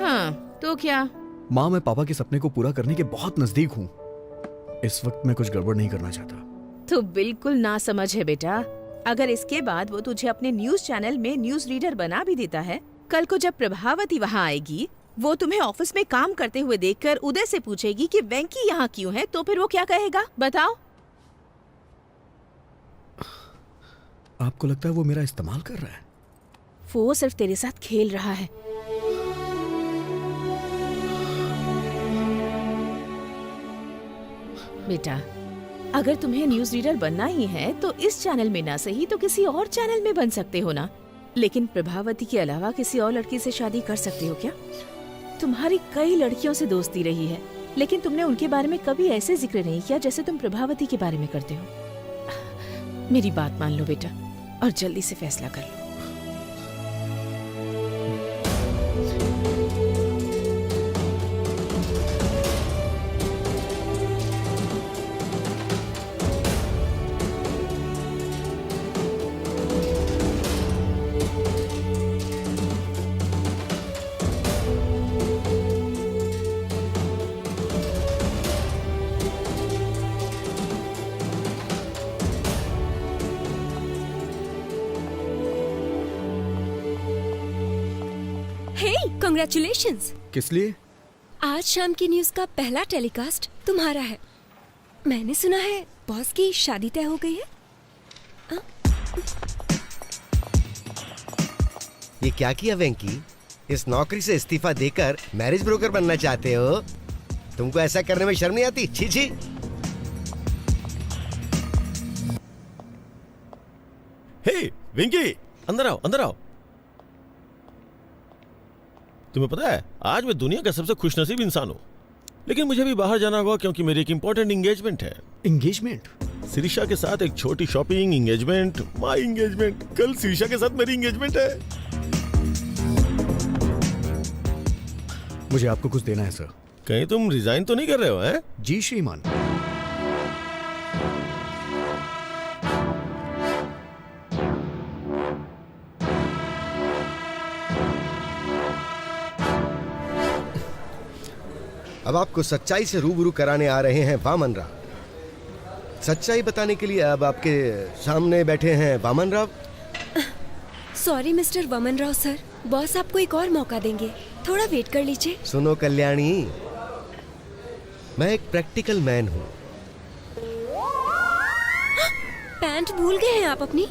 हाँ, तो क्या? माँ, मैं पापा के सपने को पूरा करने के बहुत नजदीक हूँ। इस वक्त मैं कुछ गड़बड़ नहीं करना चाहता। तो बिल्कुल ना समझ है बेटा। अगर इसके बाद वो तुझे अपने न्यूज चैनल में न्यूज रीडर बना भी देता है, कल को जब प्रभावती वहाँ आएगी, वो तुम्हें ऑफिस में काम करते हुए देखकर उदय से पूछेगी कि वेंकी यहाँ क्यों है, तो फिर वो क्या कहेगा बताओ? आपको लगता है वो मेरा इस्तेमाल कर रहा है? वो सिर्फ तेरे साथ खेल रहा है। बेटा, अगर तुम्हें न्यूज रीडर बनना ही है तो इस चैनल में ना सही तो किसी और चैनल में बन सकते हो ना। लेकिन प्रभावती के अलावा किसी और लड़की से शादी कर सकते हो क्या? तुम्हारी कई लड़कियों से दोस्ती रही है, लेकिन तुमने उनके बारे में कभी ऐसे जिक्र नहीं किया जैसे तुम प्रभावती के बारे में करते हो। मेरी बात मान लो बेटा और जल्दी से फैसला कर लो। कांग्रेचुलेशंस। किस लिए? आज शाम की न्यूज का पहला टेलीकास्ट तुम्हारा है। मैंने सुना है बॉस की शादी तय हो गई है। ये क्या किया वेंकी? इस नौकरी से इस्तीफा देकर मैरिज ब्रोकर बनना चाहते हो? तुमको ऐसा करने में शर्म नहीं आती? छी छी। हे वेंकी, अंदर आओ, अंदर आओ। तुम्हें पता है आज मैं दुनिया का सबसे खुशनसीब इंसान हूँ, लेकिन मुझे भी बाहर जाना होगा क्योंकि मेरी एक इम्पोर्टेंट एंगेजमेंट है। एंगेजमेंट? शिरीषा के साथ एक छोटी शॉपिंग, एंगेजमेंट, माय एंगेजमेंट। कल शिरीषा के साथ मेरी एंगेजमेंट है। मुझे आपको कुछ देना है सर। कहीं तुम रिजाइन तो नहीं कर रहे हो? हैं? जी श्रीमान। अब आपको सच्चाई से रूबरू कराने आ रहे हैं वामन राव। सच्चाई बताने के लिए अब आपके सामने बैठे हैं Vaman Rao. Sorry mister Vaman Rao sir, boss आपको एक और मौका देंगे, थोड़ा वेट कर लीजिए। सुनो कल्याणी, मैं एक प्रैक्टिकल मैन हूँ। पैंट भूल गए हैं आप अपनी?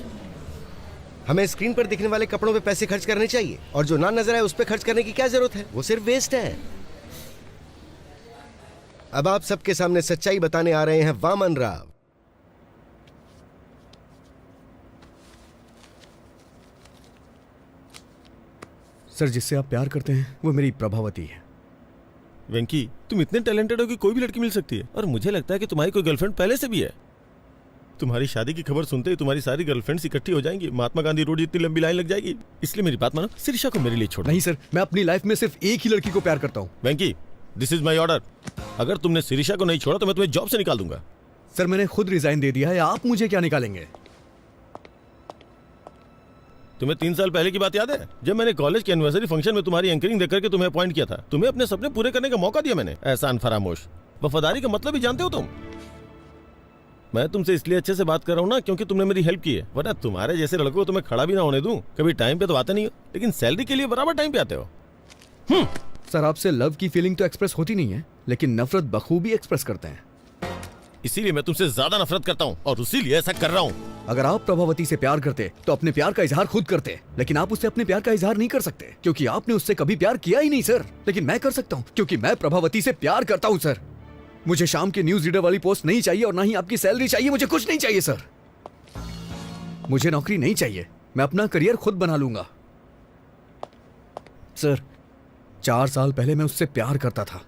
हमें स्क्रीन पर दिखने वाले कपड़ों पे पैसे खर्च करने चाहिए और जो ना नजर आए उस पे खर्च करने की क्या जरूरत है? वो सिर्फ वेस्ट है। अब आप सबके सामने सच्चाई बताने आ रहे हैं वामन राव। सर, जिससे आप प्यार करते हैं वो मेरी प्रभावती है। वेंकी, तुम इतने टैलेंटेड हो कि कोई भी लड़की मिल सकती है, और मुझे लगता है कि तुम्हारी कोई गर्लफ्रेंड पहले से भी है। तुम्हारी शादी की खबर सुनते ही तुम्हारी सारी गर्लफ्रेंड्स इकट्ठी हो जाएंगी, महात्मा गांधी रोड जितनी लंबी लाइन लग जाएगी। इसलिए मेरी बात मानो, शिरीषा को मेरे लिए छोड़ो। नहीं सर, मैं अपनी लाइफ में सिर्फ एक ही लड़की को प्यार करता हूँ। वेंकी, दिस इज माई ऑर्डर। अगर तुमने शिरीषा को नहीं छोड़ा तो मैं तुम्हें जॉब से निकाल दूंगा। सर, मैंने खुद रिजाइन दे दिया है, आप मुझे क्या निकालेंगे? तुम्हें 3 साल पहले की बात याद है, जब मैंने कॉलेज के एनिवर्सरी फंक्शन में तुम्हारी एंकरिंग देख करके तुम्हें अपॉइंट किया था? तुम्हें अपने सपने पूरे करने का मौका दिया मैंने। एहसान फरामोश। वफादारी का मतलब ही जानते हो तुम? मैं तुमसे इसलिए अच्छे से बात कर रहा हूँ ना क्योंकि तुमने मेरी हेल्प की है, वरना तुम्हारे जैसे लड़कों को तुम्हें खड़ा भी ना होने दूं। कभी टाइम पे तो आते नहीं हो, लेकिन सैलरी के लिए बराबर टाइम पे आते हो। सर, आपसे लव की फीलिंग तो एक्सप्रेस होती नहीं है, लेकिन नफरत बखूबी एक्सप्रेस करते हैं। इसीलिए मैं तुमसे ज्यादा नफरत करता हूँ और इसीलिए ऐसा कर रहा हूँ। अगर आप प्रभावती से प्यार करते तो अपने प्यार का इजहार खुद करते, लेकिन आप उससे अपने प्यार का इजहार नहीं कर सकते क्योंकि आपने उससे कभी प्यार किया ही नहीं सर। लेकिन मैं कर सकता हूँ क्योंकि मैं प्रभावती से प्यार करता हूँ सर। मुझे शाम के न्यूज रीडर वाली पोस्ट नहीं चाहिए और ना ही आपकी सैलरी चाहिए। मुझे कुछ नहीं चाहिए सर। मुझे नौकरी नहीं चाहिए। मैं अपना करियर खुद बना लूंगा। सर 4 साल पहले मैं उससे प्यार करता था।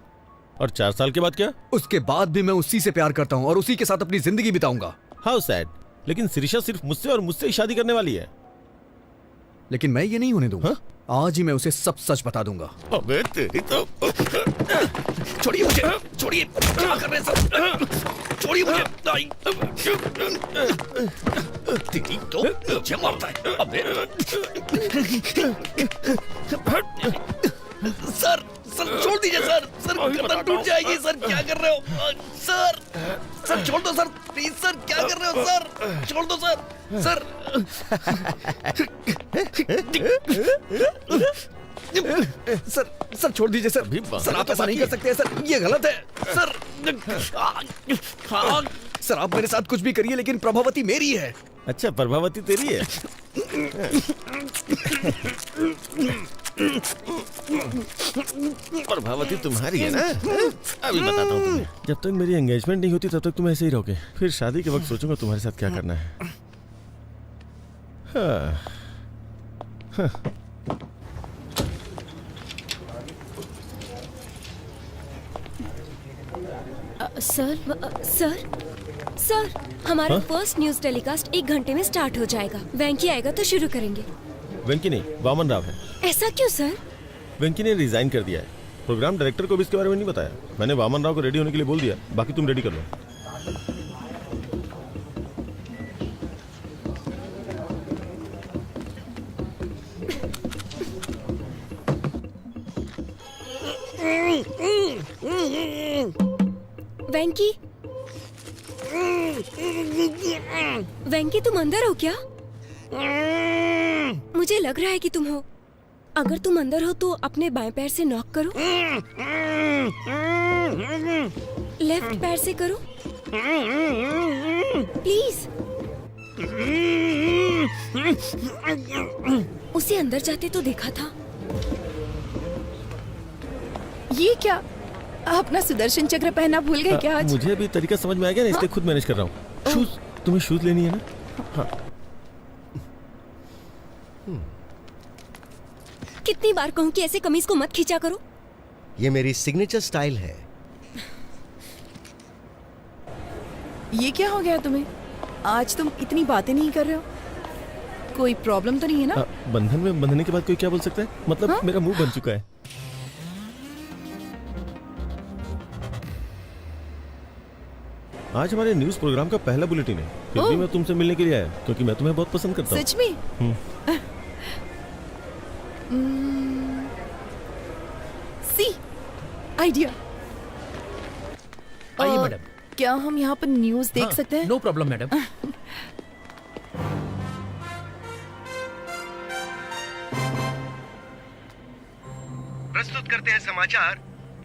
और 4 साल के बाद क्या? उसके बाद भी मैं उसी से प्यार करता हूँ और उसी के साथ अपनी जिंदगी बिताऊंगा। How sad. लेकिन शिरीषा सिर्फ मुझसे और मुझसे ही शादी करने वाली है। लेकिन मैं ये नहीं होने दूंगा। आज ही मैं उसे सब सच बता दूंगा। अबे तेरी तो। छोड़िए मुझे, छोड़िए। क्या कर रहे हैं सब? छोड़िए मुझे। तेरी तो मुझे मारता है। अबे सर, सर छोड़ दीजिए सर। सर गर्दन टूट जाएगी सर। क्या कर रहे हो सर? सर छोड़ दो सर, प्लीज सर। क्या कर रहे हो सर? छोड़ दो सर। सर सर, सर छोड़ दीजिए सर। सर आप ऐसा नहीं कर सकते सर, ये गलत है सर। सर आप मेरे साथ कुछ भी करिए लेकिन प्रभावती मेरी है। अच्छा, प्रभावती तेरी है। प्रभावती तुम्हारी है ना? अभी बताता हूँ तुम्हें। जब तक मेरी एंगेजमेंट नहीं होती तब तक तुम ऐसे ही रहोगे। फिर शादी के वक्त सोचूंगा तुम्हारे साथ क्या करना है। सर सर हमारा फर्स्ट न्यूज टेलीकास्ट 1 घंटे में स्टार्ट हो जाएगा। वेंकी आएगा तो शुरू करेंगे। वेंकी नहीं, वामन राव है। ऐसा क्यों सर? वेंकी ने रिजाइन कर दिया है। प्रोग्राम डायरेक्टर को भी इसके बारे में नहीं बताया। मैंने वामन राव को रेडी होने के लिए बोल दिया, बाकी तुम रेडी कर लो। वेंकी, वेंकी तुम अंदर हो क्या? मुझे लग रहा है कि तुम हो। अगर तुम अंदर हो तो अपने बाएं पैर से नॉक करो। लेफ्ट पैर से करो प्लीज। उसे अंदर जाते तो देखा था। ये क्या? अपना सुदर्शन चक्र पहना भूल गए क्या आज? मुझे अभी तरीका समझ में आ गया ना, इसलिए खुद मैनेज कर रहा हूँ। शूज, तुम्हें शूज लेनी है ना? हाँ। कितनी बार कहूँ कि ऐसे कमीज को मत खींचा करो। ये मेरी सिग्नेचर स्टाइल है। ये क्या हो गया तुम्हें? आज तुम इतनी बातें नहीं कर रहे हो। कोई प्रॉब्लम तो नहीं है ना? बंधन में बंधने के बाद कोई क्या बोल सकता है? मतलब मेरा मुंह बन चुका है। आज हमारे न्यूज प्रोग्राम का पहला बुलेटिन है। फिर भी मैं तुमसे मिलने के लिए आया क्योंकि मैं तुम्हें बहुत पसंद करता हूँ। सच में? See idea. आइए मैडम। क्या हम यहाँ पर न्यूज देख सकते हैं? No problem madam. प्रस्तुत करते हैं समाचार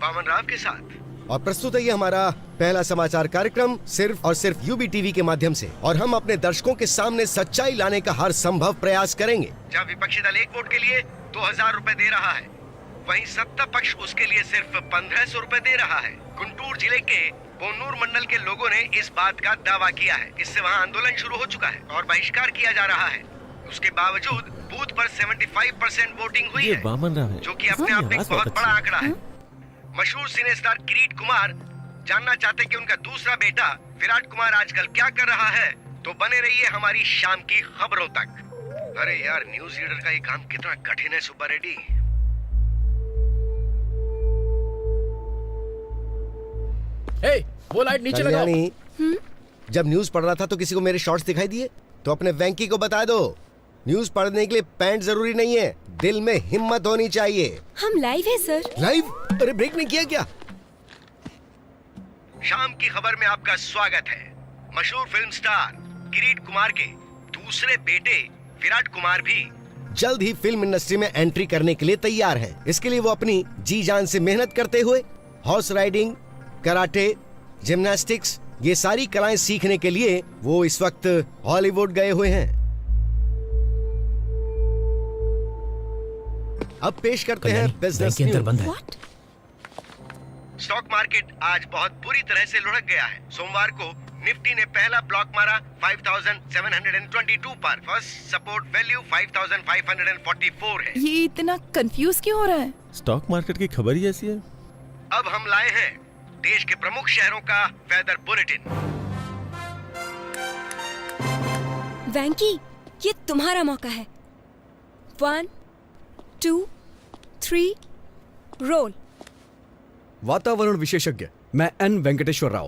वामन राव के साथ। और प्रस्तुत है ये हमारा पहला समाचार कार्यक्रम सिर्फ और सिर्फ यूबी टीवी के माध्यम से। और हम अपने दर्शकों के सामने सच्चाई लाने का हर संभव प्रयास करेंगे। जहाँ विपक्षी दल 1 वोट के लिए 2000 रुपए दे रहा है, वहीं सत्ता पक्ष उसके लिए सिर्फ 1500 रुपए दे रहा है। गुंटूर जिले के बोन्नूर मंडल के लोगों ने इस बात का दावा किया है। इससे वहाँ आंदोलन शुरू हो चुका है और बहिष्कार किया जा रहा है। उसके बावजूद बूथ पर 75% वोटिंग हुई है, जो कि अपने आप में एक बहुत बड़ा आंकड़ा है। मशहूर सिने स्टार किरीट कुमार जानना चाहते कि उनका दूसरा बेटा विराट कुमार आजकल क्या कर रहा है, तो बने रहिए हमारी शाम की खबरों तक। अरे यार, न्यूज रीडर का ये काम कितना कठिन है सुब्बा रेड्डी। वो लाइट नीचे लगाओ। जब न्यूज पढ़ रहा था तो किसी को मेरे शॉर्ट्स दिखाई दिए? तो अपने वेंकी को बता दो, न्यूज पढ़ने के लिए पैंट जरूरी नहीं है, दिल में हिम्मत होनी चाहिए। हम लाइव है सर। लाइव? अरे ब्रेक नहीं किया क्या? शाम की खबर में आपका स्वागत है। मशहूर फिल्म स्टार किरीट कुमार के दूसरे बेटे विराट कुमार भी जल्द ही फिल्म इंडस्ट्री में एंट्री करने के लिए तैयार हैं। इसके लिए वो अपनी जी जान से मेहनत करते हुए हॉर्स राइडिंग, कराटे, जिम्नास्टिक्स, ये सारी कलाएं सीखने के लिए वो इस वक्त हॉलीवुड गए हुए हैं। अब पेश करते हैं बिजनेस न्यूज। स्टॉक मार्केट आज बहुत बुरी तरह से लुढ़क गया है। सोमवार को निफ्टी ने पहला ब्लॉक मारा 5,722 पर। फर्स्ट सपोर्ट वैल्यू 5,544 है। ये इतना कंफ्यूज क्यों हो रहा है? स्टॉक मार्केट की खबर ही ऐसी है। अब हम लाए हैं देश के प्रमुख शहरों का वेदर बुलेटिन। वैंकी, ये तुम्हारा मौका है। 1, 2, 3, रोल। वातावरण विशेषज्ञ मैं एन वेंकटेश्वर राव।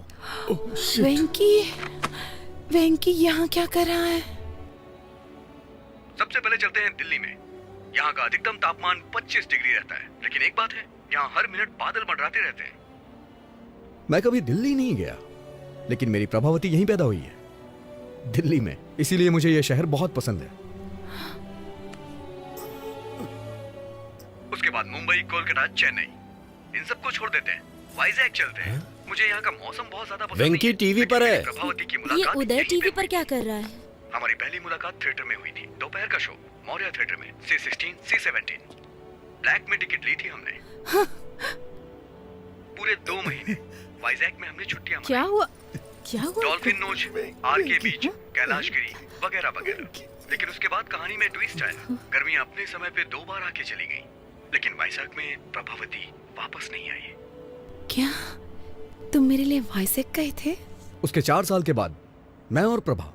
वेंकी यहाँ क्या कर रहा है? सबसे पहले चलते हैं दिल्ली में। यहाँ का अधिकतम तापमान 25 डिग्री रहता है, लेकिन एक बात है, यहाँ हर मिनट बादल मंडराते रहते हैं। मैं कभी दिल्ली नहीं गया, लेकिन मेरी प्रभावती यहीं पैदा हुई है, दिल्ली में, इसीलिए मुझे यह शहर बहुत पसंद है। उसके बाद मुंबई, कोलकाता, चेन्नई, इन सबको छोड़ देते हैं, वाइजैक चलते हैं। मुझे यहाँ का मौसम बहुत ज्यादा पसंद वेंकी टीवी पर है। प्रभावती की ये मुलाकात उदय टीवी पर क्या कर रहा है? हमारी पहली मुलाकात थिएटर में हुई थी। दोपहर का शो मौर्य थिएटर में, C16, C17। ब्लैक में टिकट ली थी हमने। पूरे 2 महीने वाइजैक में हमने छुट्टियां क्या हुआ? डॉल्फिन नोच, आरके बीच, कैलाशगिरी वगैरह वगैरह। लेकिन उसके बाद कहानी में ट्विस्ट आया। गर्मियां अपने समय पे 2 बार आके चली गई, लेकिन वाइजैक में प्रभावती वापस नहीं आई। क्या तुम मेरे लिए वाइजैक गए थे? उसके 4 साल के बाद मैं और प्रभा,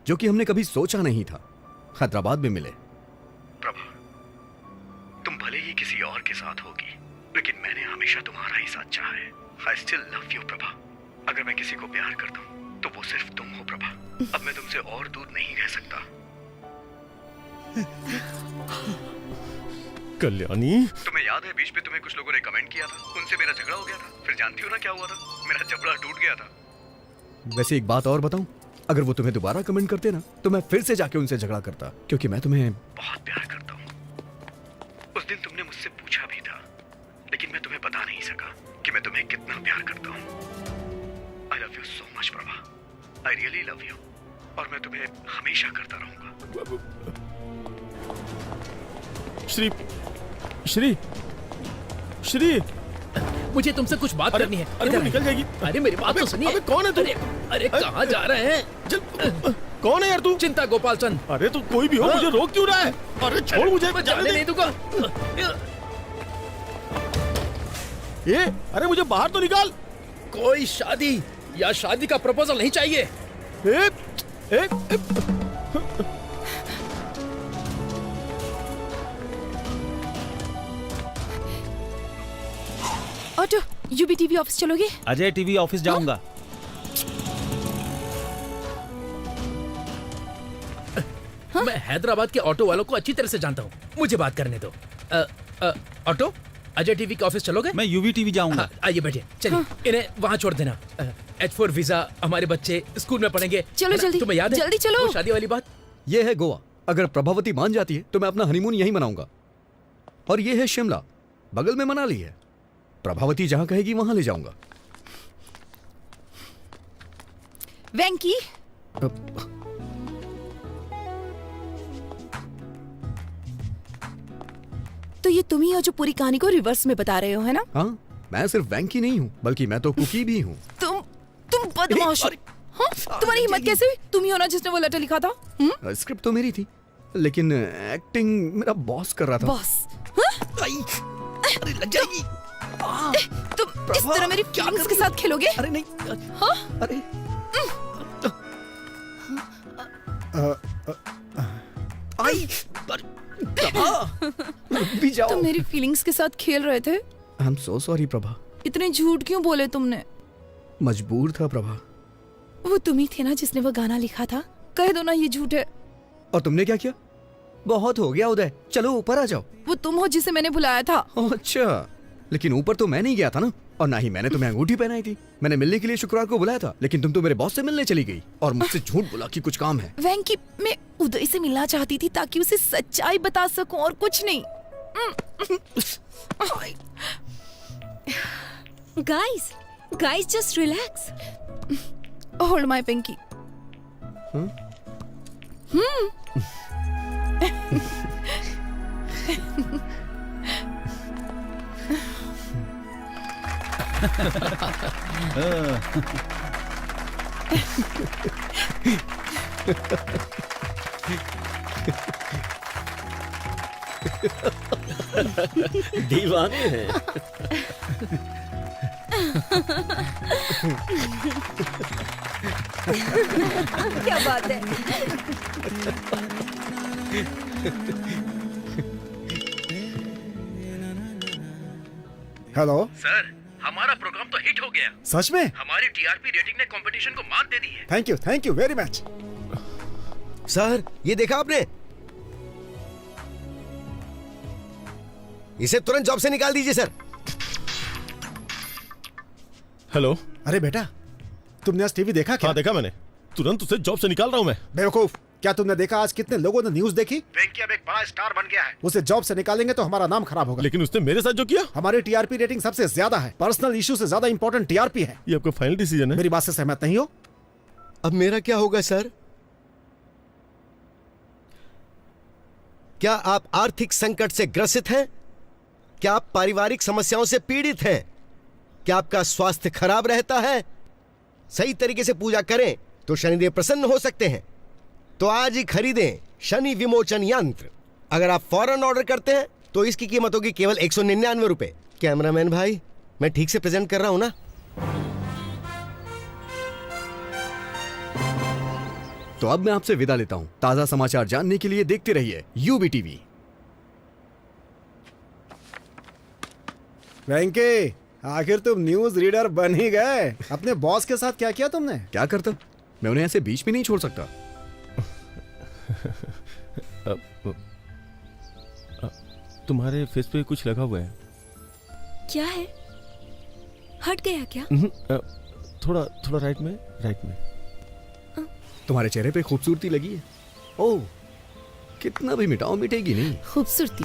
जो कि हमने कभी सोचा नहीं था, हैदराबाद में मिले। प्रभा, तुम भले ही किसी और के साथ होगी, लेकिन मैंने हमेशा तुम्हारा ही साथ चाहा है। I still love you, Prabha. अगर मैं किसी को प्यार करता हूँ, तो वो सिर्फ तुम हो, प्रभा। अब मैं तुमसे और दूर नहीं रह सकता। कल्याणी, तुम्हें याद है बीच में तुम्हें कुछ लोगों ने कमेंट किया था, उनसे मेरा झगड़ा हो गया था। फिर जानती हो ना क्या हुआ था? मेरा जबड़ा टूट गया था। वैसे एक बात और बताऊं, अगर वो तुम्हें दोबारा कमेंट करते ना, तो मैं फिर से जाके उनसे झगड़ा करता, क्योंकि मैं तुम्हें बहुत प्यार करता हूँ। उस दिन तुमने मुझसे पूछा भी था, लेकिन मैं तुम्हें बता नहीं सका कि मैं तुम्हें कितना प्यार करता हूँ। I love you so much, Prabha. I really love you। और मैं तुम्हें हमेशा करता रहूंगा। श्री श्री श्री, मुझे तुमसे कुछ बात करनी है। अरे वो निकल जाएगी। अरे मेरी बात तो सुनिए। अबे कौन है तू? अरे कहाँ जा रहे हैं? कौन है यार तू? चिंता गोपाल चंद। अरे तू कोई भी हो, मुझे रोक क्यों रहा है? अरे छोड़ मुझे, मैं जाने नहीं दूंगा। ये, अरे मुझे बाहर तो निकाल। कोई शादी या शादी का प्रपोजल नहीं चाहिए। ऑटो, यूबी टीवी ऑफिस चलोगे? अजय टीवी ऑफिस जाऊंगा। मैं हैदराबाद के ऑटो वालों को अच्छी तरह से जानता हूँ, मुझे बात करने दो। ऑटो, अजय टीवी के ऑफिस चलोगे? मैं यूवी टीवी जाऊंगा। हाँ, आइए बैठिए, चलिए। इन्हें वहाँ छोड़ देना। H4 वीजा, हमारे बच्चे स्कूल में पढ़ेंगे। चलो जल्दी, तुम्हें याद है जल्दी चलो। वो शादी वाली बात? ये है गोवा। अगर प्रभावती मान जाती है तो मैं अपना हनीमून यहीं मनाऊंगा। और ये है शिमला, बगल में मनाली है। प्रभावती जहां कहेगी वहां ले जाऊंगा। वेंकी, तो ये तुम ही हो जो पूरी कहानी को रिवर्स में बता रहे हो, है ना? हाँ, मैं सिर्फ वेंकी नहीं हूँ, बल्कि मैं तो कुकी भी हूँ। तुम बदमाश हो। हाँ? तुम्हारी हिम्मत कैसे हुई? तुम ही हो ना जिसने वो लेटर लिखा था? स्क्रिप्ट तो मेरी थी, लेकिन एक्टिंग मेरा बॉस कर रहा था। बॉस? अरे लग जाएगी। तुम इस तरह मेरी फीलिंग्स के साथ खेलोगे? अरे नहीं। हाँ? अरे भी जाओ। तुम मेरी फीलिंग्स के साथ खेल रहे थे। I am so sorry Prabha. इतने झूठ क्यों बोले तुमने? मजबूर था प्रभा। वो तुम ही थे ना जिसने वो गाना लिखा था? कह दो ना ये झूठ है। और तुमने क्या किया? बहुत हो गया उदय, चलो ऊपर आ जाओ। वो तुम हो जिसे मैंने बुलाया था। अच्छा, लेकिन ऊपर तो मैं नहीं गया था ना, और ना ही मैंने तुम्हें अंगूठी पहनाई थी। मैंने मिलने के लिए शुक्रवार को बुलाया था, लेकिन तुम तो मेरे बॉस से मिलने चली गई और मुझसे झूठ बोला कि कुछ काम है। वेंकी, मैं उदय से मिलना चाहती थी ताकि उसे सच्चाई बता सकूं, और कुछ नहीं। Guys just relax. Hold my pinky. दीवाने हैं। क्या बात है। हेलो सर, हमारा प्रोग्राम तो हिट हो गया। सच में? हमारी टीआरपी रेटिंग ने कंपटीशन को मात दे दी है। Thank you very much. Sir, ये देखा आपने? इसे तुरंत जॉब से निकाल दीजिए सर। हेलो। अरे बेटा, तुमने आज टीवी देखा क्या? हाँ देखा मैंने, तुरंत उसे जॉब से निकाल रहा हूँ मैं। बेवकूफ, क्या तुमने देखा आज कितने लोगों ने न्यूज देखी? वेंकी अब एक बड़ा स्टार बन गया है। उसे जॉब से निकालेंगे तो हमारा नाम खराब होगा। लेकिन उसने मेरे साथ जो किया। हमारी टीआरपी रेटिंग सबसे ज्यादा है, पर्सनल इशू से ज्यादा इंपॉर्टेंट टीआरपी है। ये आपका फाइनल डिसीजन है? मेरी बात से सहमत नहीं हो? अब मेरा क्या होगा सर? क्या आप आर्थिक संकट से ग्रसित हैं? क्या आप पारिवारिक समस्याओं से पीड़ित हैं? क्या आपका स्वास्थ्य खराब रहता है? सही तरीके से पूजा करें तो शनिदेव प्रसन्न हो सकते हैं। तो आज ही खरीदें शनि विमोचन यंत्र। अगर आप फौरन ऑर्डर करते हैं तो इसकी कीमत होगी केवल 199 रुपए। कैमरामैन भाई, मैं ठीक से प्रेजेंट कर रहा हूं ना? तो अब मैं आपसे विदा लेता हूं। ताजा समाचार जानने के लिए देखते रहिए यूबी टीवी। वेंकी, आखिर तुम न्यूज रीडर बन ही गए। अपने बॉस के साथ क्या किया तुमने? क्या करता, मैं उन्हें ऐसे बीच में नहीं छोड़ सकता। तुम्हारे फेस पे कुछ लगा हुआ है। क्या है? हट गया क्या? थोड़ा थोड़ा राइट में। तुम्हारे चेहरे पे खूबसूरती लगी है। ओह, कितना भी मिटाओ मिटेगी नहीं। खूबसूरती।